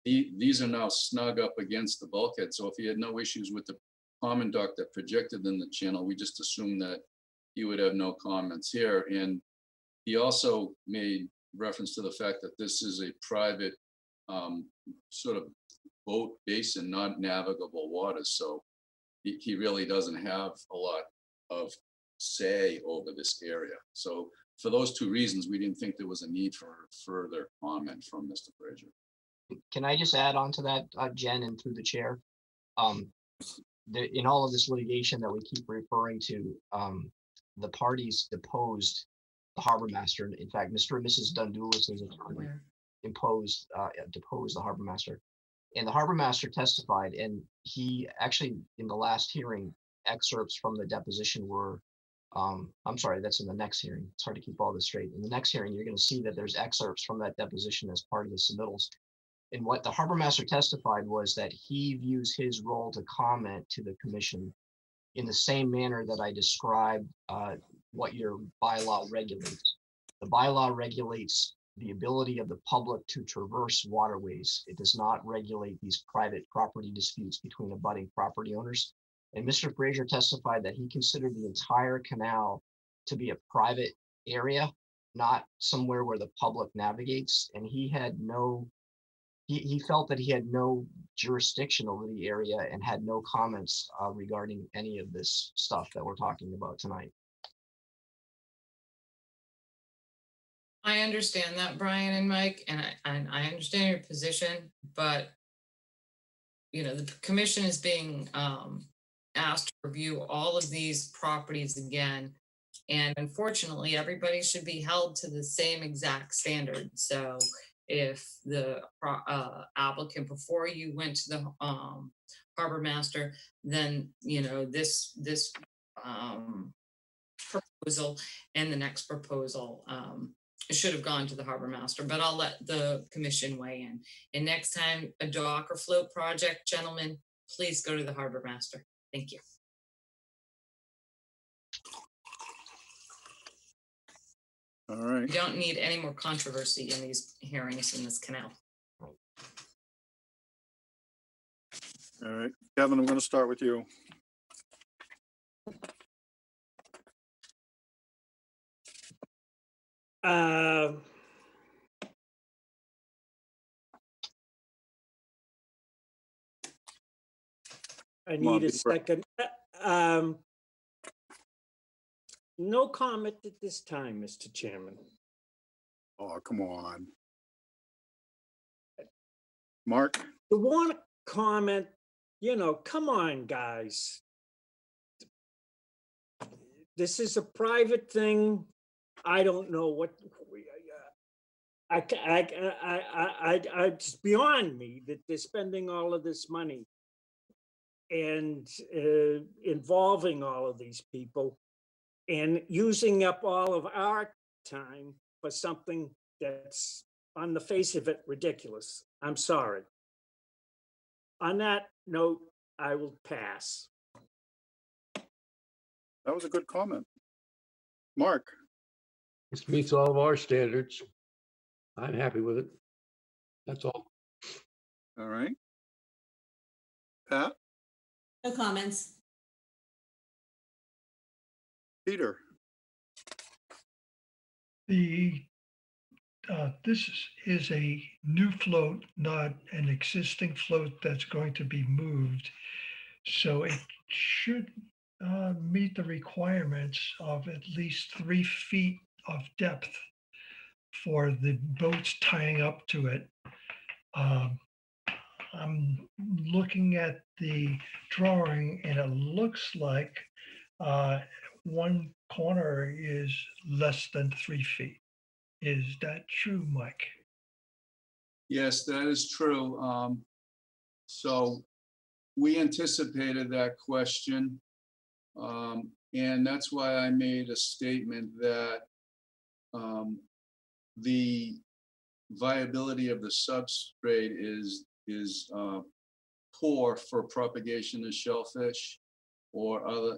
These are now snug up against the bulkhead, so if he had no issues with the common dock that projected in the channel, we just assumed that he would have no comments here. And he also made reference to the fact that this is a private sort of boat basin, not navigable waters. So he really doesn't have a lot of say over this area. So for those 2 reasons, we didn't think there was a need for further comment from Mr. Frazier. Can I just add on to that, Jen, and through the chair? In all of this litigation that we keep referring to, the parties deposed the harbor master. In fact, Mr. and Mrs. Dundulis deposed the harbor master. And the harbor master testified, and he actually, in the last hearing, excerpts from the deposition were, I'm sorry, that's in the next hearing. It's hard to keep all this straight. In the next hearing, you're going to see that there's excerpts from that deposition as part of the submittals. And what the harbor master testified was that he views his role to comment to the commission in the same manner that I described what your bylaw regulates. The bylaw regulates the ability of the public to traverse waterways. It does not regulate these private property disputes between abutting property owners. And Mr. Fraser testified that he considered the entire canal to be a private area, not somewhere where the public navigates. And he had no, he felt that he had no jurisdiction over the area and had no comments regarding any of this stuff that we're talking about tonight. I understand that, Brian and Mike, and I understand your position, but you know, the commission is being asked to review all of these properties again. And unfortunately, everybody should be held to the same exact standard. So if the applicant before you went to the harbor master, then, you know, this proposal and the next proposal should have gone to the harbor master, but I'll let the commission weigh in. And next time a dock or float project, gentlemen, please go to the harbor master. Thank you. All right. We don't need any more controversy in these hearings in this canal. All right, Kevin, I'm going to start with you. I Come on, need a be quick. second. No comment at this time, Mr. Chairman. Oh, come on. Mark? You want to comment, you know, come on, guys. This is a private thing. I don't know what, it's beyond me that they're spending all of this money and involving all of these people and using up all of our time for something that's on the face of it ridiculous. I'm sorry. On that note, I will pass. That was a good comment. Mark? This meets all of our standards. I'm happy with it. That's all. All right. Pat? No comments. Peter? This is a new float, not an existing float that's going to be moved. So it should meet the requirements of at least 3 feet of depth for the boats tying up to it. I'm looking at the drawing and it looks like one corner is less than 3 feet. Is that true, Mike? Yes, that is true. So we anticipated that question. And that's why I made a statement that the viability of the substrate is poor for propagation of shellfish or other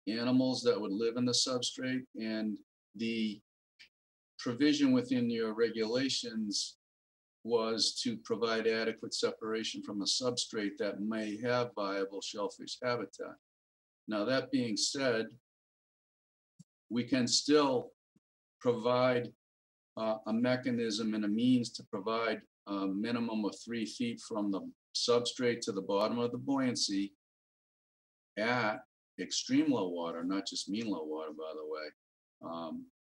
animals that would live in the substrate. And the provision within your regulations was to provide adequate separation from a substrate that may have viable shellfish habitat. Now, that being said, we can still provide a mechanism and a means to provide a minimum of 3 feet from the substrate to the bottom of the buoyancy at extreme low water, not just mean low water, by the way.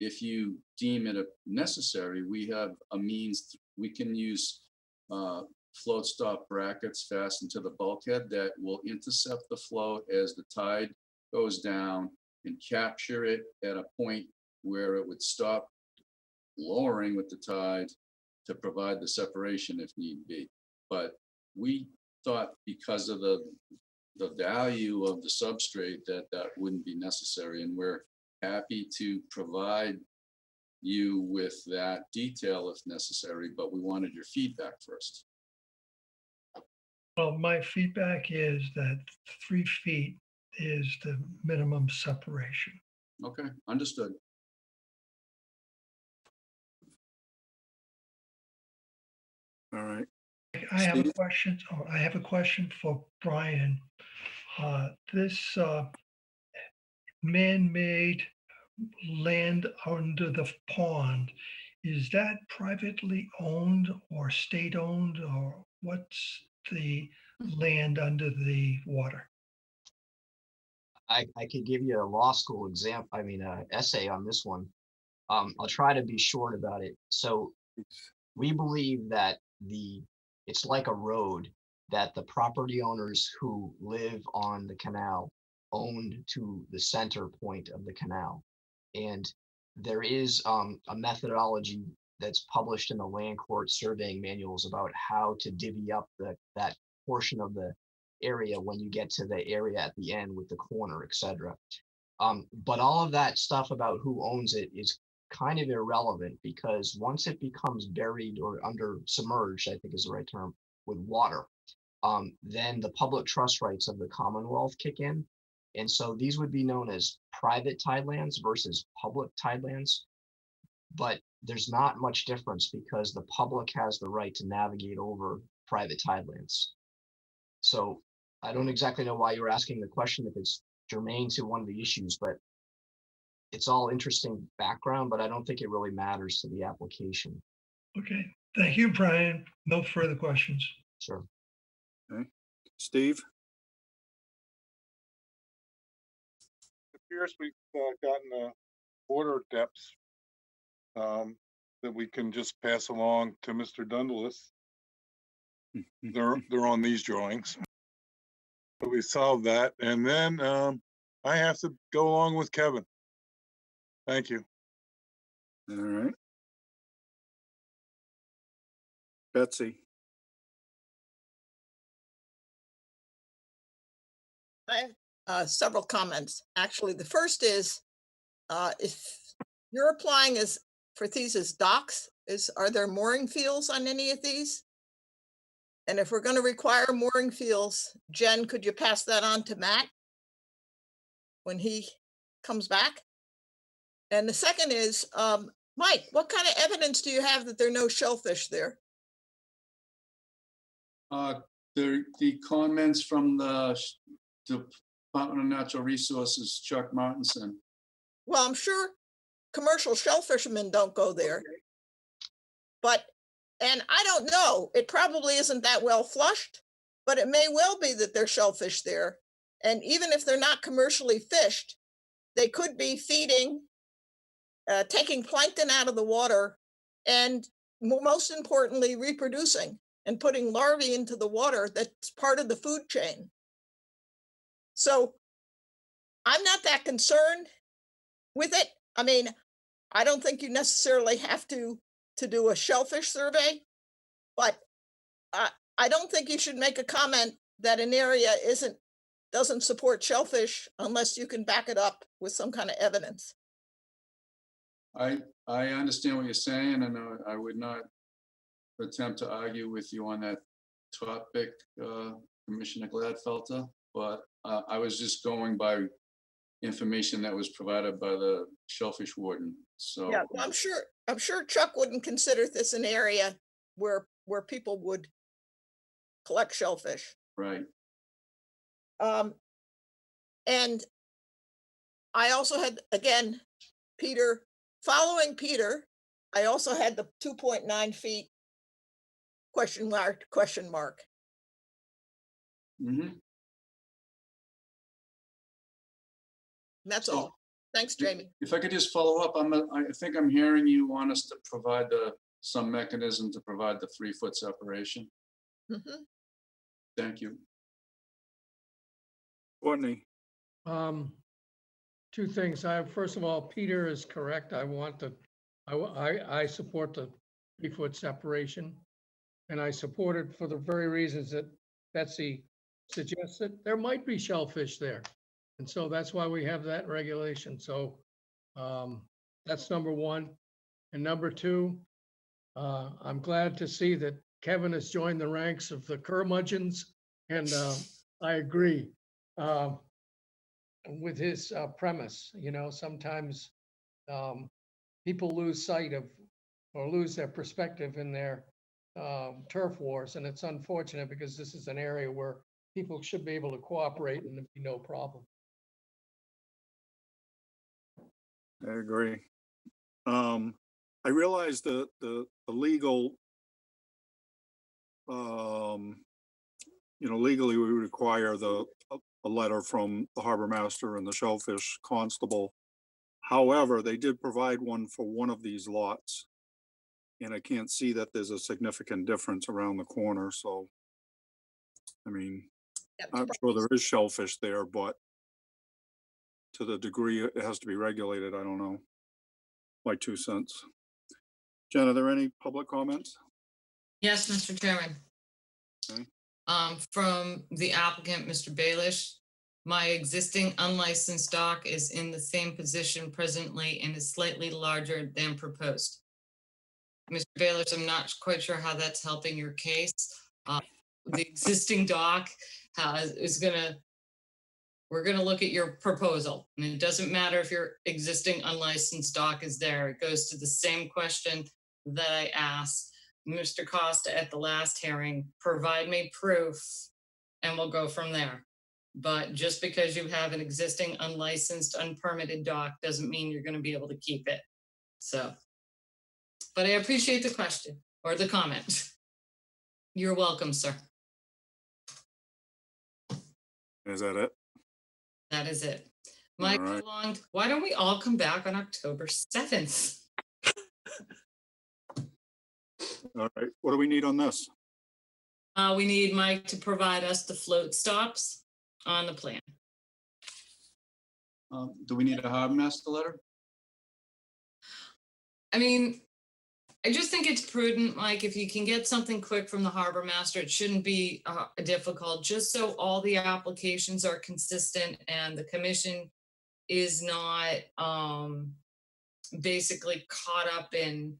If you deem it necessary, we have a means, we can use float stop brackets fastened to the bulkhead that will intercept the float as the tide goes down and capture it at a point where it would stop lowering with the tide to provide the separation if need be. But we thought because of the value of the substrate that wouldn't be necessary, and we're happy to provide you with that detail if necessary, but we wanted your feedback first. Well, my feedback is that 3 feet is the minimum separation. Okay, understood. All right. I have a Steve? question. Oh, I have a question for Brian. This man-made land under the pond, is that privately owned or state-owned, or what's the land under the water? I could give you a law school example, I mean, essay on this one. I'll try to be short about it. So we believe that it's like a road that the property owners who live on the canal owned to the center point of the canal. And there is a methodology that's published in the land court surveying manuals about how to divvy up that portion of the area when you get to the area at the end with the corner, etc. But all of that stuff about who owns it is kind of irrelevant, because once it becomes buried or under submerged, I think is the right term, with water, then the public trust rights of the Commonwealth kick in. And so these would be known as private tidelands versus public tidelands. But there's not much difference because the public has the right to navigate over private tidelands. So I don't exactly know why you're asking the question, if it's germane to one of the issues, but it's all interesting background, but I don't think it really matters to the application. Okay, thank you, Brian. No further questions. Sure. Okay. Steve? It appears we've gotten border depths that we can just pass along to Mr. Dundelis. They're on these drawings. So we solved that, and then I have to go along with Kevin. Thank you. All right. Betsy? I have several comments. Actually, the first is, if you're applying for these as docks, are there mooring fields on any of these? And if we're going to require mooring fields, Jen, could you pass that on to Matt when he comes back? And the second is, Mike, what kind of evidence do you have that there are no shellfish there? The comments from the Department of Natural Resources, Chuck Martinson. Well, I'm sure commercial shell fishermen don't go there. And I don't know, it probably isn't that well flushed, but it may well be that there's shellfish there. And even if they're not commercially fished, they could be feeding, taking plankton out of the water, and most importantly, reproducing and putting larvae into the water that's part of the food chain. So I'm not that concerned with it. I mean, I don't think you necessarily have to do a shellfish survey, but I don't think you should make a comment that an area doesn't support shellfish unless you can back it up with some kind of evidence. I understand what you're saying, and I would not attempt to argue with you on that topic, Commissioner Gladfelter, but I was just going by information that was provided by the shellfish warden. So yeah, well, I'm sure Chuck wouldn't consider this an area where people would collect shellfish. Right. And I also had, again, following Peter, I also had the 2.9 feet question mark. Mm-hmm. That's all. Thanks, Jamie. If I could just follow up, I think I'm hearing you want us to provide some mechanism to provide the 3-foot separation. Mm-hmm. Thank you. Courtney? Two things. First of all, Peter is correct. I support the 3-foot separation, and I support it for the very reasons that Betsy suggested. There might be shellfish there. And so that's why we have that regulation. So that's number one. And number two, I'm glad to see that Kevin has joined the ranks of the curmudgeons And I agree with his premise. Sometimes people lose sight of or lose their perspective in their turf wars. And it's unfortunate because this is an area where people should be able to cooperate and there'd be no problem. I agree. I realize that the legal, legally we require a letter from the harbor master and the shellfish constable. However, they did provide one for one of these lots. And I can't see that there's a significant difference around the corner, so. I mean, I'm sure there is shellfish there, but to the degree it has to be regulated, I don't know. My 2 cents. Jen, are there any public comments? Yes, Mr. Chairman. Okay. From the applicant, Mr. Baelish, my existing unlicensed dock is in the same position presently and is slightly larger than proposed. Mr. Baelish, I'm not quite sure how that's helping your case. The existing dock we're gonna look at your proposal, and it doesn't matter if your existing unlicensed dock is there. It goes to the same question that I asked Mr. Costa at the last hearing. Provide me proof, and we'll go from there. But just because you have an existing unlicensed, unpermitted dock doesn't mean you're gonna be able to keep it. So, but I appreciate the question or the comment. You're welcome, sir. Is that it? That is it. Mike, All right. why don't we all come back on October 7th? All right, what do we need on this? We need Mike to provide us the float stops on the plan. Do we need a harbor master letter? I mean, I just think it's prudent, Mike, if you can get something quick from the harbor master, it shouldn't be difficult, just so all the applications are consistent and the commission is not basically caught up in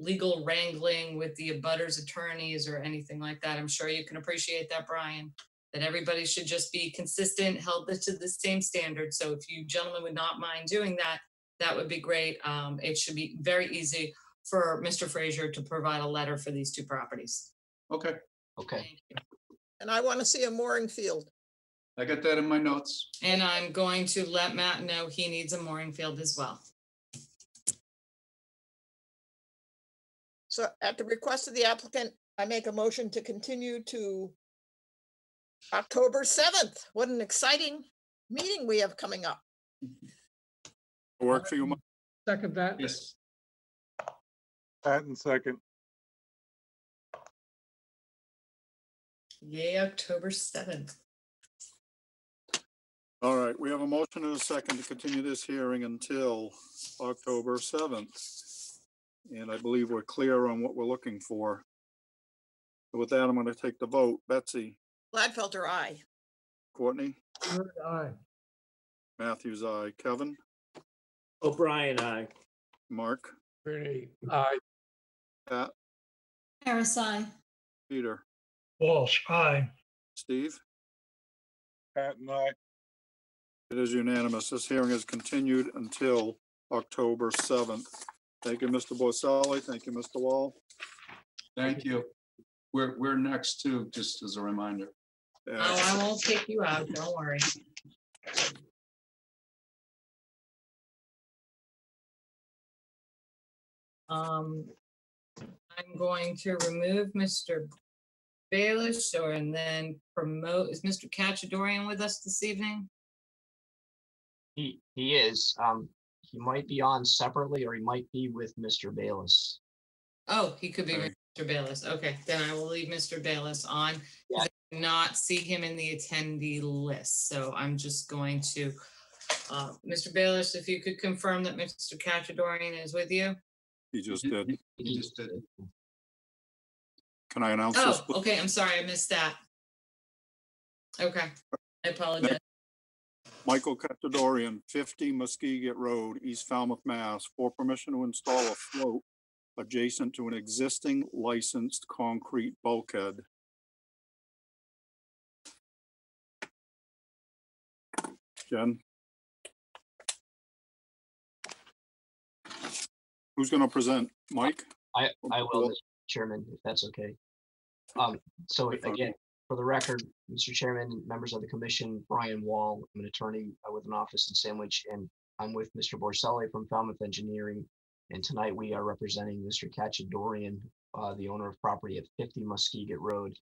legal wrangling with the abutters attorneys or anything like that. I'm sure you can appreciate that, Brian, that everybody should just be consistent, held to the same standard. So if you gentlemen would not mind doing that, that would be great. It should be very easy for Mr. Frazier to provide a letter for these two properties. Okay, Okay. And I want to see a mooring field. I got that in my notes. And I'm going to let Matt know he needs a mooring field as well. So at the request of the applicant, I make a motion to continue to October 7th. What an exciting meeting we have coming up. Work for you, Mike? Second that. Yes. Patton second. Yay, October 7th. All right, we have a motion and a second to continue this hearing until October 7th. And I believe we're clear on what we're looking for. So with that, I'm going to take the vote. Betsy, Gladfelter, aye. Courtney, Bird, aye. Matthews, aye. Kevin, O'Brien, aye. Mark, Rooney, aye. Pat, Harris, aye. Peter, Walsh, aye. Steve. Patton, aye. It is unanimous. This hearing is continued until October 7th. Thank you, Mr. Borsali. Thank you, Mr. Wall. Thank you. We're next too, just as a reminder. Oh, I won't take you out, don't worry. I'm going to remove Mr. Baelish and then promote, is Mr. Cachadorian with us this evening? He is. He might be on separately or he might be with Mr. Bayless. Oh, he could be with Mr. Bayless. Okay, then I will leave Mr. Bayless on. Yeah. I did not see him in the attendee list, so I'm just going to, Mr. Bayless, if you could confirm that Mr. Cachadorian is with you? He just did. He just did. Can I announce this? Oh, okay, I'm sorry, I missed that. Okay, I apologize. Michael Cachadorian, 50 Muskeget Road, East Falmouth, Mass. For permission to install a float adjacent to an existing licensed concrete bulkhead. Jen? Who's gonna present? Mike? I will, Mr. Chairman, if that's okay. So again, for the record, Mr. Chairman, members of the commission, Brian Wall, I'm an attorney with an office in Sandwich, and I'm with Mr. Borselli from Falmouth Engineering. And tonight we are representing Mr. Cachadorian, the owner of property at 50 Muskeget Road.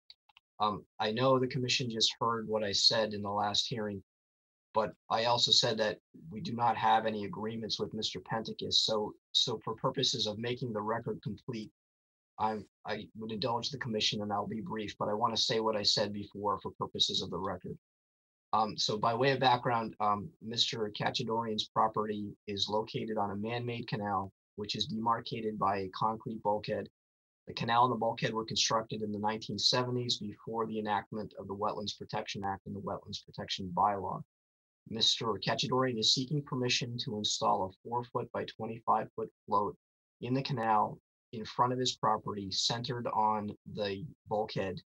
I know the commission just heard what I said in the last hearing, but I also said that we do not have any agreements with Mr. Penticus. So for purposes of making the record complete, I would indulge the commission and I'll be brief, but I want to say what I said before for purposes of the record. So by way of background, Mr. Cachadorian's property is located on a man-made canal, which is demarcated by a concrete bulkhead. The canal and the bulkhead were constructed in the 1970s before the enactment of the Wetlands Protection Act and the Wetlands Protection Bylaw. Mr. Cachadorian is seeking permission to install a 4-foot by 25-foot float in the canal in front of his property, centered on the bulkhead.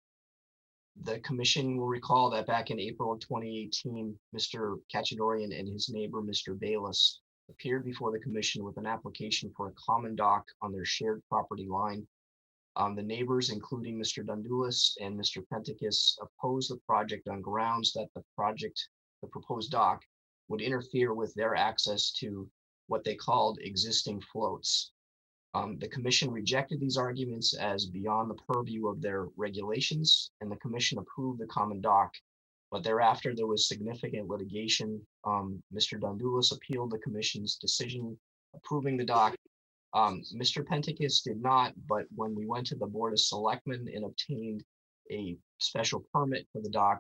The commission will recall that back in April of 2018, Mr. Cachadorian and his neighbor, Mr. Bayless, appeared before the commission with an application for a common dock on their shared property line. The neighbors, including Mr. Dundulis and Mr. Penticus, opposed the project on grounds that the proposed dock would interfere with their access to what they called existing floats. The commission rejected these arguments as beyond the purview of their regulations, and the commission approved the common dock. But thereafter, there was significant litigation. Mr. Dundulis appealed the commission's decision approving the dock. Mr. Penticus did not, but when we went to the Board of Selectmen and obtained a special permit for the dock,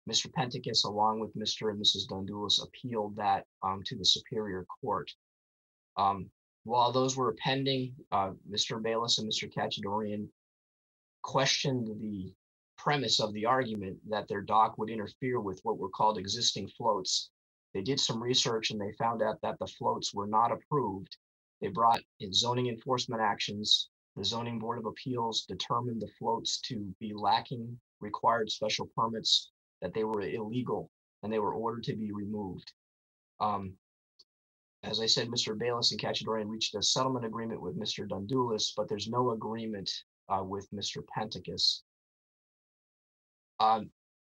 Mr. Penticus, along with Mr. and Mrs. Dundulis, appealed that to the Superior Court. While those were pending, Mr. Bayless and Mr. Cachadorian questioned the premise of the argument that their dock would interfere with what were called existing floats. They did some research and they found out that the floats were not approved. They brought in zoning enforcement actions. The Zoning Board of Appeals determined the floats to be lacking required special permits, that they were illegal, and they were ordered to be removed. As I said, Mr. Bayless and Cachadorian reached a settlement agreement with Mr. Dundulis, but there's no agreement with Mr. Penticus.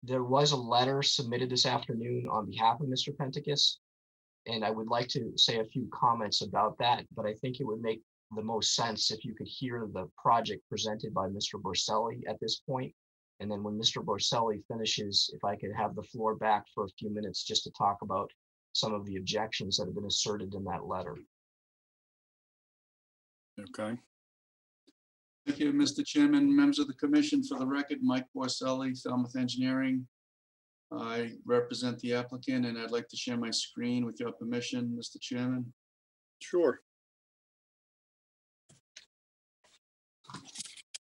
There was a letter submitted this afternoon on behalf of Mr. Penticus, and I would like to say a few comments about that, but I think it would make the most sense if you could hear the project presented by Mr. Borselli at this point. And then when Mr. Borselli finishes, if I could have the floor back for a few minutes just to talk about some of the objections that have been asserted in that letter. Okay. Thank you, Mr. Chairman, members of the commission. For the record, Mike Borselli, Falmouth Engineering. I represent the applicant and I'd like to share my screen with your permission, Mr. Chairman. Sure.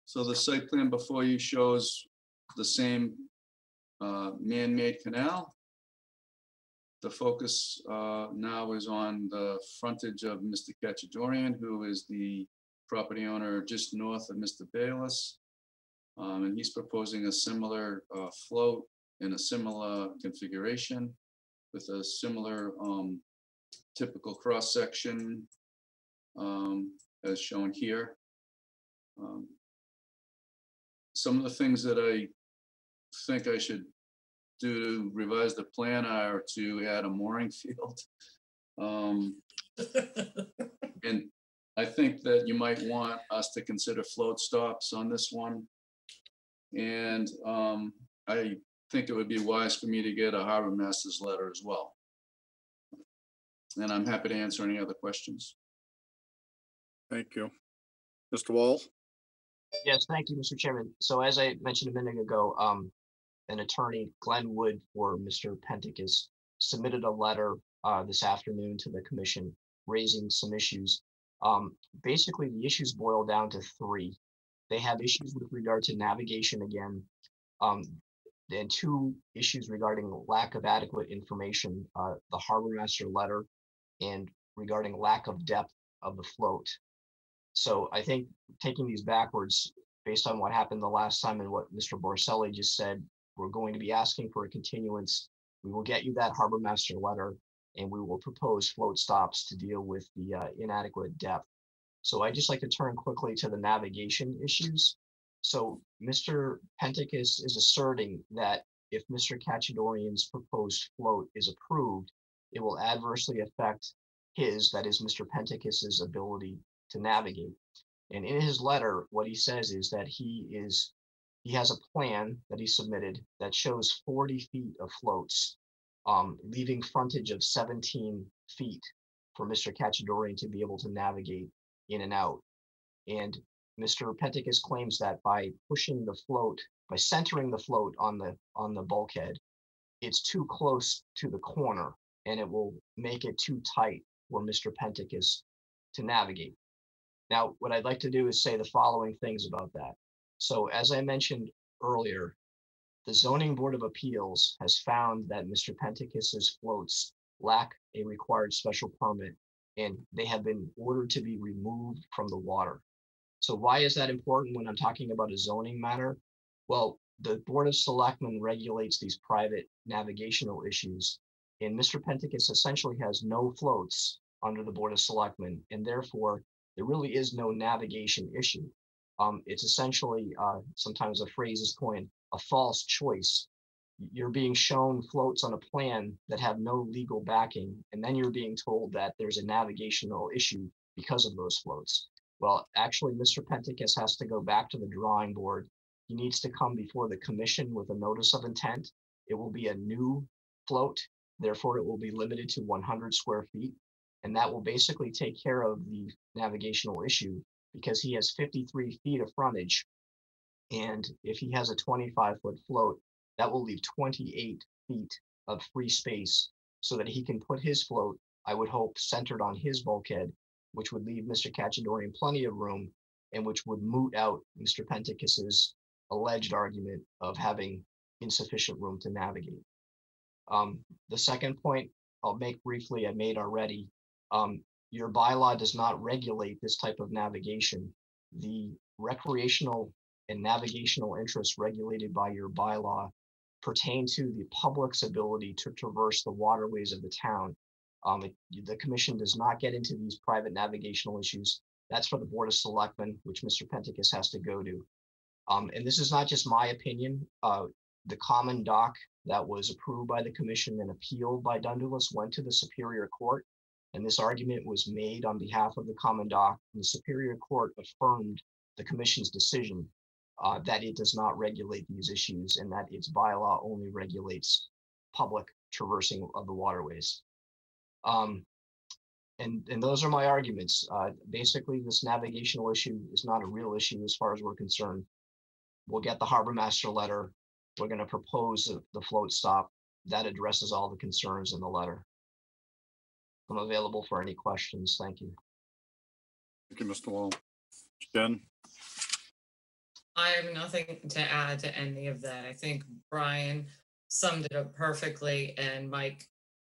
So the site plan before you shows the same man-made canal. The focus now is on the frontage of Mr. Cachadorian, who is the property owner just north of Mr. Bayless. And he's proposing a similar float in a similar configuration with a similar typical cross-section as shown here. Some of the things that I think I should do to revise the plan are to add a mooring field. And I think that you might want us to consider float stops on this one. And I think it would be wise for me to get a harbor master's letter as well. And I'm happy to answer any other questions. Thank you. Mr. Wall? Yes, thank you, Mr. Chairman. So as I mentioned a minute ago, an attorney, Glenn Wood, for Mr. Penticus, submitted a letter this afternoon to the commission raising some issues. Basically, the issues boil down to three. They have issues with regard to navigation again, and two issues regarding lack of adequate information, the harbor master letter, and regarding lack of depth of the float. So I think taking these backwards, based on what happened the last time and what Mr. Borselli just said, we're going to be asking for a continuance We will get you that harbor master letter, and we will propose float stops to deal with the inadequate depth. So I'd just like to turn quickly to the navigation issues. So Mr. Penticus is asserting that if Mr. Cachadorian's proposed float is approved, it will adversely affect his, that is Mr. Penticus's ability to navigate. And in his letter, what he says is that he has a plan that he submitted that shows 40 feet of floats, leaving frontage of 17 feet for Mr. Cachadorian to be able to navigate in and out. And Mr. Penticus claims that by pushing the float, by centering the float on the bulkhead, it's too close to the corner and it will make it too tight for Mr. Penticus to navigate. Now, what I'd like to do is say the following things about that. So as I mentioned earlier, the Zoning Board of Appeals has found that Mr. Penticus's floats lack a required special permit, and they have been ordered to be removed from the water. So why is that important when I'm talking about a zoning matter? Well, the Board of Selectmen regulates these private navigational issues, and Mr. Penticus essentially has no floats under the Board of Selectmen, and therefore there really is no navigation issue. It's essentially, sometimes a phrase is coined, a false choice. You're being shown floats on a plan that have no legal backing, and then you're being told that there's a navigational issue because of those floats. Well, actually, Mr. Penticus has to go back to the drawing board. He needs to come before the commission with a notice of intent. It will be a new float, therefore it will be limited to 100 square feet. And that will basically take care of the navigational issue because he has 53 feet of frontage. And if he has a 25-foot float, that will leave 28 feet of free space so that he can put his float, I would hope, centered on his bulkhead, which would leave Mr. Cachadorian plenty of room and which would moot out Mr. Penticus's alleged argument of having insufficient room to navigate. The second point I'll make briefly, I made already. Your bylaw does not regulate this type of navigation. The recreational and navigational interests regulated by your bylaw pertain to the public's ability to traverse the waterways of the town. The commission does not get into these private navigational issues. That's for the Board of Selectmen, which Mr. Penticus has to go to. And this is not just my opinion. The common doc that was approved by the commission and appealed by Dundulas went to the Superior Court. And this argument was made on behalf of the common doc. And the Superior Court affirmed the commission's decision that it does not regulate these issues and that its bylaw only regulates public traversing of the waterways. And those are my arguments. Basically, this navigational issue is not a real issue as far as we're concerned. We'll get the harbor master letter. We're going to propose the float stop that addresses all the concerns in the letter. I'm available for any questions. Thank you. Thank you, Mr. Long. Jen? I have nothing to add to any of that. I think Brian summed it up perfectly, and Mike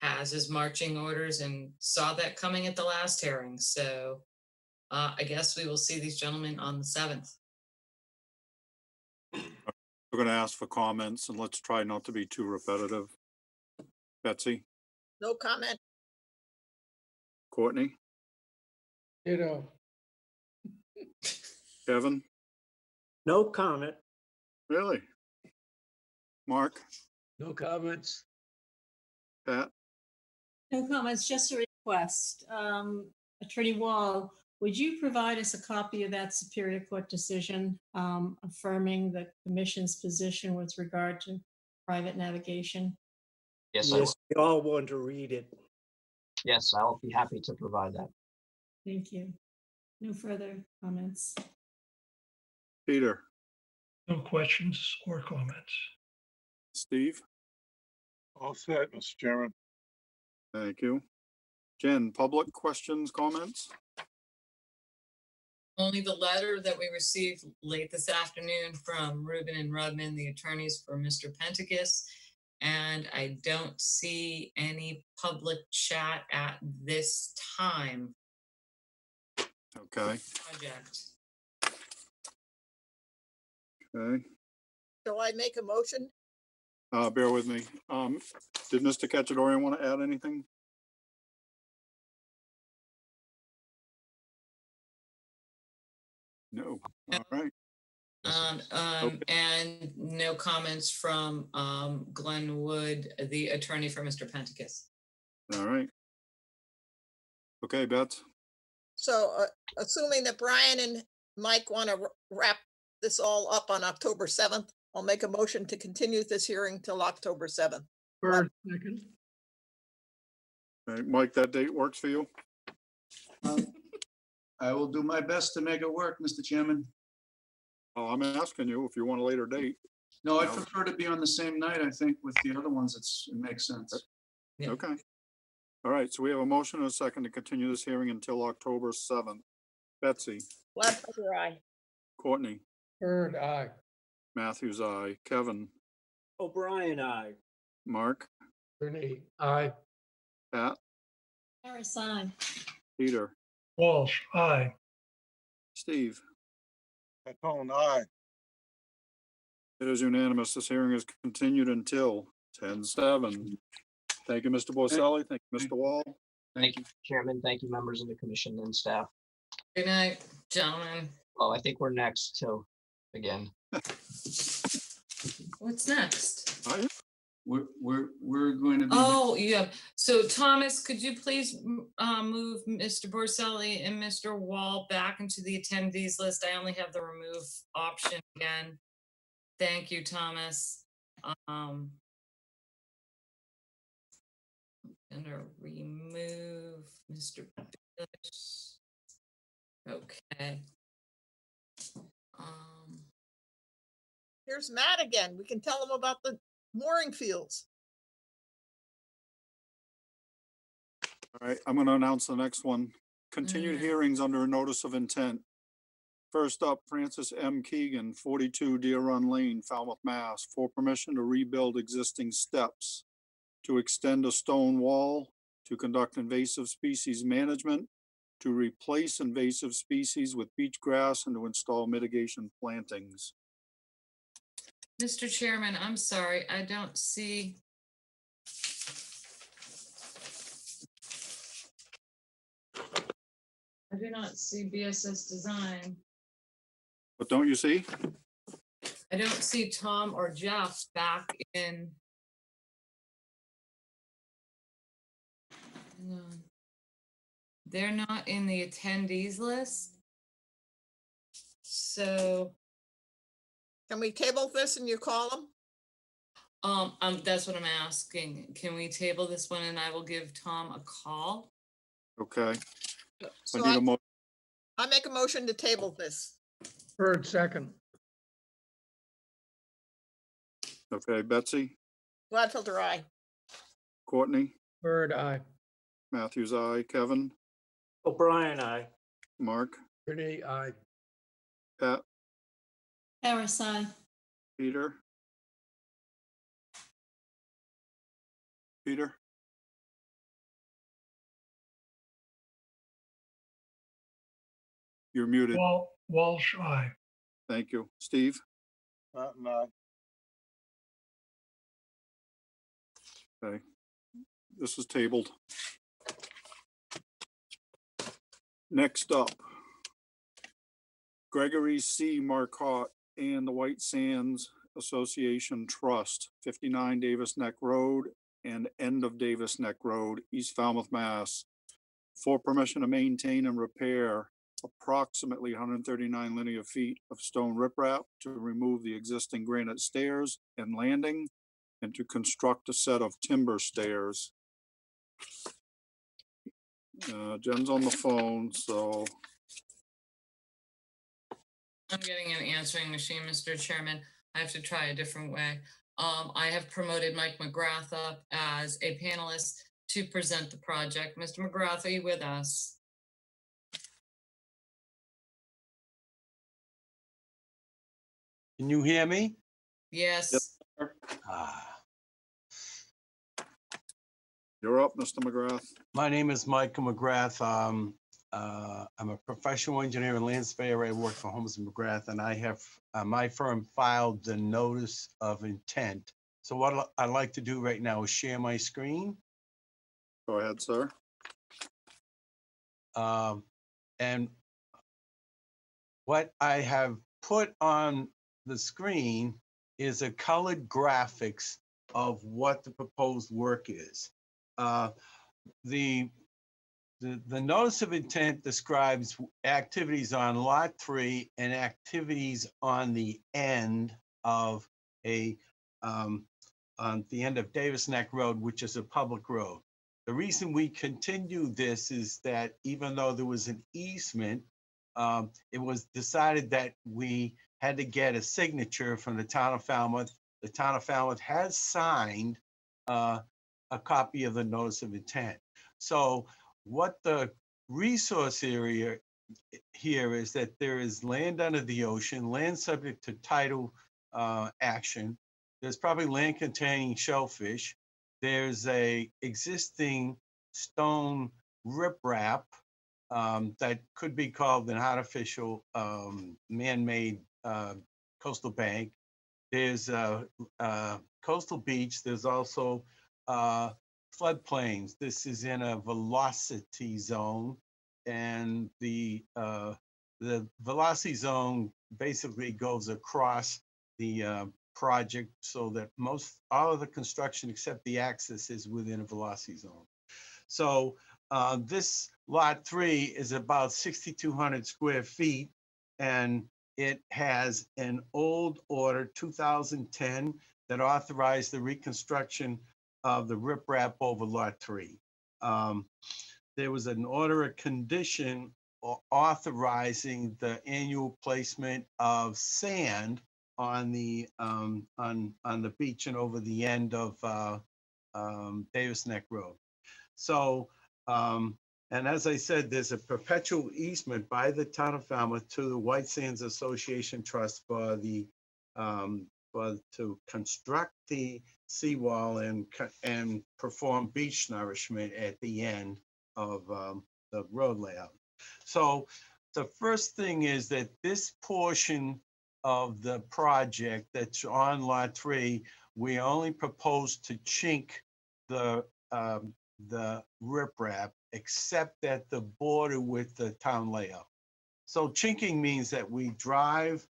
has his marching orders and saw that coming at the last hearing. So I guess we will see these gentlemen on the 7th. We're going to ask for comments and let's try not to be too repetitive. Betsy, No comment. Courtney, Kevin, No comment. really? Mark, No comments. Pat, No comments, just a request. Attorney Wall, would you provide us a copy of that Superior Court decision affirming the commission's position with regard to private navigation? Yes, I will. Yes, we all want to read it. Yes, I'll be happy to provide that. Thank you. No further comments. Peter, No questions or comments. Steve, All set, Mr. Chairman. thank you. Jen, public questions, comments? Only the letter that we received late this afternoon from Rubin and Rudman, the attorneys for Mr. Penticus. And I don't see any public chat at this time. Okay, Project. okay. Shall I make a motion? Bear with me. Did Mr. Cacciatore want to add anything? No. All right. And no comments from Glenn Wood, the attorney for Mr. Penticus. All right. Okay, Beth. So assuming that Brian and Mike want to wrap this all up on October 7th, I'll make a motion to continue this hearing till October 7th. Bird, second. All right, Mike, that date works for you? I will do my best to make it work, Mr. Chairman. Oh, I'm asking you if you want a later date. No, I prefer to be on the same night, I think, with the other ones. It makes sense. Yeah. Okay. All right, so we have a motion and a second to continue this hearing until October 7th. Betsy, Gladfelder, aye. Courtney, Bird, aye. Matthews, aye. Kevin, O'Brien, aye. Mark, Rooney, aye. Pat, Harris, aye. Peter, Walsh, aye. Steve. Capone, aye. It is unanimous. This hearing is continued until 10/7. Thank you, Mr. Borselli. Thank you, Mr. Wall. Thank you, Chairman. Thank you, members of the commission and staff. Good night, gentlemen. Oh, I think we're next too, again. What's next? We're going to be. Oh, yeah. So Thomas, could you please move Mr. Borselli and Mr. Wall back into the attendees list? I only have the remove option again. Thank you, Thomas. I'm gonna remove Mr. Billis. Okay. Here's Matt again. We can tell him about the mooring fields. All right, I'm going to announce the next one. Continued hearings under a notice of intent. First up, Francis M. Keegan, 42 Deer Run Lane, Falmouth, Mass, for permission to rebuild existing steps, to extend a stone wall, to conduct invasive species management, to replace invasive species with beach grass, and to install mitigation plantings. Mr. Chairman, I'm sorry, I don't see. I do not see BSS Design. But don't you see? I don't see Tom or Jeff back in. Hang on. They're not in the attendees list. So. Can we table this and you call them? That's what I'm asking. Can we table this one and I will give Tom a call? Okay. So I need a mo- I make a motion to table this. Bird, second. Okay, Betsy, Gladfelder, aye. Courtney, Bird, aye. Matthews, aye. Kevin, O'Brien, aye. Mark, Rooney, aye. Pat, Harris, aye. Peter. Peter, you're muted. Walsh, aye. Thank you. Steve, Patton, aye. okay. This is tabled. Next up, Gregory C. Marcotte and the White Sands Association Trust, 59 Davis Neck Road and end of Davis Neck Road, East Falmouth, Mass, for permission to maintain and repair approximately 139 linear feet of stone riprap, to remove the existing granite stairs and landing, and to construct a set of timber stairs. Jen's on the phone, so. I'm getting an answering machine, Mr. Chairman. I have to try a different way. I have promoted Mike McGrath up as a panelist to present the project. Mr. McGrath, are you with us? Can you hear me? Yes. You're up, Mr. McGrath. My name is Michael McGrath. I'm a professional engineer and land surveyor. I work for Holmes and McGrath, and I have my firm filed the notice of intent So what I'd like to do right now is share my screen. Go ahead, sir. And what I have put on the screen is a colored graphics of what the proposed work is. The notice of intent describes activities on Lot 3 and activities on the end of on the end of Davis Neck Road, which is a public road. The reason we continue this is that even though there was an easement, it was decided that we had to get a signature from the town of Falmouth. The town of Falmouth has signed a copy of the notice of intent. So what the resource area here is that there is land under the ocean, land subject to tidal action. There's probably land containing shellfish. There's a existing stone riprap that could be called an artificial man-made coastal bank. There's a coastal beach. There's also floodplains. This is in a velocity zone, and the velocity zone basically goes across the project so that all of the construction except the access is within a velocity zone. So this lot 3 is about 6,200 square feet, and it has an old order 2010 that authorized the reconstruction of the riprap over lot 3. There was an order of condition authorizing the annual placement of sand on the beach and over the end of Davis Neck Road. So, and as I said, there's a perpetual easement by the town of Falmouth to the White Sands Association Trust for the to construct the seawall and perform beach nourishment at the end of the road layout. So the first thing is that this portion of the project that's on lot 3, we only propose to chink the riprap, except at the border with the town layout. So chinking means that we drive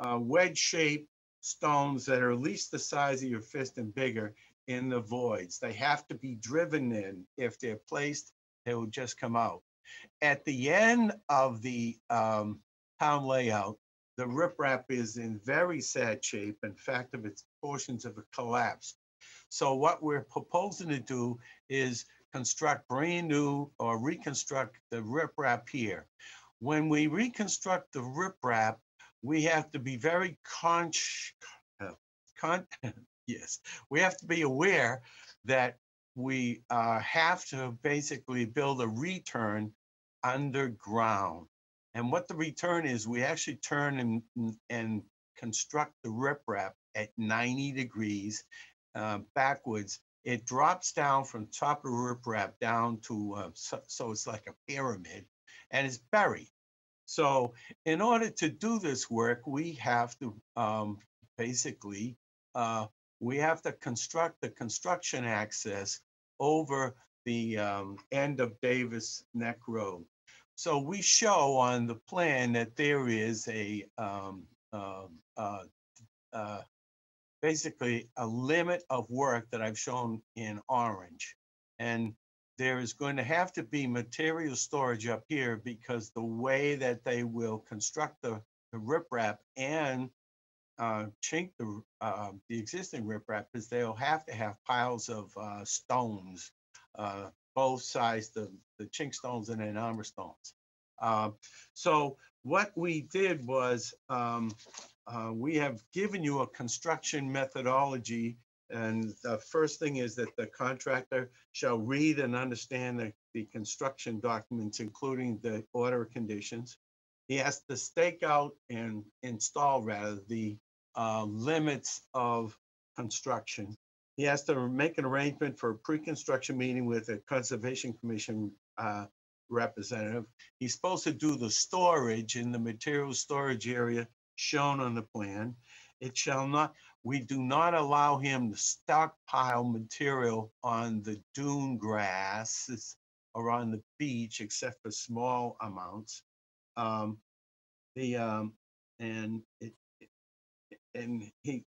wedge-shaped stones that are at least the size of your fist and bigger in the voids. They have to be driven in. If they're placed, they will just come out. At the end of the town layout, the riprap is in very sad shape. In fact, of its portions have collapsed. So what we're proposing to do is construct brand new or reconstruct the riprap here. When we reconstruct the riprap, we have to be very yes, we have to be aware that we have to basically build a return underground. And what the return is, we actually turn and construct the riprap at 90 degrees backwards. It drops down from top of the riprap down to, so it's like a pyramid, and it's buried. So in order to do this work, we have to basically, we have to construct the construction access over the end of Davis Neck Road. So we show on the plan that there is a basically a limit of work that I've shown in orange. And there is going to have to be material storage up here because the way that they will construct the riprap and chink the existing riprap is they'll have to have piles of stones, both sides, the chink stones and then armor stones. So what we did was we have given you a construction methodology. And the first thing is that the contractor shall read and understand the construction documents, including the order of conditions. He has to stake out and install rather the limits of construction. He has to make an arrangement for a pre-construction meeting with a Conservation Commission representative. He's supposed to do the storage in the material storage area shown on the plan. It shall not, we do not allow him to stockpile material on the dune grasses or on the beach, except for small amounts. Um, and he,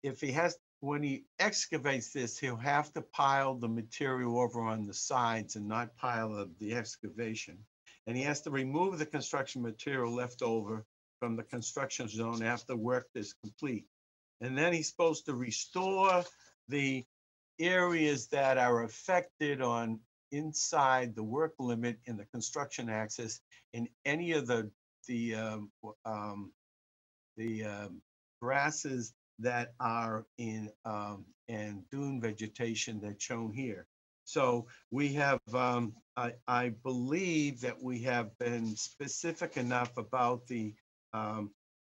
if he has, when he excavates this, he'll have to pile the material over on the sides and not pile up the excavation. And he has to remove the construction material left over from the construction zone after work is complete. And then he's supposed to restore the areas that are affected on inside the work limit in the construction access in any of the grasses that are in and dune vegetation that's shown here. So we have, I believe that we have been specific enough about the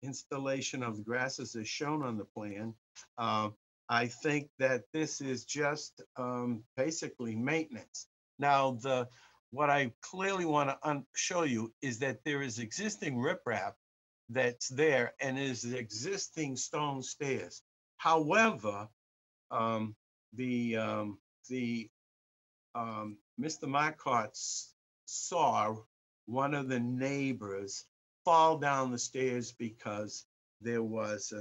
installation of the grasses as shown on the plan. I think that this is just basically maintenance. Now, what I clearly want to show you is that there is existing riprap that's there and is existing stone stairs. However, Mr. Marcotte saw one of the neighbors fall down the stairs because there was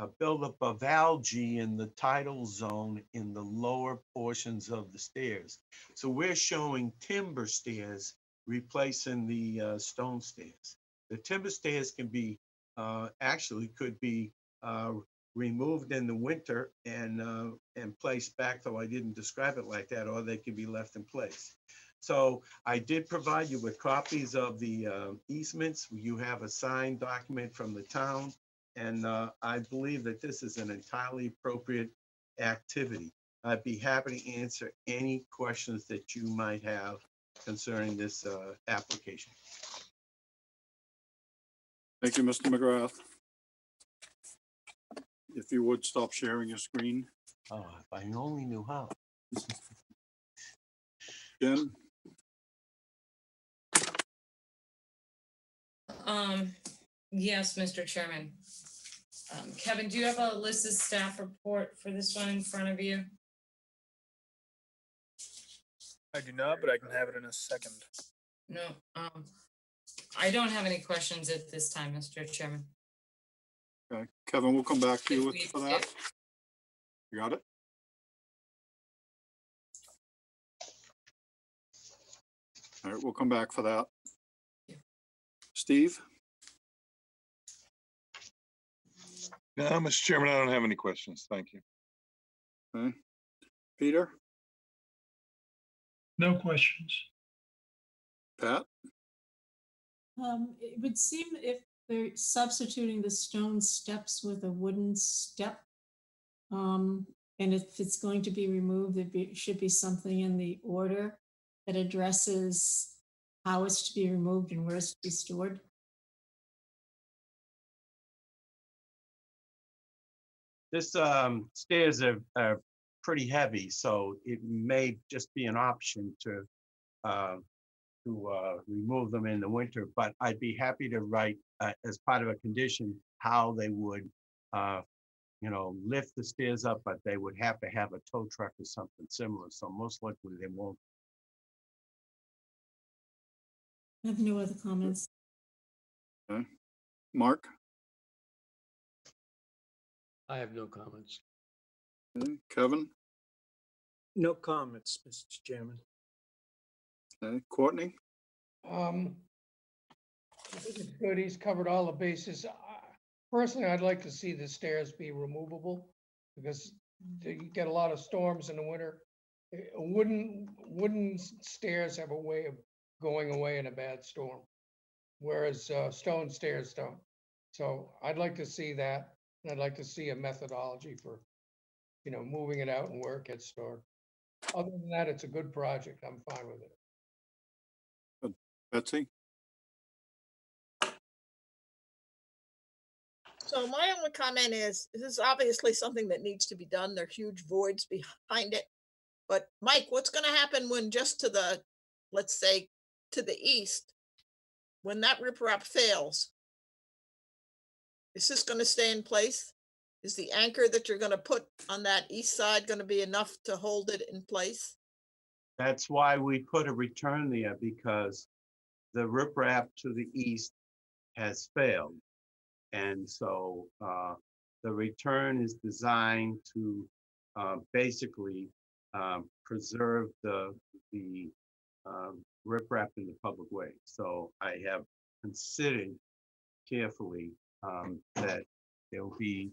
a buildup of algae in the tidal zone in the lower portions of the stairs. So we're showing timber stairs replacing the stone stairs. The timber stairs can be, actually could be removed in the winter and placed back, though I didn't describe it like that, or they can be left in place. So I did provide you with copies of the easements. You have a signed document from the town, and I believe that this is an entirely appropriate activity. I'd be happy to answer any questions that you might have concerning this application. Thank you, Mr. McGrath. If you would stop sharing your screen. Oh, if I only knew how. Jen? Yes, Mr. Chairman. Kevin, do you have a listed staff report for this one in front of you? I do not, but I can have it in a second. No, I don't have any questions at this time, Mr. Chairman. Okay, Kevin, we'll come back to you for that. You got it? All right, we'll come back for that. Steve? No, Mr. Chairman, I don't have any questions. Thank you. Okay. Peter? No questions. Pat? It would seem if they're substituting the stone steps with a wooden step, and if it's going to be removed, should be something in the order that addresses how it's to be removed and where it's to be stored. This stairs are pretty heavy, so it may just be an option to remove them in the winter, but I'd be happy to write as part of a condition how they would, lift the stairs up, but they would have to have a tow truck or something similar. So most likely they won't. I have no other comments. Okay. Mark? I have no comments. Okay. Kevin? No comments, Mr. Chairman. Okay. Courtney? I think it's good. He's covered all the bases. Personally, I'd like to see the stairs be removable because you get a lot of storms in the winter. Wooden stairs have a way of going away in a bad storm, whereas stone stairs don't. So I'd like to see that. And I'd like to see a methodology for, moving it out and where it gets stored. Other than that, it's a good project. I'm fine with it. Good. Betsy? So my only comment is, this is obviously something that needs to be done. There are huge voids behind it. But Mike, what's going to happen when just to the, let's say, to the east, when that riprap fails? Is this going to stay in place? Is the anchor that you're gonna put on that east side gonna be enough to hold it in place? That's why we put a return there, because the riprap to the east has failed. And so the return is designed to basically preserve the riprap in the public way. So I have considered carefully that there will be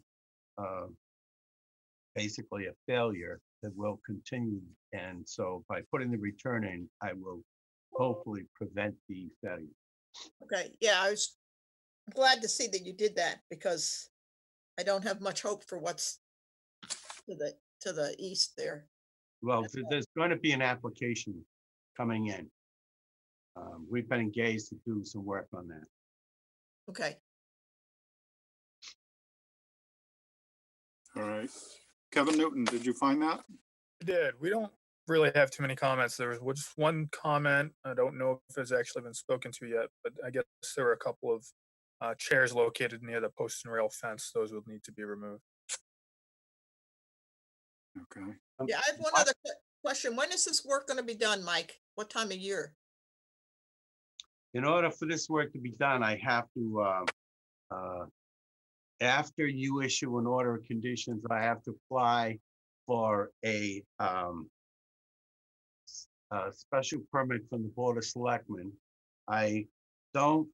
basically a failure that will continue. And so by putting the return in, I will hopefully prevent the failure. Okay, yeah, I was glad to see that you did that because I don't have much hope for what's to the east there. Well, there's going to be an application coming in. We've been engaged to do some work on that. Okay, All right. Kevin Newton, did you find that? I did. We don't really have too many comments. There was just one comment. I don't know if it's actually been spoken to yet, but I guess there were a couple of chairs located near the post and rail fence. Those will need to be removed. Okay. yeah, I have one other question. When is this work gonna be done, Mike? What time of year? In order for this work to be done, I have to, after you issue an order of conditions, I have to apply for a special permit from the Board of Selectmen. I don't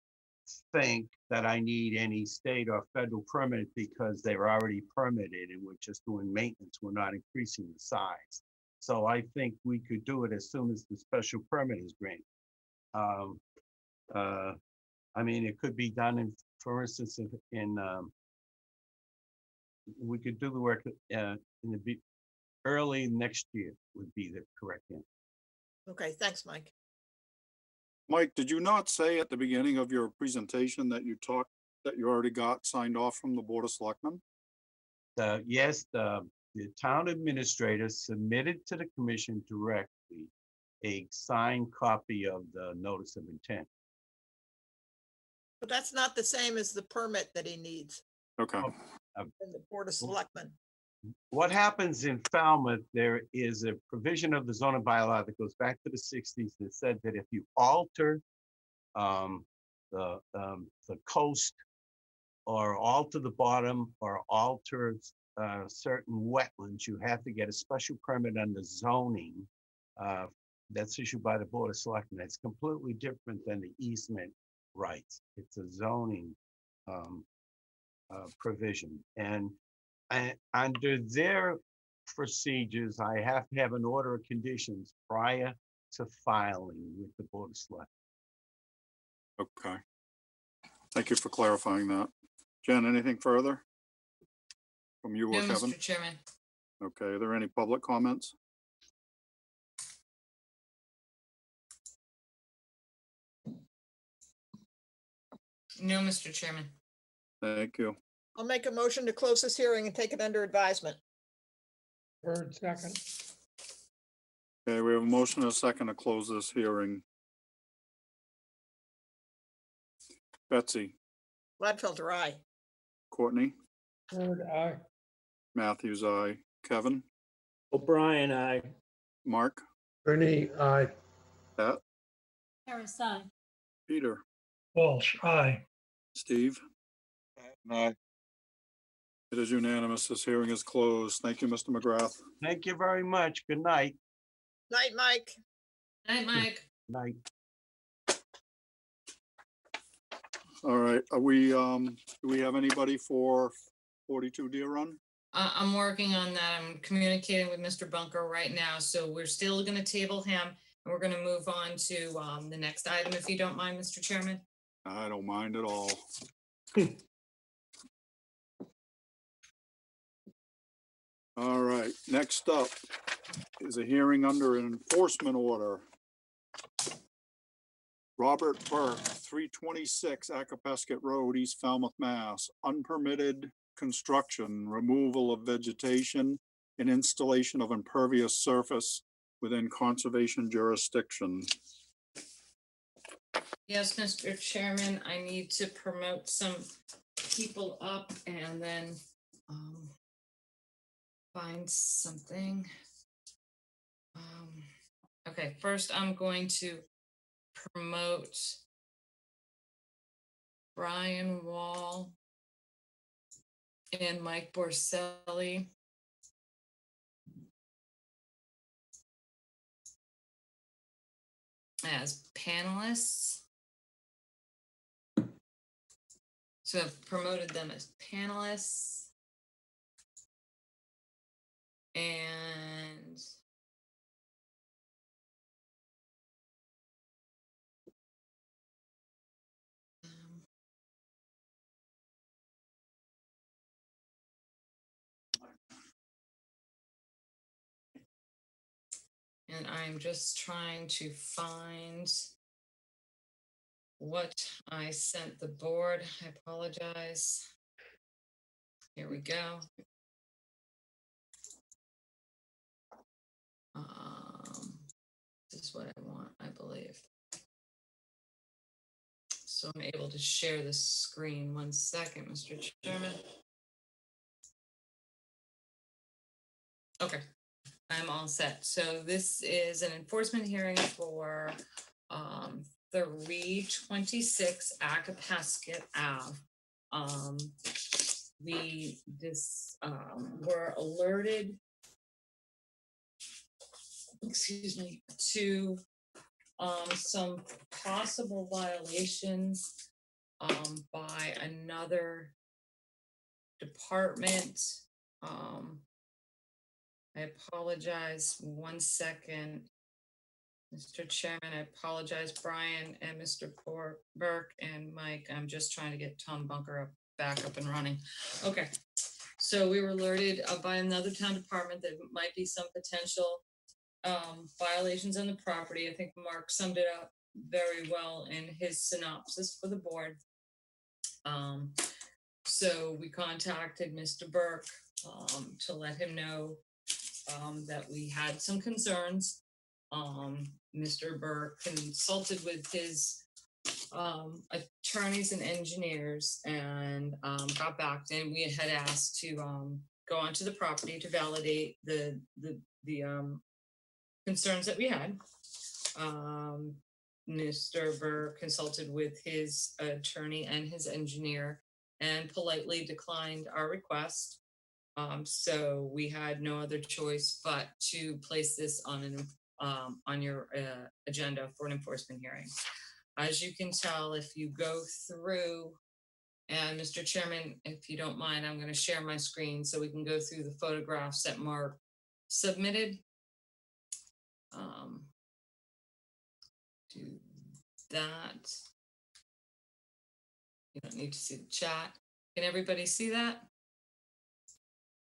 think that I need any state or federal permit because they're already permitted and we're just doing maintenance. We're not increasing the size. So I think we could do it as soon as the special permit is granted. I mean, it could be done in, for instance, we could do the work in the early next year would be the correct answer. Okay, thanks, Mike. Mike, did you not say at the beginning of your presentation that you already got signed off from the Board of Selectmen? Yes, the town administrator submitted to the commission directly a signed copy of the notice of intent. But that's not the same as the permit that he needs Okay. from the Board of Selectmen. What happens in Falmouth, there is a provision of the zoning bylaw that goes back to the 60s that said that if you alter the coast or alter the bottom or alter certain wetlands, you have to get a special permit under zoning that's issued by the Board of Selectmen. It's completely different than the easement rights. It's a zoning provision. And under their procedures, I have to have an order of conditions prior to filing with the Board of Selectmen. Okay. Thank you for clarifying that. Jen, anything further from you or No, Kevin? Mr. Chairman. Okay, are there any public comments? No, Mr. Chairman. Thank you. I'll make a motion to close this hearing and take it under advisement. Bird second. Okay, we have a motion and a second to close this hearing. Betsy, Gladfelter, aye. Courtney, Bird, aye. Matthews, aye. Kevin, O'Brien, aye. Mark, Ernie, aye. Pat, Harris, aye. Peter, Walsh, aye. Steve. Aye. It is unanimous. This hearing is closed. Thank you, Mr. McGrath. Thank you very much. Good night. Night, Mike. Night, Mike. Night. All right, are we, do we have anybody for 42 Deer Run? I'm working on that. I'm communicating with Mr. Bunker right now, so we're still gonna table him. And we're gonna move on to the next item, if you don't mind, Mr. Chairman. I don't mind at all. All right, next up is a hearing under an enforcement order. Robert Burke, 326 Acapesket Road, East Falmouth, Mass. Unpermitted construction, removal of vegetation, and installation of impervious surface within conservation jurisdiction. Yes, Mr. Chairman, I need to promote some people up and then find something. Okay, first I'm going to promote Brian Wall and Mike Borselli as panelists. So I've promoted them as panelists. And I'm just trying to find what I sent the board. I apologize. Here we go. This is what I want, I believe. So I'm able to share the screen. 1 second, Mr. Chairman. Okay, I'm all set. So this is an enforcement hearing for 326 Acapasket Ave. We were alerted, excuse me, to some possible violations by another department. I apologize. 1 second, Mr. Chairman. I apologize, Brian and Mr. Burke and Mike. I'm just trying to get Tom Bunker back up and running. Okay, so we were alerted by another town department that might be some potential violations on the property. I think Mark summed it up very well in his synopsis for the board. So we contacted Mr. Burke to let him know that we had some concerns. Mr. Burke consulted with his attorneys and engineers and got back to him. We had asked to go onto the property to validate the concerns that we had. Mr. Burke consulted with his attorney and his engineer and politely declined our request. So we had no other choice but to place this on your agenda for an enforcement hearing. As you can tell, if you go through, and Mr. Chairman, if you don't mind, I'm going to share my screen so we can go through the photographs that Mark submitted. Do that. You don't need to see the chat. Can everybody see that?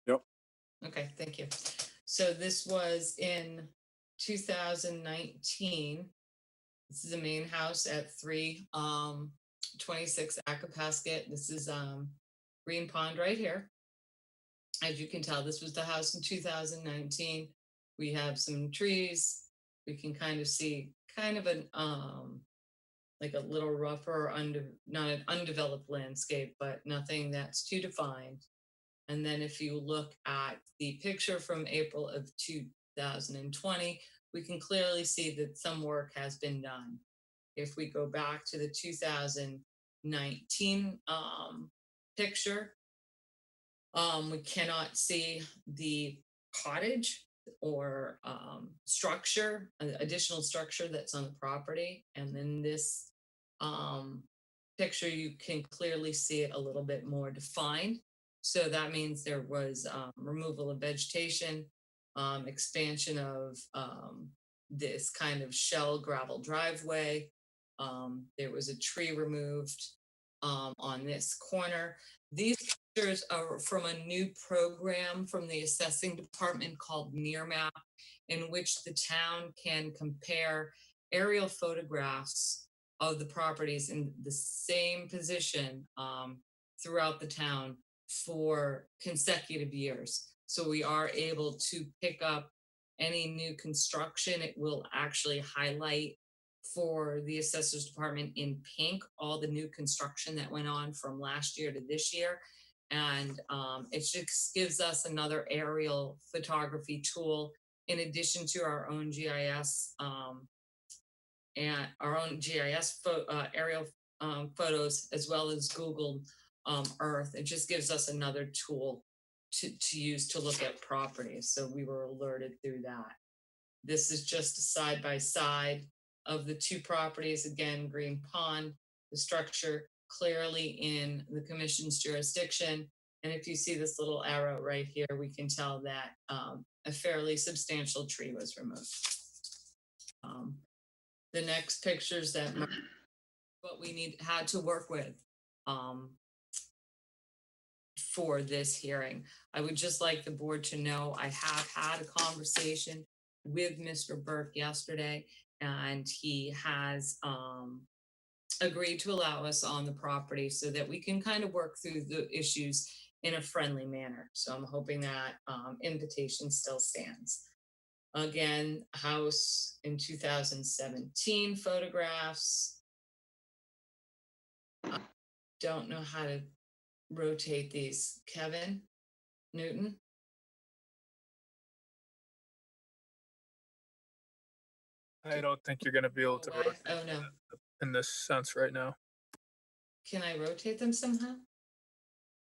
Yep. Okay, thank you. So this was in 2019. This is the main house at 326 Acapasket. This is Green Pond right here. As you can tell, this was the house in 2019. We have some trees. We can kind of see kind of an like a little rougher, not an undeveloped landscape, but nothing that's too defined. And then if you look at the picture from April of 2020, we can clearly see that some work has been done. If we go back to the 2019 picture, we cannot see the cottage or structure, additional structure that's on the property. And then this picture, you can clearly see it a little bit more defined. So that means there was removal of vegetation, expansion of this kind of shell gravel driveway. There was a tree removed on this corner. These pictures are from a new program from the assessing department called Nearmap, in which the town can compare aerial photographs of the properties in the same position throughout the town for consecutive years. So we are able to pick up any new construction. It will actually highlight for the assessors department in pink all the new construction that went on from last year to this year. And it just gives us another aerial photography tool in addition to our own GIS and our own GIS aerial photos, as well as Google Earth. It just gives us another tool to use to look at properties. So we were alerted through that. This is just a side by side of the two properties. Again, Green Pond, the structure clearly in the commission's jurisdiction. And if you see this little arrow right here, we can tell that a fairly substantial tree was removed. The next pictures that what we had to work with for this hearing. I would just like the board to know I have had a conversation with Mr. Burke yesterday, and he has agreed to allow us on the property so that we can kind of work through the issues in a friendly manner. So I'm hoping that invitation still stands. Again, house in 2017 photographs. I don't know how to rotate these. Kevin Newton? I don't think you're going to be able to rotate Oh, no. in this sense right now. Can I rotate them somehow?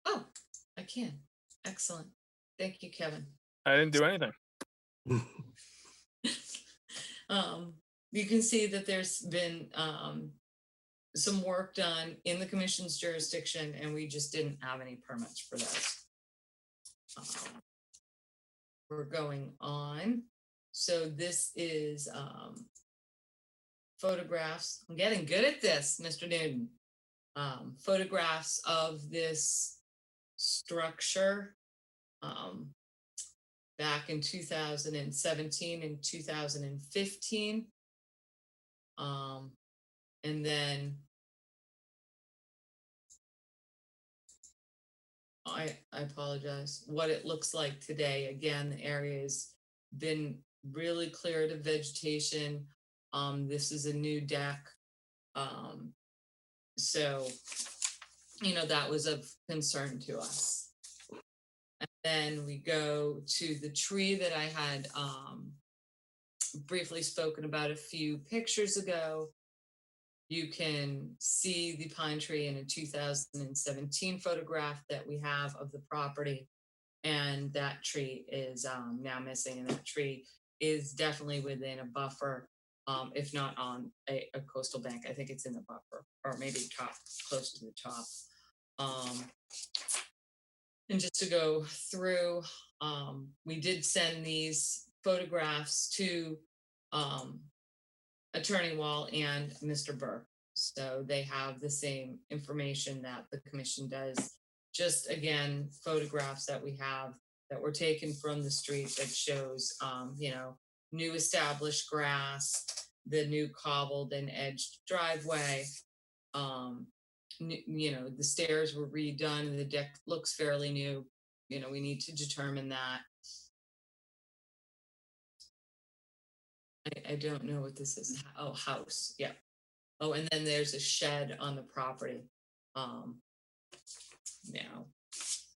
Oh, I can. Excellent. Thank you, Kevin. I didn't do anything. You can see that there's been some work done in the commission's jurisdiction, and we just didn't have any permits for those. We're going on. So this is photographs. I'm getting good at this, Mr. Newton. Photographs of this structure back in 2017 and 2015. And then I apologize. What it looks like today. Again, the area has been really cleared of vegetation. This is a new deck. So, you know, that was of concern to us. And then we go to the tree that I had briefly spoken about a few pictures ago. You can see the pine tree in a 2017 photograph that we have of the property. And that tree is now missing, and that tree is definitely within a buffer, if not on a coastal bank. I think it's in the buffer, or maybe close to the top. And just to go through, we did send these photographs to Attorney Wall and Mr. Burke. So they have the same information that the commission does. Just again, photographs that we have that were taken from the street that shows, you know, new established grass, the new cobbled and edged driveway. You know, the stairs were redone and the deck looks fairly new. You know, we need to determine that. I don't know what this is. Oh, house. Yeah. Oh, and then there's a shed on the property. Now,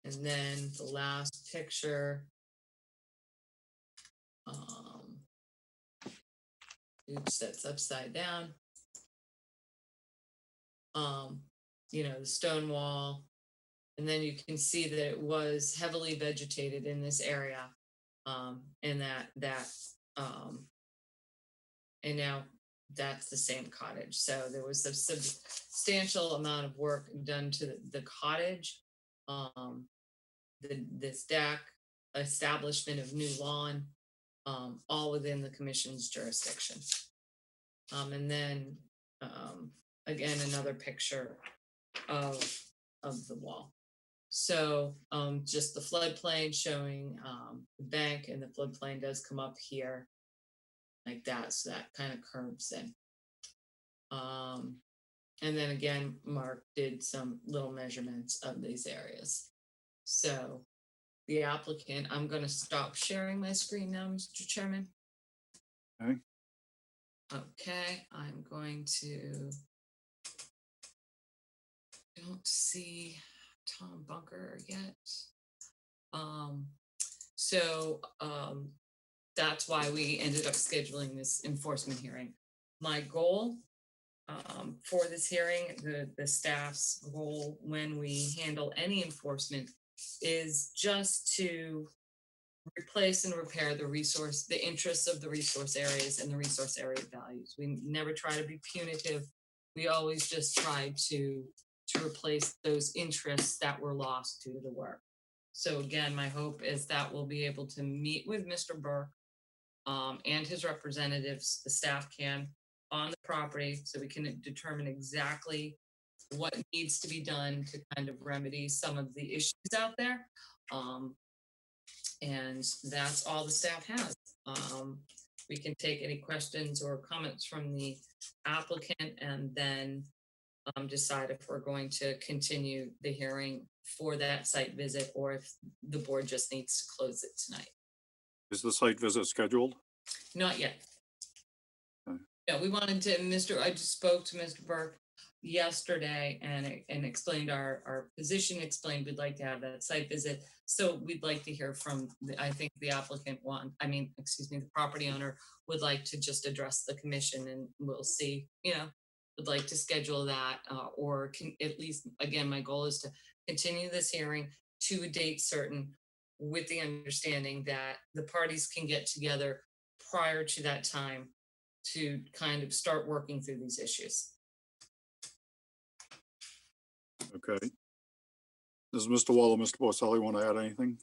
and then the last picture. Oops, that's upside down. You know, the stone wall. And then you can see that it was heavily vegetated in this area. And and now that's the same cottage. So there was a substantial amount of work done to the cottage, this deck, establishment of new lawn, all within the commission's jurisdiction. And then again, another picture of the wall. So just the floodplain showing the bank, and the floodplain does come up here like that. So that kind of curves in. And then again, Mark did some little measurements of these areas. So the applicant, I'm going to stop sharing my screen now, Mr. Chairman. Okay. Okay, I'm going to, don't see Tom Bunker yet. So that's why we ended up scheduling this enforcement hearing. My goal for this hearing, the staff's goal when we handle any enforcement is just to replace and repair the interests of the resource areas and the resource area values. We never try to be punitive. We always just try to replace those interests that were lost due to the work. So again, my hope is that we'll be able to meet with Mr. Burke and his representatives, the staff can, on the property, so we can determine exactly what needs to be done to kind of remedy some of the issues out there. And that's all the staff has. We can take any questions or comments from the applicant and then decide if we're going to continue the hearing for that site visit or if the board just needs to close it tonight. Is the site visit scheduled? Not yet. Okay. Yeah, we wanted to, I just spoke to Mr. Burke yesterday and explained our position, explained we'd like to have that site visit. So we'd like to hear from, I think the applicant the property owner would like to just address the commission, and we'll see, would like to schedule that or can at least, again, my goal is to continue this hearing to a date certain with the understanding that the parties can get together prior to that time to kind of start working through these issues. Okay. Does Mr. Wall or Mr. Porcelli want to add anything?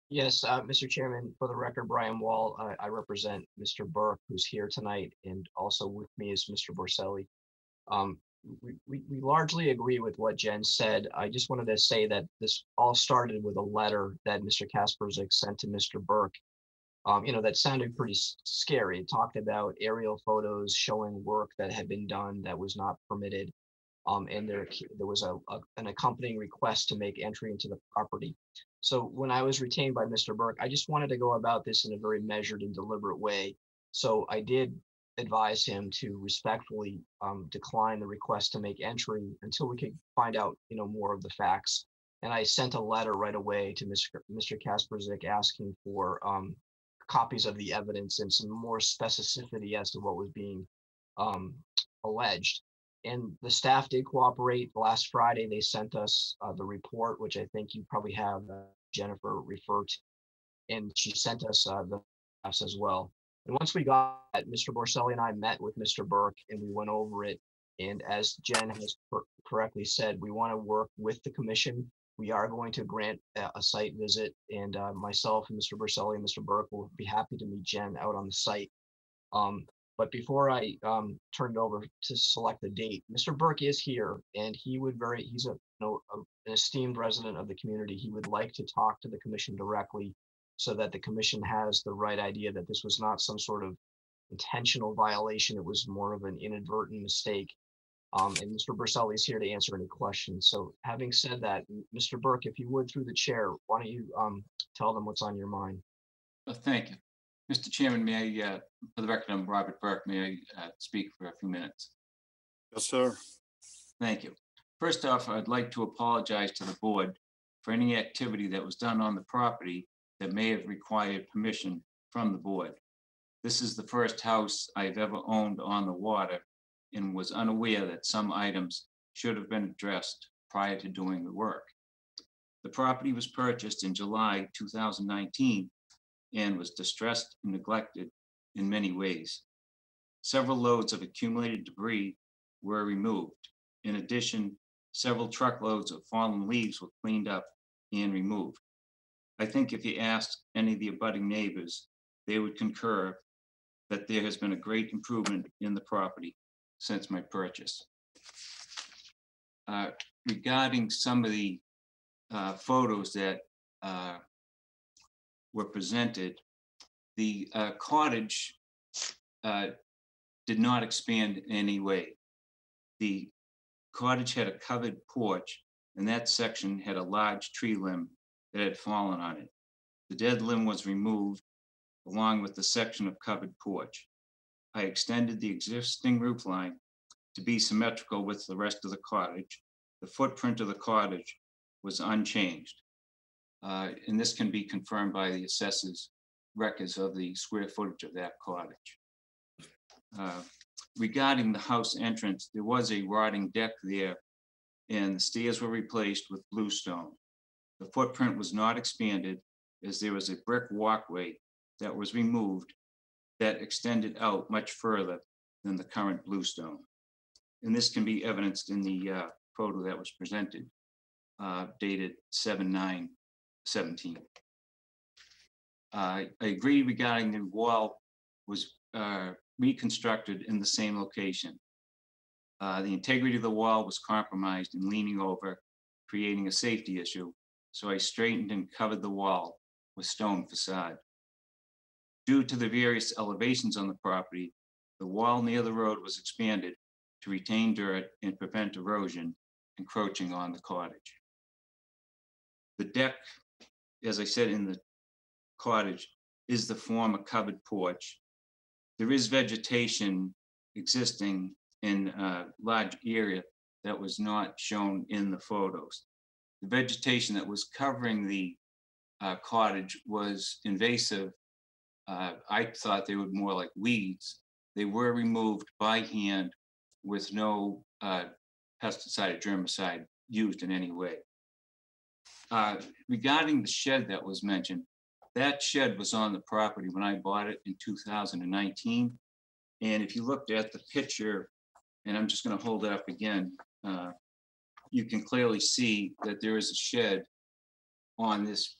Yes, Mr. Chairman, for the record, Brian Wall, I represent Mr. Burke, who's here tonight, and also with me is Mr. Borselli. We largely agree with what Jen said. I just wanted to say that this all started with a letter that Mr. Kasperzik sent to Mr. Burke. That sounded pretty scary. It talked about aerial photos showing work that had been done that was not permitted. And there was an accompanying request to make entry into the property. So when I was retained by Mr. Burke, I just wanted to go about this in a very measured and deliberate way. So I did advise him to respectfully decline the request to make entry until we could find out, more of the facts. And I sent a letter right away to Mr. Kasperzik asking for copies of the evidence and some more specificity as to what was being alleged. And the staff did cooperate. Last Friday, they sent us the report, which I think you probably have Jennifer referred to, and she sent us the drafts as well. And once we got that, Mr. Borselli and I met with Mr. Burke and we went over it. And as Jen has correctly said, we want to work with the commission. We are going to grant a site visit, and myself and Mr. Borselli and Mr. Burke will be happy to meet Jen out on the site. But before I turn it over to select the date, Mr. Burke is here, and he's an esteemed resident of the community. He would like to talk to the commission directly so that the commission has the right idea that this was not some sort of intentional violation. It was more of an inadvertent mistake. And Mr. Borselli is here to answer any questions. So having said that, Mr. Burke, if you would, through the chair, why don't you tell them what's on your mind? Thank you. Mr. Chairman, may I, for the record, I'm Robert Burke. May I speak for a few minutes? Yes, sir. Thank you. First off, I'd like to apologize to the board for any activity that was done on the property that may have required permission from the board. This is the first house I've ever owned on the water and was unaware that some items should have been addressed prior to doing the work. The property was purchased in July 2019 and was distressed and neglected in many ways. Several loads of accumulated debris were removed. In addition, several truckloads of fallen leaves were cleaned up and removed. I think if you asked any of the abutting neighbors, they would concur that there has been a great improvement in the property since my purchase. Regarding some of the photos that were presented, the cottage did not expand in any way. The cottage had a covered porch, and that section had a large tree limb that had fallen on it. The dead limb was removed along with the section of covered porch. I extended the existing roof line to be symmetrical with the rest of the cottage. The footprint of the cottage was unchanged. And this can be confirmed by the assessors records of the square footage of that cottage. Regarding the house entrance, there was a rotting deck there and the stairs were replaced with bluestone. The footprint was not expanded as there was a brick walkway that was removed that extended out much further than the current bluestone. And this can be evidenced in the photo that was presented, dated 7/9/17. I agree regarding the wall was reconstructed in the same location. The integrity of the wall was compromised and leaning over, creating a safety issue. So I straightened and covered the wall with stone facade. Due to the various elevations on the property, the wall near the road was expanded to retain dirt and prevent erosion encroaching on the cottage. The deck, as I said in the cottage, is the former covered porch. There is vegetation existing in a large area that was not shown in the photos. The vegetation that was covering the cottage was invasive. I thought they were more like weeds. They were removed by hand with no pesticide or germicide used in any way. Regarding the shed that was mentioned, that shed was on the property when I bought it in 2019. And if you looked at the picture, and I'm just going to hold it up again, you can clearly see that there is a shed on this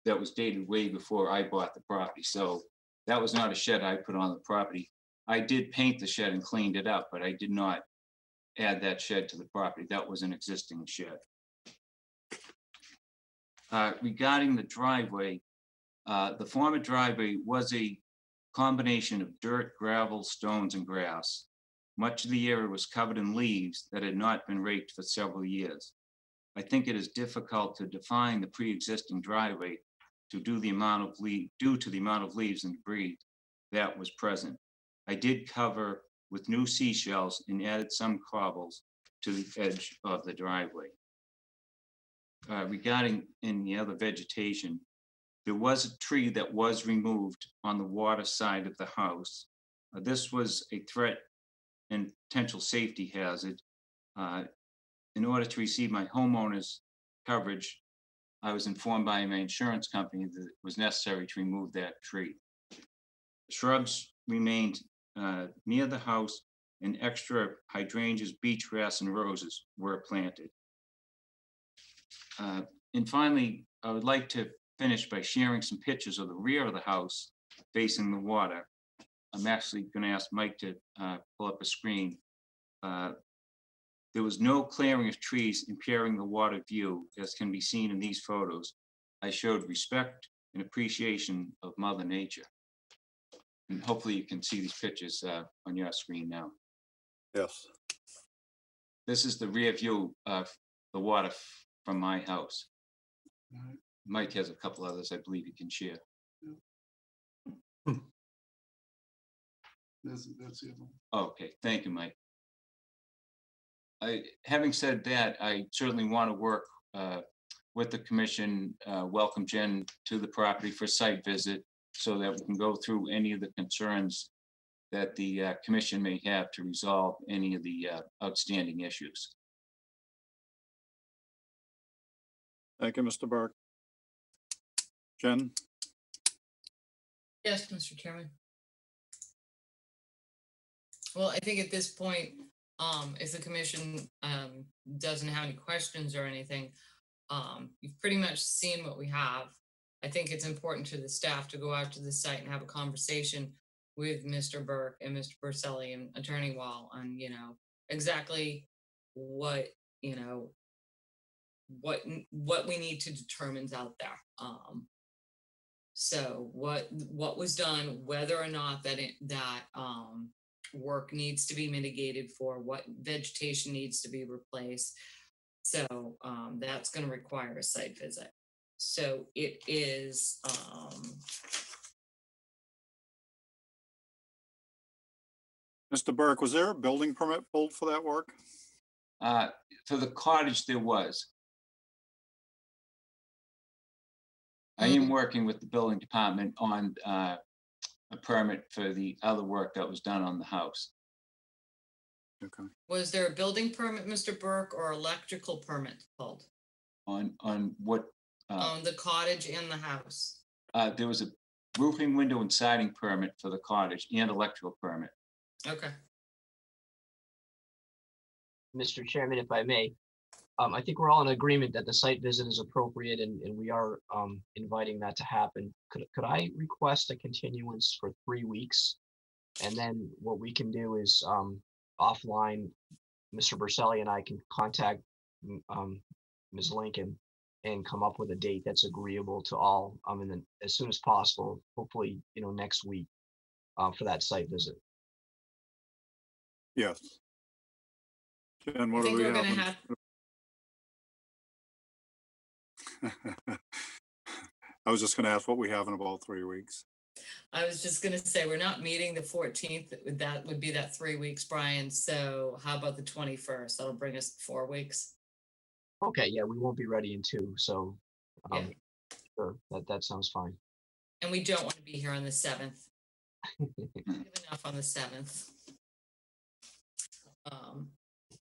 that was dated way before I bought the property. So that was not a shed I put on the property. I did paint the shed and cleaned it up, but I did not add that shed to the property. That was an existing shed. Regarding the driveway, the former driveway was a combination of dirt, gravel, stones, and grass. Much of the area was covered in leaves that had not been raked for several years. I think it is difficult to define the pre-existing driveway due to the amount of leaves and debris that was present. I did cover with new seashells and added some cobbles to the edge of the driveway. Regarding any other vegetation, there was a tree that was removed on the water side of the house. This was a threat and potential safety hazard. In order to receive my homeowner's coverage, I was informed by my insurance company that it was necessary to remove that tree. Shrubs remained near the house, and extra hydrangeas, beach grass, and roses were planted. And finally, I would like to finish by sharing some pictures of the rear of the house facing the water. I'm actually going to ask Mike to pull up a screen. There was no clearing of trees impairing the water view, as can be seen in these photos. I showed respect and appreciation of Mother Nature. And hopefully you can see these pictures on your screen now. Yes. This is the rear view of the water from my house. Mike has a couple others I believe he can share. That's the other one. Okay, thank you, Mike. Having said that, I certainly want to work with the commission, welcome Jen to the property for a site visit so that we can go through any of the concerns that the commission may have to resolve any of the outstanding issues. Thank you, Mr. Burke. Jen? Yes, Mr. Chairman. Well, I think at this point, if the commission doesn't have any questions or anything, you've pretty much seen what we have. I think it's important to the staff to go out to the site and have a conversation with Mr. Burke and Mr. Burselli and Attorney Wall on, exactly what, what we need to determine's out there. So what was done, whether or not that work needs to be mitigated for, what vegetation needs to be replaced. So that's going to require a site visit. So it is Mr. Burke, was there a building permit pulled for that work? For the cottage, there was. I am working with the building department on a permit for the other work that was done on the house. Okay. Was there a building permit, Mr. Burke, or electrical permit called? On what, On the cottage and the house? there was a roofing, window and siding permit for the cottage and electrical permit. Okay. Mr. Chairman, if I may, I think we're all in agreement that the site visit is appropriate and we are inviting that to happen. Could I request a continuance for 3 weeks? And then what we can do is offline, Mr. Berselli and I can contact Ms. Lincoln and come up with a date that's agreeable to all, and then as soon as possible, hopefully, next week for that site visit. Yes. Jen, I what do think we we're gonna have? I was just gonna ask what we have in about 3 weeks. I was just gonna say, we're not meeting the 14th. That would be that 3 weeks, Brian. So how about the 21st? That'll bring us 4 weeks. Okay, yeah, we won't be ready in 2, so Yeah. sure, that sounds fine. And we don't want to be here on the 7th. We have enough on the 7th.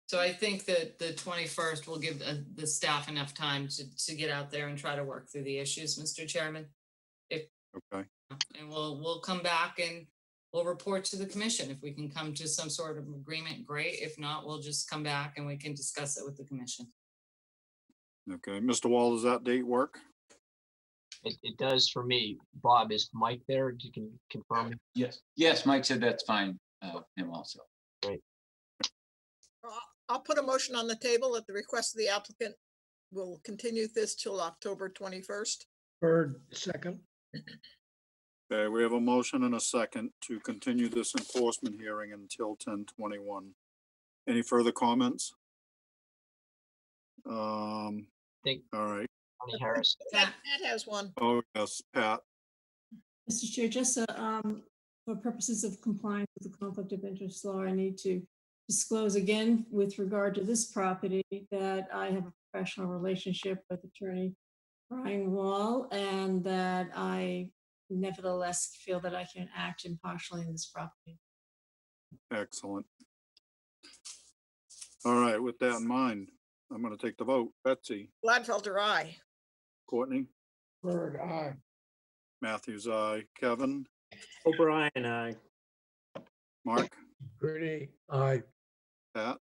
So I think that the 21st will give the staff enough time to get out there and try to work through the issues, Mr. Chairman. Okay. And we'll come back and we'll report to the commission. If we can come to some sort of agreement, great. If not, we'll just come back and we can discuss it with the commission. Okay, Mr. Wall, does that date work? It does for me. Bob, is Mike there? You can confirm. Yes, Mike said that's fine, him also. Great. I'll put a motion on the table at the request of the applicant. We'll continue this till October 21st. Bird, second. Okay, we have a motion and a second to continue this enforcement hearing until 10/21. Any further comments? Think All right. Tony Harris. Pat has one. Oh, yes, Pat. Mr. Chair, just for purposes of compliance with the conflict of interest law, I need to disclose again with regard to this property that I have a professional relationship with attorney Brian Wall, and that I nevertheless feel that I can act impartially in this property. Excellent. All right, with that in mind, I'm gonna take the vote. Betsy, Gladfelter, aye. Courtney, Bird, aye. Matthews, aye. Kevin, O'Brien, aye. Mark, Rooney, aye. Pat,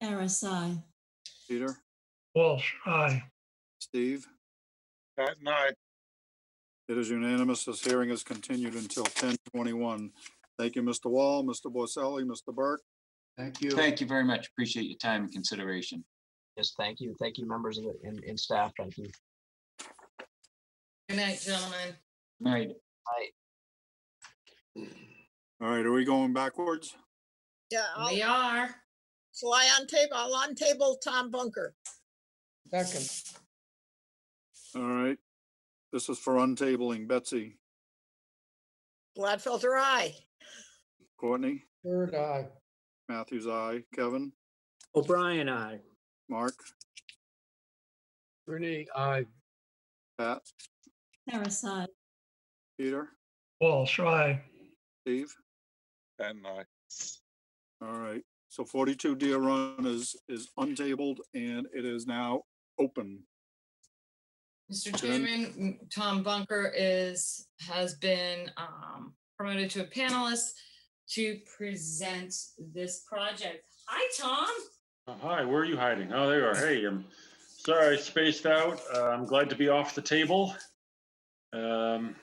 RSI. Peter, Walsh, aye. Steve. Pat and I. It is unanimous. This hearing is continued until 10/21. Thank you, Mr. Wall, Mr. Borselli, Mr. Burke. Thank you. Thank you very much. Appreciate your time and consideration. Yes, thank you. Thank you, members of it and staff. Thank you. Good night, gentlemen. Right. Bye. All right, are we going backwards? Yeah, We are. so I'll on table Tom Bunker. Second. All right. This is for untabling. Betsy, Gladfelter, aye. Courtney, Bird, aye. Matthews, aye. Kevin, O'Brien, aye. Mark, Rooney, aye. Pat, RSI. Peter, Walsh, aye. Steve. Pat and I. All right, so 42 Deer Run is untabled and it is now open. Mr. Jen? Chairman, Tom Bunker has been promoted to a panelist to present this project. Hi, Tom. Hi, where are you hiding? Oh, there you are. Hey, I'm sorry I spaced out. I'm glad to be off the table. Sorry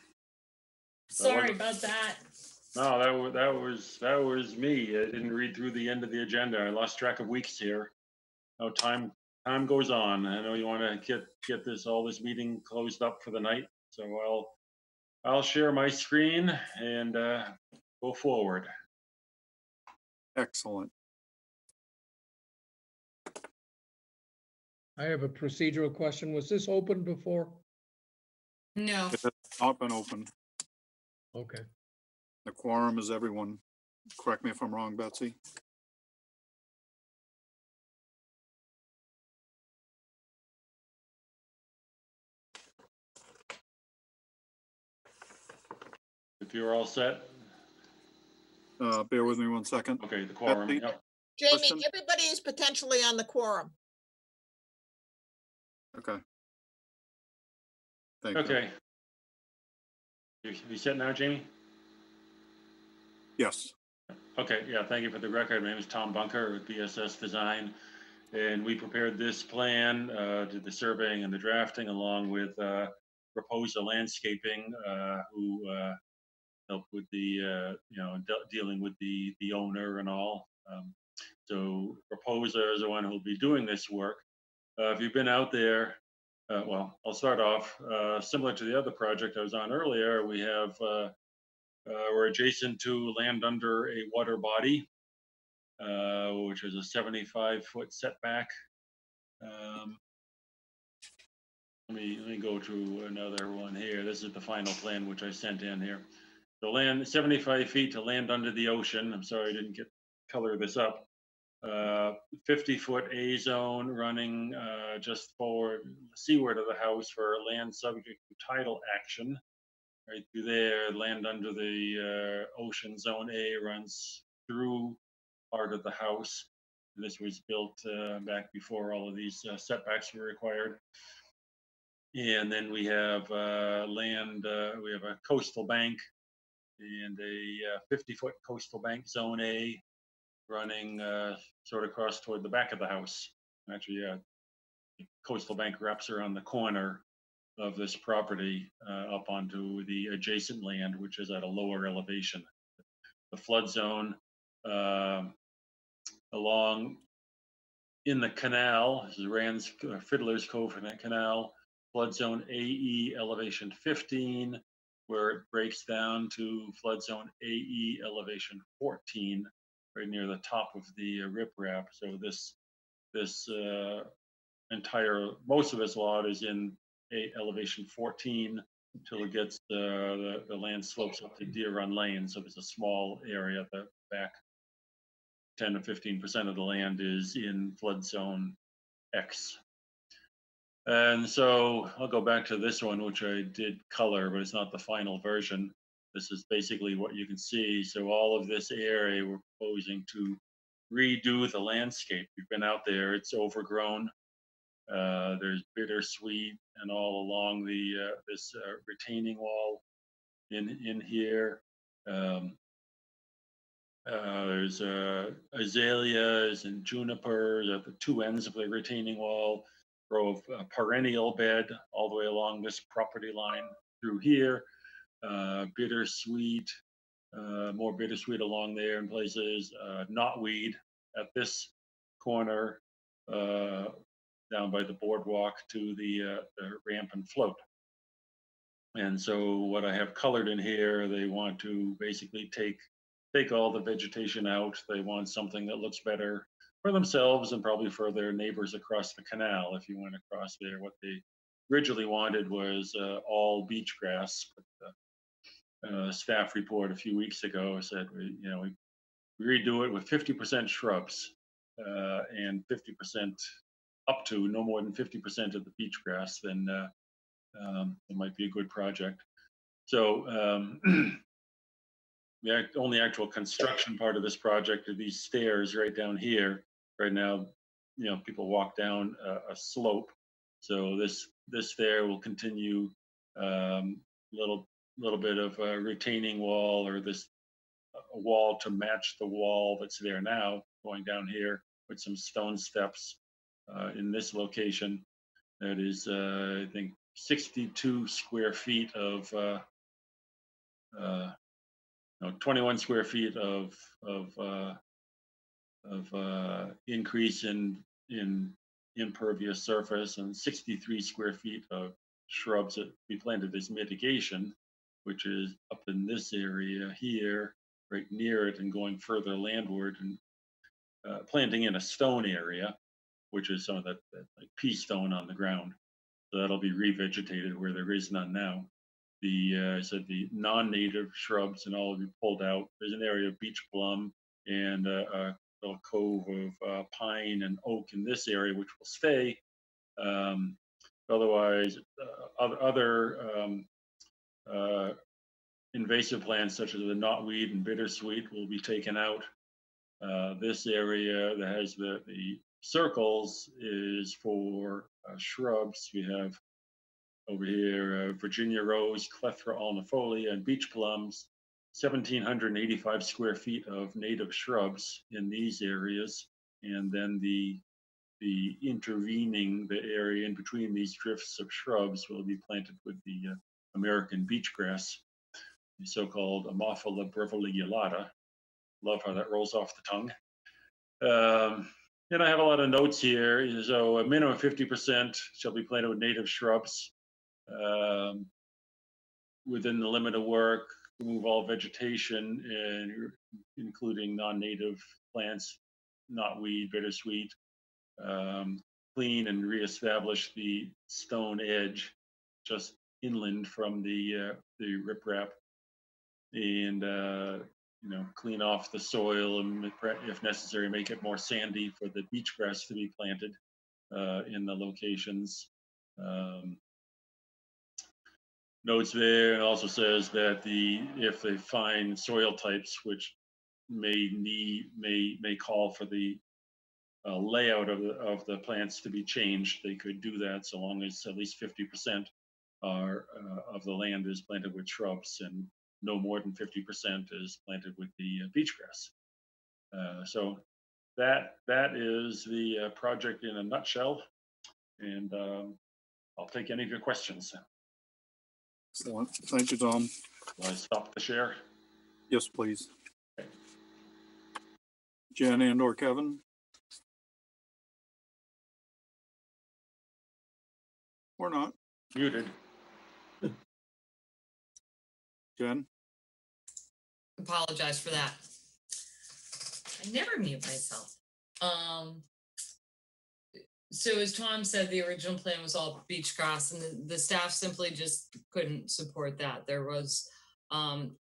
about that. No, that was me. I didn't read through the end of the agenda. I lost track of weeks here. Oh, time goes on. I know you want to get this meeting closed up for the night. So I'll share my screen and go forward. Excellent. I have a procedural question. Was this open before? No. It has not been open. Okay. The quorum is everyone. Correct me if I'm wrong, Betsy. If you're all set, Bear with me 1 second. okay, the quorum, Betsy? yep. Jamie, Question? everybody is potentially on the quorum. Okay. Thank you. Okay. You set now, Jamie? Yes. Okay, yeah, thank you for the record. My name is Tom Bunker with BSS Design. And we prepared this plan, did the surveying and the drafting along with Proposa Landscaping, who helped with the, dealing with the owner and all. So Proposa is the one who'll be doing this work. If you've been out there, well, I'll start off, similar to the other project I was on earlier, we have, we're adjacent to land under a water body, which is a 75-foot setback. Let me go to another one here. This is the final plan which I sent in here. The land 75 feet to land under the ocean. I'm sorry I didn't get color this up. 50-foot A zone running just forward seaward of the house for land subject to tidal action. Right through there, land under the ocean zone A runs through part of the house. This was built back before all of these setbacks were required. And then we have land, we have a coastal bank and a 50-foot coastal bank zone A running sort of across toward the back of the house. Actually, the coastal bank wraps around the corner of this property up onto the adjacent land, which is at a lower elevation. The flood zone along in the canal, this is Rand's Fiddler's Cove in that canal, flood zone AE elevation 15, where it breaks down to flood zone AE elevation 14, right near the top of the riprap. So this entire, most of this lot is in elevation 14 until it gets the land slopes up to Deer Run Lane. So there's a small area at the back. 10 to 15% of the land is in flood zone X. And so I'll go back to this one, which I did color, but it's not the final version. This is basically what you can see. So all of this area, we're proposing to redo the landscape. You've been out there, it's overgrown. There's bittersweet and all along the this retaining wall in here. There's azaleas and junipers at the two ends of the retaining wall, row of perennial bed all the way along this property line through here. Bittersweet, more bittersweet along there in places, knotweed at this corner, down by the boardwalk to the ramp and float. And so what I have colored in here, they want to basically take all the vegetation out. They want something that looks better for themselves and probably for their neighbors across the canal. If you went across there, what they originally wanted was all beach grass. But staff report a few weeks ago said, we redo it with 50% shrubs and 50% up to no more than 50% of the beach grass, then it might be a good project. So the only actual construction part of this project are these stairs right down here. Right now, people walk down a slope. So this stair will continue little bit of a retaining wall or this a wall to match the wall that's there now going down here with some stone steps in this location. That is, I think, 62 square feet of 21 square feet of increase in impervious surface and 63 square feet of shrubs that we planted as mitigation, which is up in this area here, right near it, and going further landward and planting in a stone area, which is some of that like pea stone on the ground. So that'll be revegetated where there is none now. I said the non-native shrubs and all will be pulled out. There's an area of beach plum and a little cove of pine and oak in this area, which will stay. Otherwise, other invasive plants such as the knotweed and bittersweet will be taken out. This area that has the circles is for shrubs. We have over here Virginia rose, Clethra alnifolia, and beach plums. 1,785 square feet of native shrubs in these areas, and then the intervening, the area in between these drifts of shrubs will be planted with the American beach grass, the so-called Ammophila breviolata. Love how that rolls off the tongue. And I have a lot of notes here. So a minimum of 50% shall be planted with native shrubs. Within the limit of work, remove all vegetation, and including non-native plants, knotweed, bittersweet. Clean and reestablish the stone edge just inland from the riprap, and clean off the soil, and if necessary, make it more sandy for the beach grass to be planted in the locations. Notes there, and also says that if they find soil types which may call for the layout of the plants to be changed, they could do that so long as at least 50% of the land is planted with shrubs and no more than 50% is planted with the beach grass. So that is the project in a nutshell, and I'll take any of your questions. Excellent. Thank you, Tom. Will I stop the share? Yes, please. Jen and/or Kevin? Or not? Muted. Jen? Apologize for that. I never mute myself. So as Tom said, the original plan was all beach grass, and the staff simply just couldn't support that. There was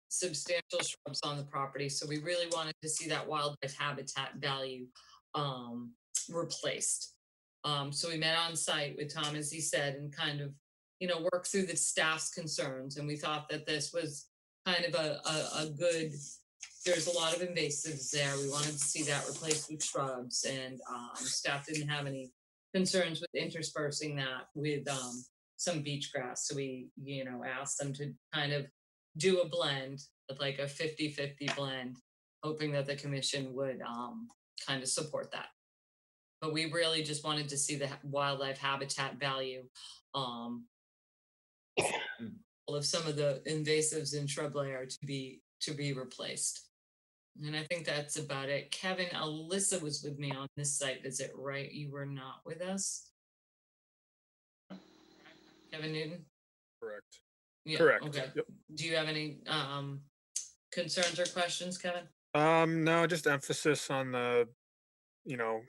substantial shrubs on the property, so we really wanted to see that wildlife habitat value replaced. So we met on site with Tom, as he said, and kind of, worked through the staff's concerns. And we thought that this was kind of a good, there's a lot of invasives there. We wanted to see that replaced with shrubs, and staff didn't have any concerns with interspersing that with some beach grass. So we, asked them to kind of do a blend, like a 50-50 blend, hoping that the commission would kind of support that. But we really just wanted to see the wildlife habitat value of some of the invasives in shrub layer to be replaced. And I think that's about it. Kevin, Alyssa was with me on this site visit, right? You were not with us? Kevin Newton? Correct. Yeah, Correct. okay. Yep. Do you have any concerns or questions, Kevin? No, just emphasis on the,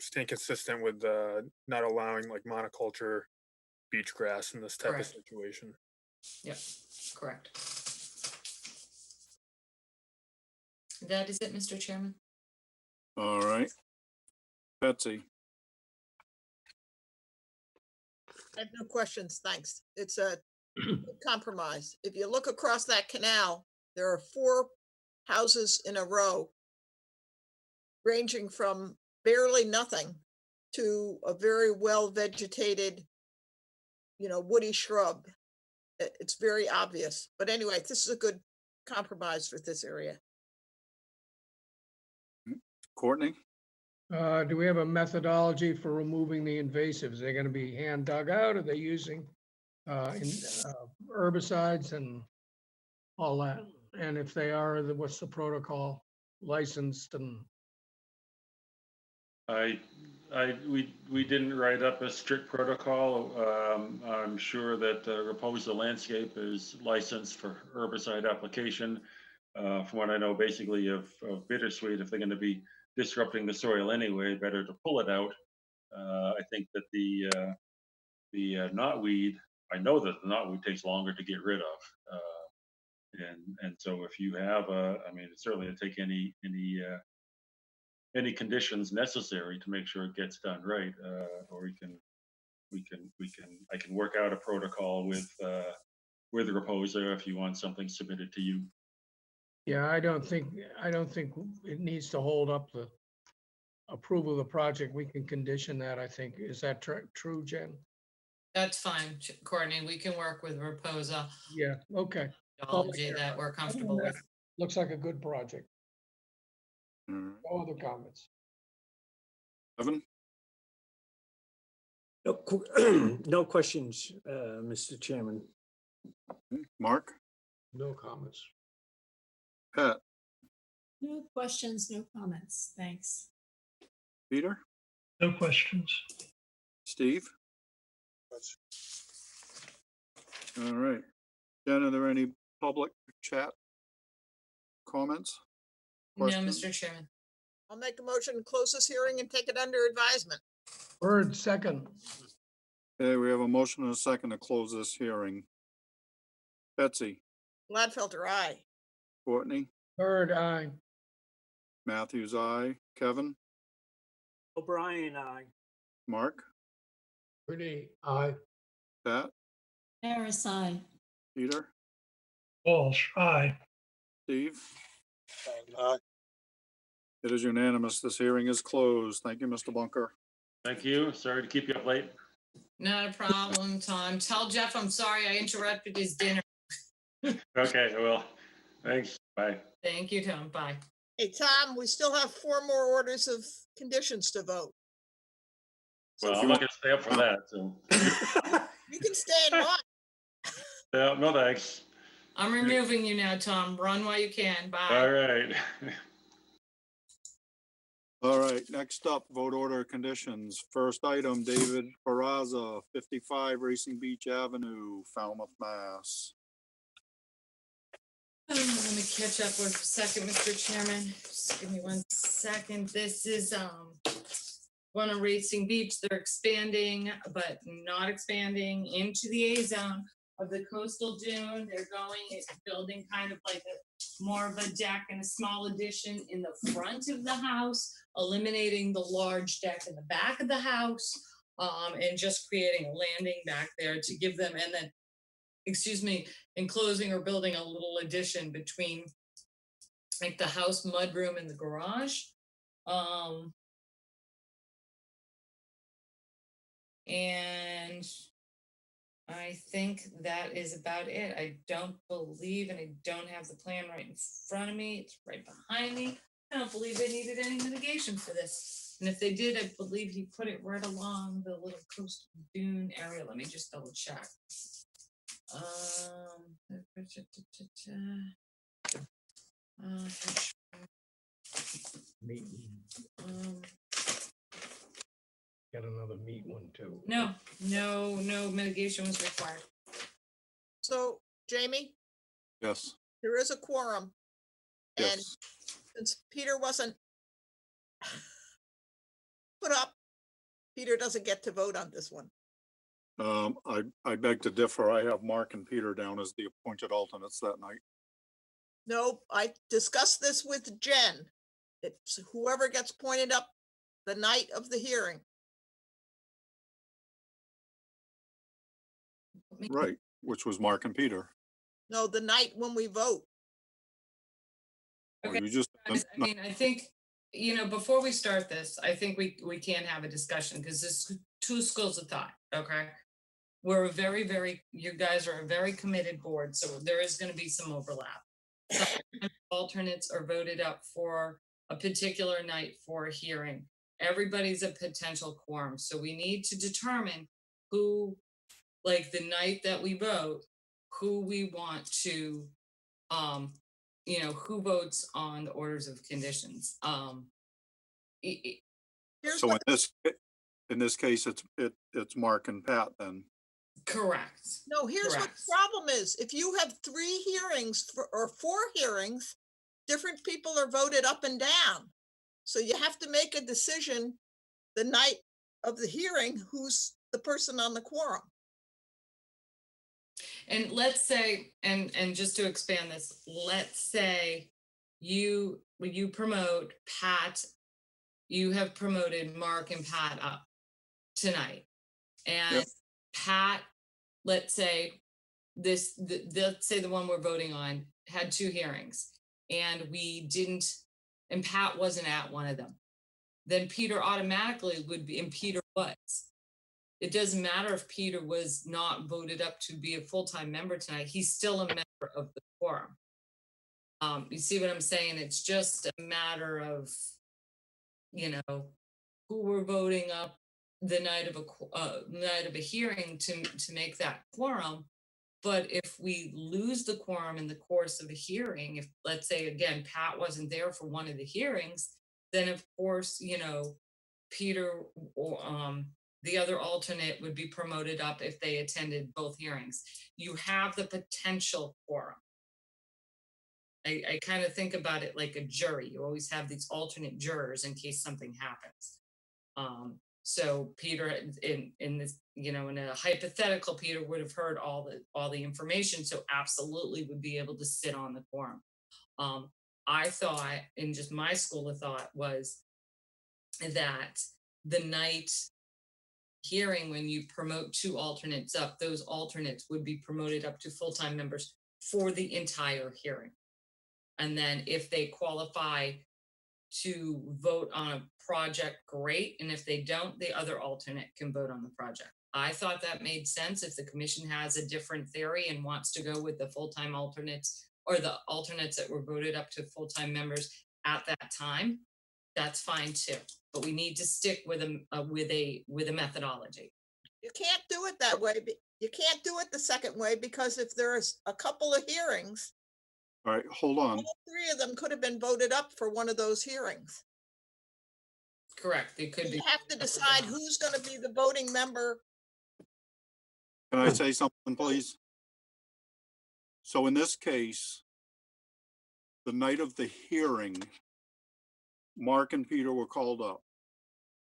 staying consistent with not allowing like monoculture beach grass in this type Correct. of situation. Yep, correct. That is it, Mr. Chairman. All right. Betsy? I have no questions, thanks. It's a good compromise. If you look across that canal, there are 4 houses in a row, ranging from barely nothing to a very well vegetated, woody shrub. It's very obvious. But anyway, this is a good compromise for this area. Courtney? Do we have a methodology for removing the invasives? They're going to be hand dug out? Are they using herbicides and all that? And if they are, what's the protocol? Licensed and we didn't write up a strict protocol. I'm sure that Raposa Landscape is licensed for herbicide application. From what I know, basically of bittersweet, if they're going to be disrupting the soil anyway, better to pull it out. I think that the knotweed, I know that the knotweed takes longer to get rid of. And so if you have it's certainly to take any conditions necessary to make sure it gets done right, or I can work out a protocol with Raposa if you want something submitted to you Yeah, I don't think it needs to hold up the approval of the project. We can condition that, I think. Is that true, Jen? That's fine, Courtney. We can work with Reposa. Yeah, okay. Methodology that we're comfortable with. Looks like a good project. All right. No other comments. Evan? No questions, Mr. Chairman. Mark? No comments. Pat? No questions, no comments. Thanks. Peter? No questions. Steve? All right. Jen, are there any public chat comments? No, Questions? Mr. Chairman. I'll make a motion to close this hearing and take it under advisement. Bird, second. Okay, we have a motion and a second to close this hearing. Betsy? Gladfelter, aye. Courtney? Bird, aye. Matthews, aye. Kevin? O'Brien, aye. Mark? Pretty, aye. Pat? Harris, aye. Peter? Walsh, aye. Steve? Aye. It is unanimous. This hearing is closed. Thank you, Mr. Bunker. Thank you. Sorry to keep you up late. Not a problem, Tom. Tell Jeff I'm sorry I interrupted his dinner. Okay, well, thanks. Bye. Thank you, Tom. Bye. Hey, Tom, we still have 4 more orders of conditions to vote. Well, I'm not gonna stay up for that, so. You can stay and watch. Yeah, no, thanks. I'm removing you now, Tom. Run while you can. Bye. All right. All right, next up, vote order conditions. First item, David Peraza, 55 Racing Beach Avenue, Falmouth, Mass. Let me catch up for a second, Mr. Chairman. Just give me 1 second. This is one of Racing Beach. They're expanding, but not expanding into the A zone of the coastal dune. They're building kind of like more of a deck and a small addition in the front of the house, eliminating the large deck in the back of the house, and just creating a landing back there to give them, and then, enclosing or building a little addition between like the house mudroom and the garage. And I think that is about it. I don't believe, and I don't have the plan right in front of me. It's right behind me. I don't believe they needed any mitigation for this. And if they did, I believe he put it right along the little coastal dune area. Let me just double check. Got another meat one too. No mitigation was required. So, Jamie, Yes. there is a quorum. And Yes. since Peter wasn't put up, Peter doesn't get to vote on this one. I beg to differ. I have Mark and Peter down as the appointed alternates that night. No, I discussed this with Jen. It's whoever gets pointed up the night of the hearing. Right, which was Mark and Peter. No, the night when we vote. Well, Okay. you just, I think, before we start this, I think we can have a discussion because there's 2 schools of thought, okay? We're you guys are a very committed board, so there is going to be some overlap. Sometimes alternates are voted up for a particular night for a hearing. Everybody's a potential quorum, so we need to determine who, like the night that we vote, who we want to, who votes on the orders of conditions. so in this case, it's Mark and Pat then. Correct. No, here's what the problem is. If you have 3 hearings or 4 hearings, different people are voted up and down. So you have to make a decision the night of the hearing, who's the person on the quorum. And let's say, and just to expand this, let's say you promote Pat, you have promoted Mark and Pat up tonight. And Yep. Pat, let's say let's say the one we're voting on had 2 hearings. and we didn't, and Pat wasn't at one of them, then Peter automatically would be, and Peter was. It doesn't matter if Peter was not voted up to be a full-time member tonight, he's still a member of the quorum. You see what I'm saying? It's just a matter of, you know, who we're voting up the night of a hearing to make that quorum. But if we lose the quorum in the course of a hearing, if, let's say, again, Pat wasn't there for one of the hearings, then of course, you know, Peter or the other alternate would be promoted up if they attended both hearings. You have the potential quorum. I kind of think about it like a jury. You always have these alternate jurors in case something happens. So Peter, in this, you know, in a hypothetical, Peter would have heard all the information, so absolutely would be able to sit on the quorum. I thought, in just my school of thought, was that the night hearing, when you promote 2 alternates up, those alternates would be promoted up to full-time members for the entire hearing. And then if they qualify to vote on a project, great. And if they don't, the other alternate can vote on the project. I thought that made sense. If the commission has a different theory and wants to go with the full-time alternates or the alternates that were voted up to full-time members at that time, that's fine too. But we need to stick with a methodology. You can't do it that way. You can't do it the second way, because if there's a couple of hearings, All right, hold on. all 3 of them could have been voted up for one of those hearings. Correct. They could be. You have to decide who's going to be the voting member. Can I say something, please? So in this case, the night of the hearing, Mark and Peter were called up.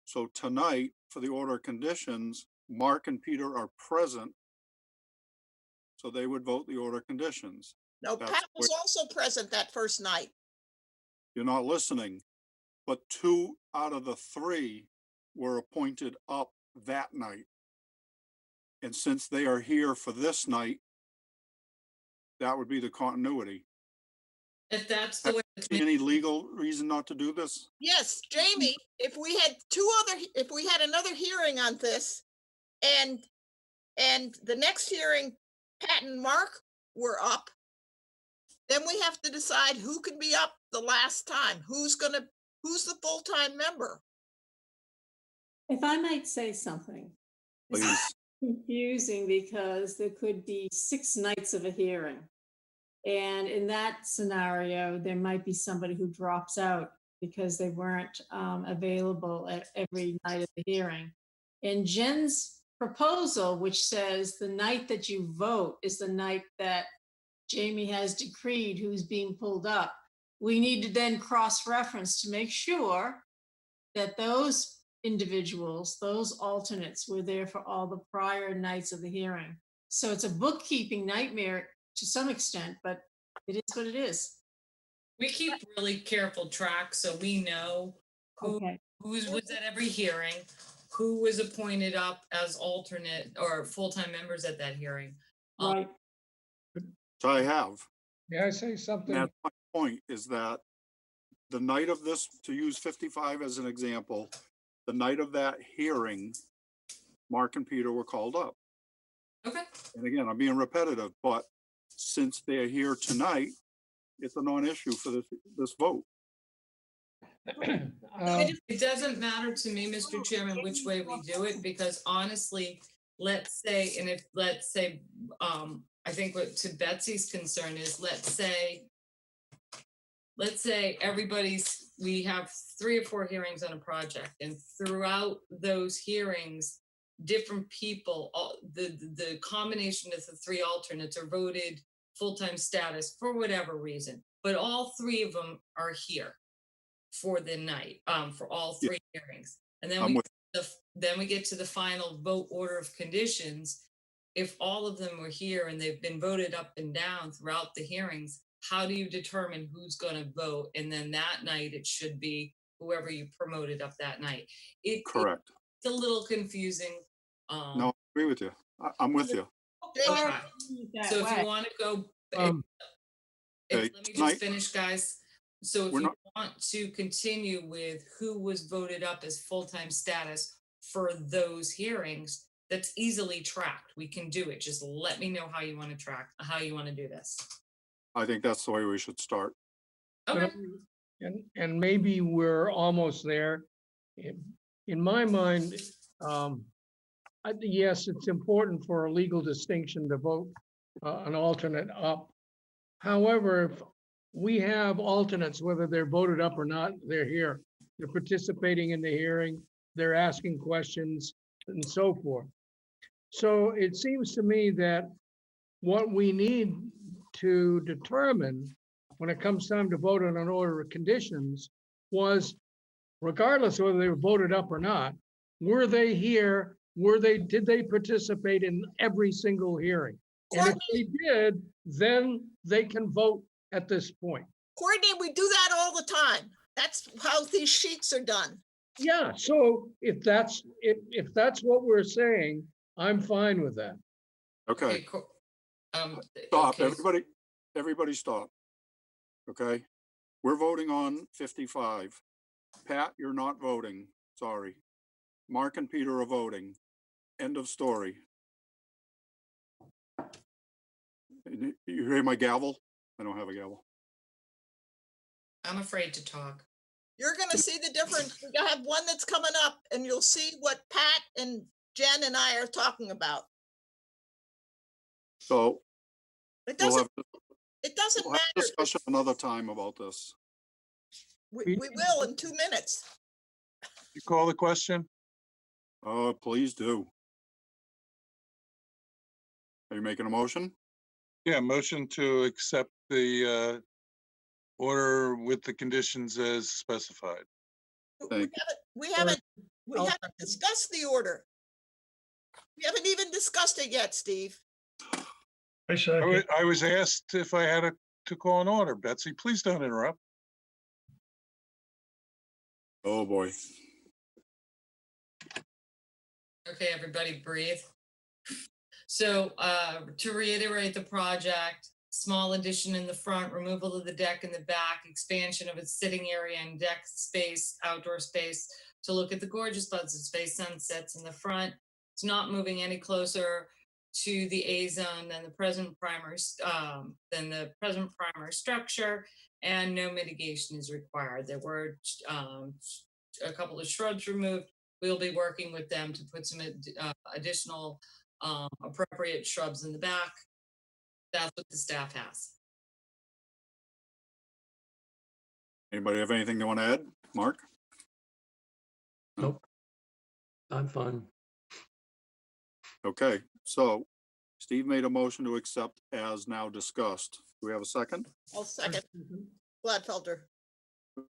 So tonight, for the order of conditions, Mark and Peter are present. So they would vote the order of conditions. No, That's Pat was where- also present that first night. You're not listening, but 2 out of the 3 were appointed up that night. And since they are here for this night, that would be the continuity. If that's the way. Any legal reason not to do this? Yes, Jamie, if we had another hearing on this, and the next hearing, Pat and Mark were up, then we have to decide who can be up the last time. Who's the full-time member? If I might say something. This is Please. confusing because there could be 6 nights of a hearing. And in that scenario, there might be somebody who drops out because they weren't available at every night of the hearing. And Jen's proposal, which says the night that you vote is the night that Jamie has decreed who's being pulled up, we need to then cross-reference to make sure that those individuals, those alternates, were there for all the prior nights of the hearing. So it's a bookkeeping nightmare to some extent, but it is what it is. We keep really careful track, so we know who was at every hearing, who was appointed up as alternate or full-time members at that hearing. Right. So I have. May I say something? That's my point, is that the night of this, to use 55 as an example, the night of that hearing, Mark and Peter were called up. Okay. And again, I'm being repetitive, but since they're here tonight, it's a non-issue for this vote. It doesn't matter to me, Mr. Chairman, which way we do it, because honestly, let's say, and if, let's say, I think what to Betsy's concern is, let's say we have 3 or 4 hearings on a project, and throughout those hearings, different people, the combination of the 3 alternates are voted full-time status for whatever reason, but all 3 of them are here for the night, for all 3 hearings. And then we get to the final vote order of conditions. If all of them were here and they've been voted up and down throughout the hearings, how do you determine who's going to vote? And then that night, it should be whoever you promoted up that night. Correct. It's a little confusing. No, I agree with you. I'm with you. Okay. So if you want to go, Okay, Let me tonight- just finish, guys. So if We're you not- want to continue with who was voted up as full-time status for those hearings, that's easily tracked. We can do it. Just let me know how you want to track, how you want to do this. I think that's the way we should start. Okay. And maybe we're almost there. In my mind, yes, it's important for a legal distinction to vote an alternate up. However, if we have alternates, whether they're voted up or not, they're here. They're participating in the hearing, they're asking questions and so forth. So it seems to me that what we need to determine when it comes time to vote on an order of conditions was, regardless of whether they were voted up or not, were they here? Did they participate in every single hearing? And if they did, then they can vote at this point. Courtney, we do that all the time. That's how these sheets are done. Yeah, so if that's what we're saying, I'm fine with that. Okay, Stop, everybody, everybody stop. Okay, we're voting on 55. Pat, you're not voting, sorry. Mark and Peter are voting. End of story. You hear my gavel? I don't have a gavel. I'm afraid to talk. You're gonna see the difference. We're gonna have one that's coming up and you'll see what Pat and Jen and I are talking about. So It we'll doesn't, have, it doesn't we'll have matter. discussion another time about this. We will in 2 minutes. You call the question? Oh, please do. Are you making a motion? Yeah, motion to accept the order with the conditions as specified. Thank We haven't discussed the order. We haven't even discussed it yet, Steve. I was asked if I had to call an order. Betsy, please don't interrupt. Oh, boy. Okay, everybody breathe. So to reiterate the project, small addition in the front, removal of the deck in the back, expansion of its sitting area and deck space, outdoor space, to look at the gorgeous buds of space sunsets in the front. It's not moving any closer to the A zone than the present primary structure, and no mitigation is required. There were a couple of shrubs removed. We'll be working with them to put some additional appropriate shrubs in the back. That's what the staff has. Anybody have anything they want to add? Mark? Nope. I'm fine. Okay, so Steve made a motion to accept as now discussed. Do we have a second? I'll second. Gladfelter.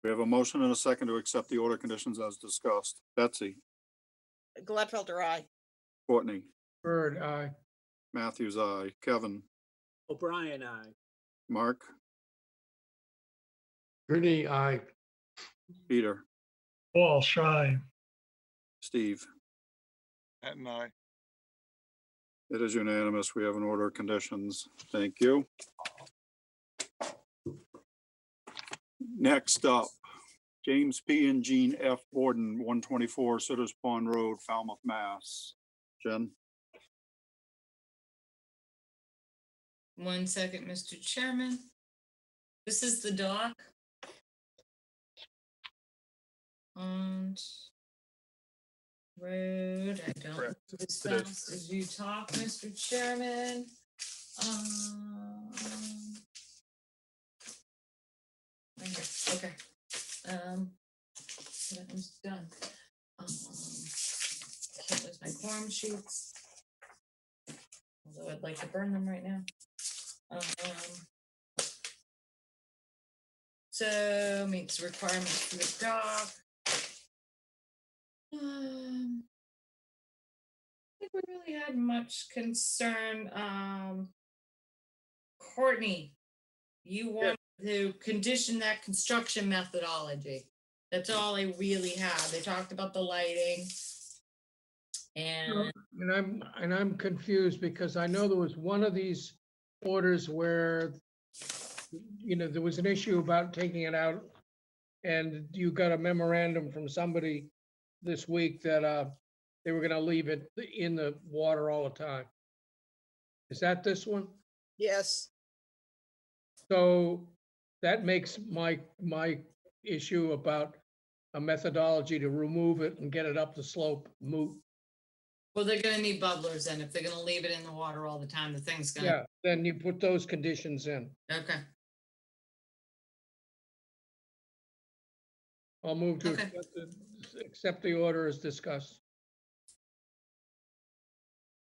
We have a motion and a second to accept the order conditions as discussed. Betsy, Gladfelter, aye. Courtney, Bird, aye. Matthews, aye. Kevin, O'Brien, aye. Mark, Ernie, aye. Peter, Walsh, aye. Steve. Pat and I. It is unanimous. We have an order of conditions. Thank you. Next up, James P. and Jean F. Borden, 124 Sitters Pond Road, Falmouth, Mass. Jen? 1 second, Mr. Chairman. This is the dock. And road, I don't Correct. move as It is. fast as you talk, Mr. Chairman. Right here. Okay. So that one's done. Can't lose my quorum sheets. Although I'd like to burn them right now. So meets requirements for the dock. I think we really had much concern. Courtney, you want to condition that construction methodology. That's all I really have. They talked about the lighting. And And I'm confused because I know there was one of these orders where you know, there was an issue about taking it out. And you got a memorandum from somebody this week that they were gonna leave it in the water all the time. Is that this one? Yes, So that makes my issue about a methodology to remove it and get it up the slope moot. Well, they're gonna need bubblers then. If they're gonna leave it in the water all the time, the thing's gonna. Yeah, then you put those conditions in. Okay, I'll move to Okay. accept the order as discussed.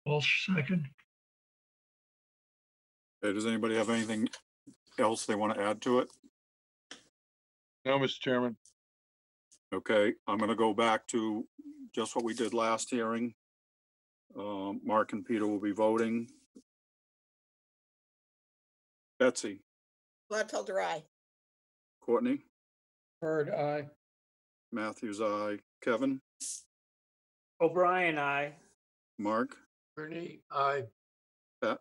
Walsh, second. Okay, does anybody have anything else they want to add to it? No, Mr. Chairman. Okay, I'm gonna go back to just what we did last hearing. Mark and Peter will be voting. Betsy, Gladfelder, aye. Courtney, Bird, aye. Matthews, aye. Kevin, O'Brien, I. Mark, Ernie, aye. Pat,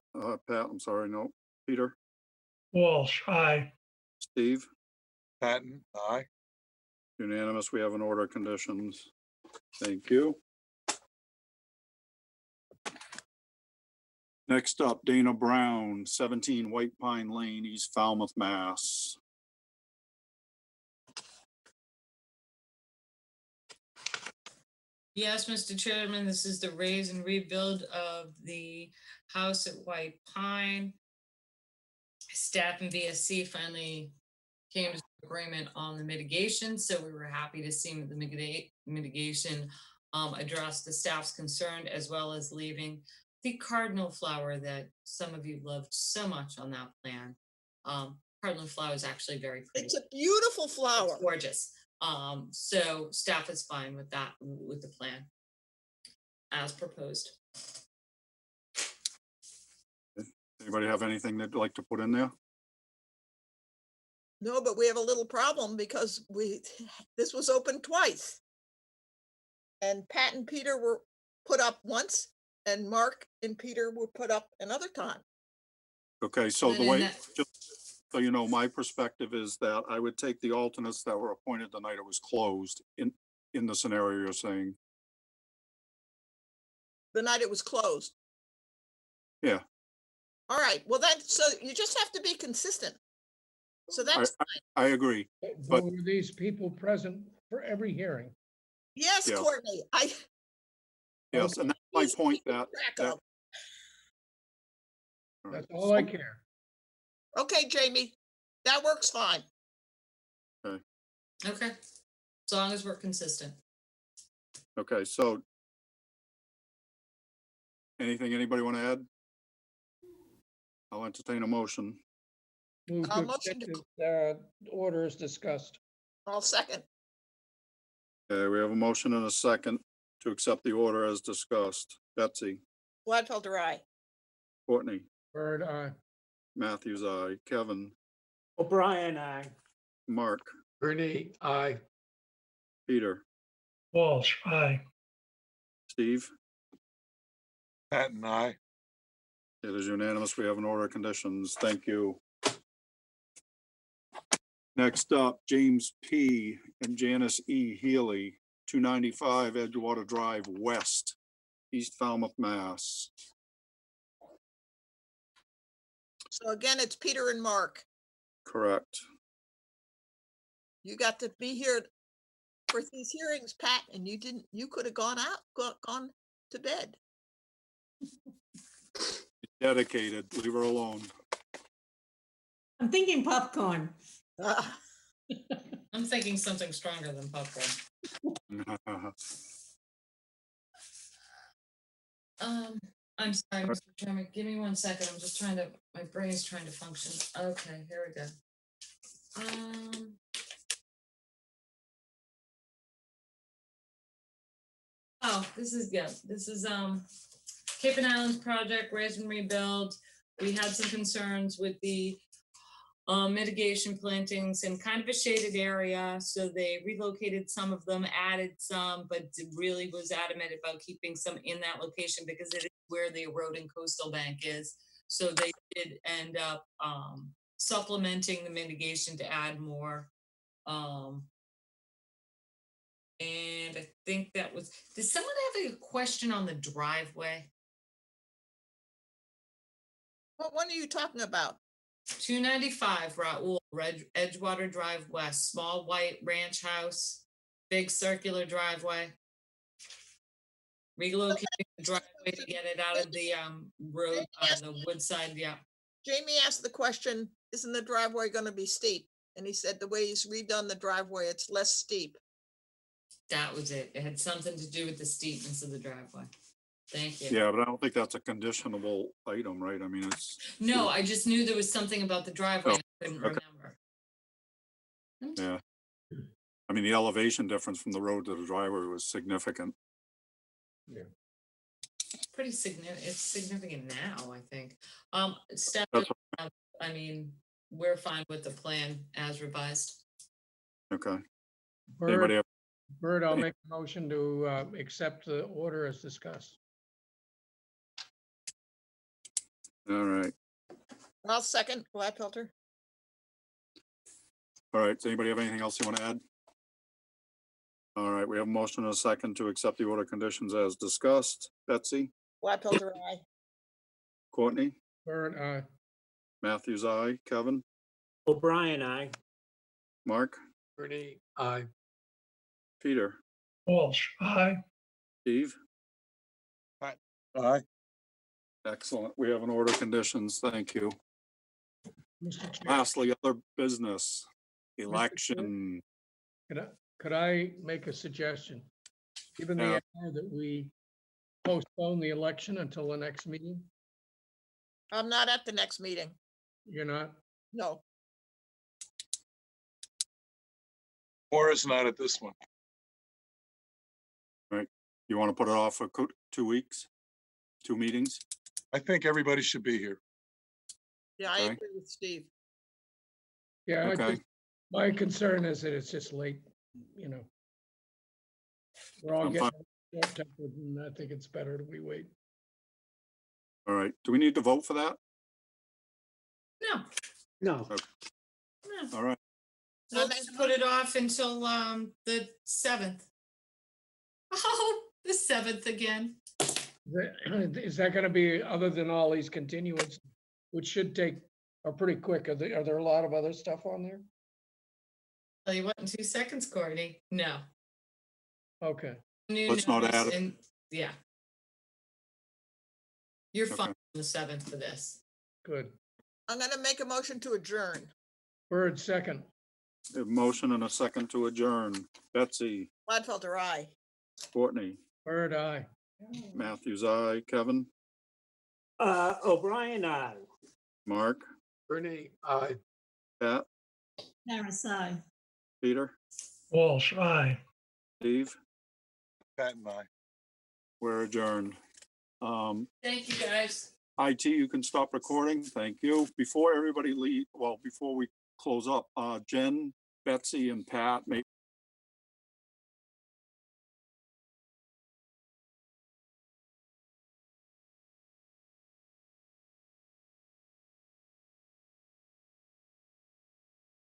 I'm sorry, no. Peter, Walsh, aye. Steve, Patton, aye. unanimous. We have an order of conditions. Thank you. Next up, Dana Brown, 17 White Pine Lane, East Falmouth, Mass. yes, Mr. Chairman, this is the raise and rebuild of the house at White Pine. Staff and VSC finally came to agreement on the mitigation, so we were happy to see the mitigation address the staff's concern, as well as leaving the cardinal flower that some of you loved so much on that plan. Cardinal flower is actually very pretty. It's a beautiful It's flower. gorgeous. So staff is fine with that, with the plan as proposed. Anybody have anything they'd like to put in there? No, but we have a little problem because this was open twice. And Pat and Peter were put up once and Mark and Peter were put up another time. Okay, so And the then way, that- just so you know, my perspective is that I would take the alternates that were appointed the night it was closed in the scenario you're saying. The night it was closed. Yeah. All right, well, so you just have to be consistent. So that's, I agree. But were these people present for every hearing? yes, Yeah. Courtney, Yes, and that's my Easy point to that. track that- of. All That's right, all I so- care. Okay, Jamie, that works fine. Okay, as long as we're consistent. Okay, so. Anything anybody want to add? I'll entertain a motion. Move I'll to motion accept the order as discussed. I'll second. Okay, we have a motion and a second to accept the order as discussed. Betsy, Gladfelder, aye. Courtney, Bird, aye. Matthews, aye. Kevin, O'Brien, I. Mark, Ernie, aye. Peter, Walsh, aye. Steve. Patton, aye. It is unanimous. We have an order of conditions. Thank you. Next up, James P. and Janice E. Healy, 295 Edgewater Drive West, East Falmouth, Mass. So again, it's Peter and Mark. Correct. You got to be here for these hearings, Pat, and you didn't, you could have gone gone to bed. Dedicated. Leave her alone. I'm thinking popcorn. I'm thinking something stronger than popcorn. I'm sorry, Mr. Chairman, give me 1 second. I'm just trying to, my brain's trying to function. Okay, here we go. Oh, this is good. This is, Cape and Islands project, raise and rebuild. We had some concerns with the mitigation plantings in kind of a shaded area, so they relocated some of them, added some, but really was adamant about keeping some in that location because it is where the eroding coastal bank is. So they did end up supplementing the mitigation to add more. And I think that was, did someone have a question on the driveway? What one are you talking about? 295 Raoul, Edgewater Drive West, small white ranch house, big circular driveway. Relocating the driveway to get it out of the road, the woodside, yeah. Jamie asked the question, isn't the driveway gonna be steep? And he said the way he's redone the driveway, it's less steep. That was it. It had something to do with the steepness of the driveway. Thank you. Yeah, but I don't think that's a conditionable item, right? I mean, it's. No, I just knew there was something about the driveway. Oh, I couldn't okay. remember. Yeah. I mean, the elevation difference from the road to the driveway was significant. Pretty significant. It's significant now, I think. Steph, That's I mean, we're fine with the plan as revised. Okay. Anybody have? Bert, I'll make a motion to accept the order as discussed. All right. I'll second Gladfelter. All right. Does anybody have anything else you want to add? All right. We have a motion and a second to accept the order conditions as discussed. Betsy, Gladfelter, aye. Courtney, Bert, aye. Matthews, aye. Kevin, O'Brien, aye. Mark, Ernie, aye. Peter, Walsh, aye. Steve. Aye. Excellent. We have an order conditions. Thank you. Mr. Chair, Lastly, other business, election. could I make a suggestion? Given the Yeah. hour that we postpone the election until the next meeting, I'm not at the next meeting. you're not? No. Maura's not at this one. Right. You want to put it off for 2 weeks? 2 meetings? I think everybody should be here. Yeah, I Okay. agree with Steve. Yeah, Okay. my concern is that it's just late, you know. We're all I'm getting fine. short-tempered, and I think it's better that we wait. All right. Do we need to vote for that? No, No, no. All right. Let's put it off until the 7th. Oh, the 7th again. Is that gonna be, other than all these continuance, which should take, are pretty quick, are there a lot of other stuff on there? Tell you what, in 2 seconds, Courtney. No. Okay, New Let's not notice add it. and- yeah. You're fine Okay. on the 7th for this. good. I'm gonna make a motion to adjourn. Bird, second. A motion and a second to adjourn. Betsy, Gladfelter, aye. Courtney, Bird, aye. Matthews, aye. Kevin, O'Brien, aye. Mark, Ernie, aye. Pat, Harris, aye. Peter, Walsh, aye. Steve, Pat and I. we're adjourned. Thank you, guys. IT, you can stop recording. Thank you. Before everybody leave, well, before we close up, Jen, Betsy and Pat may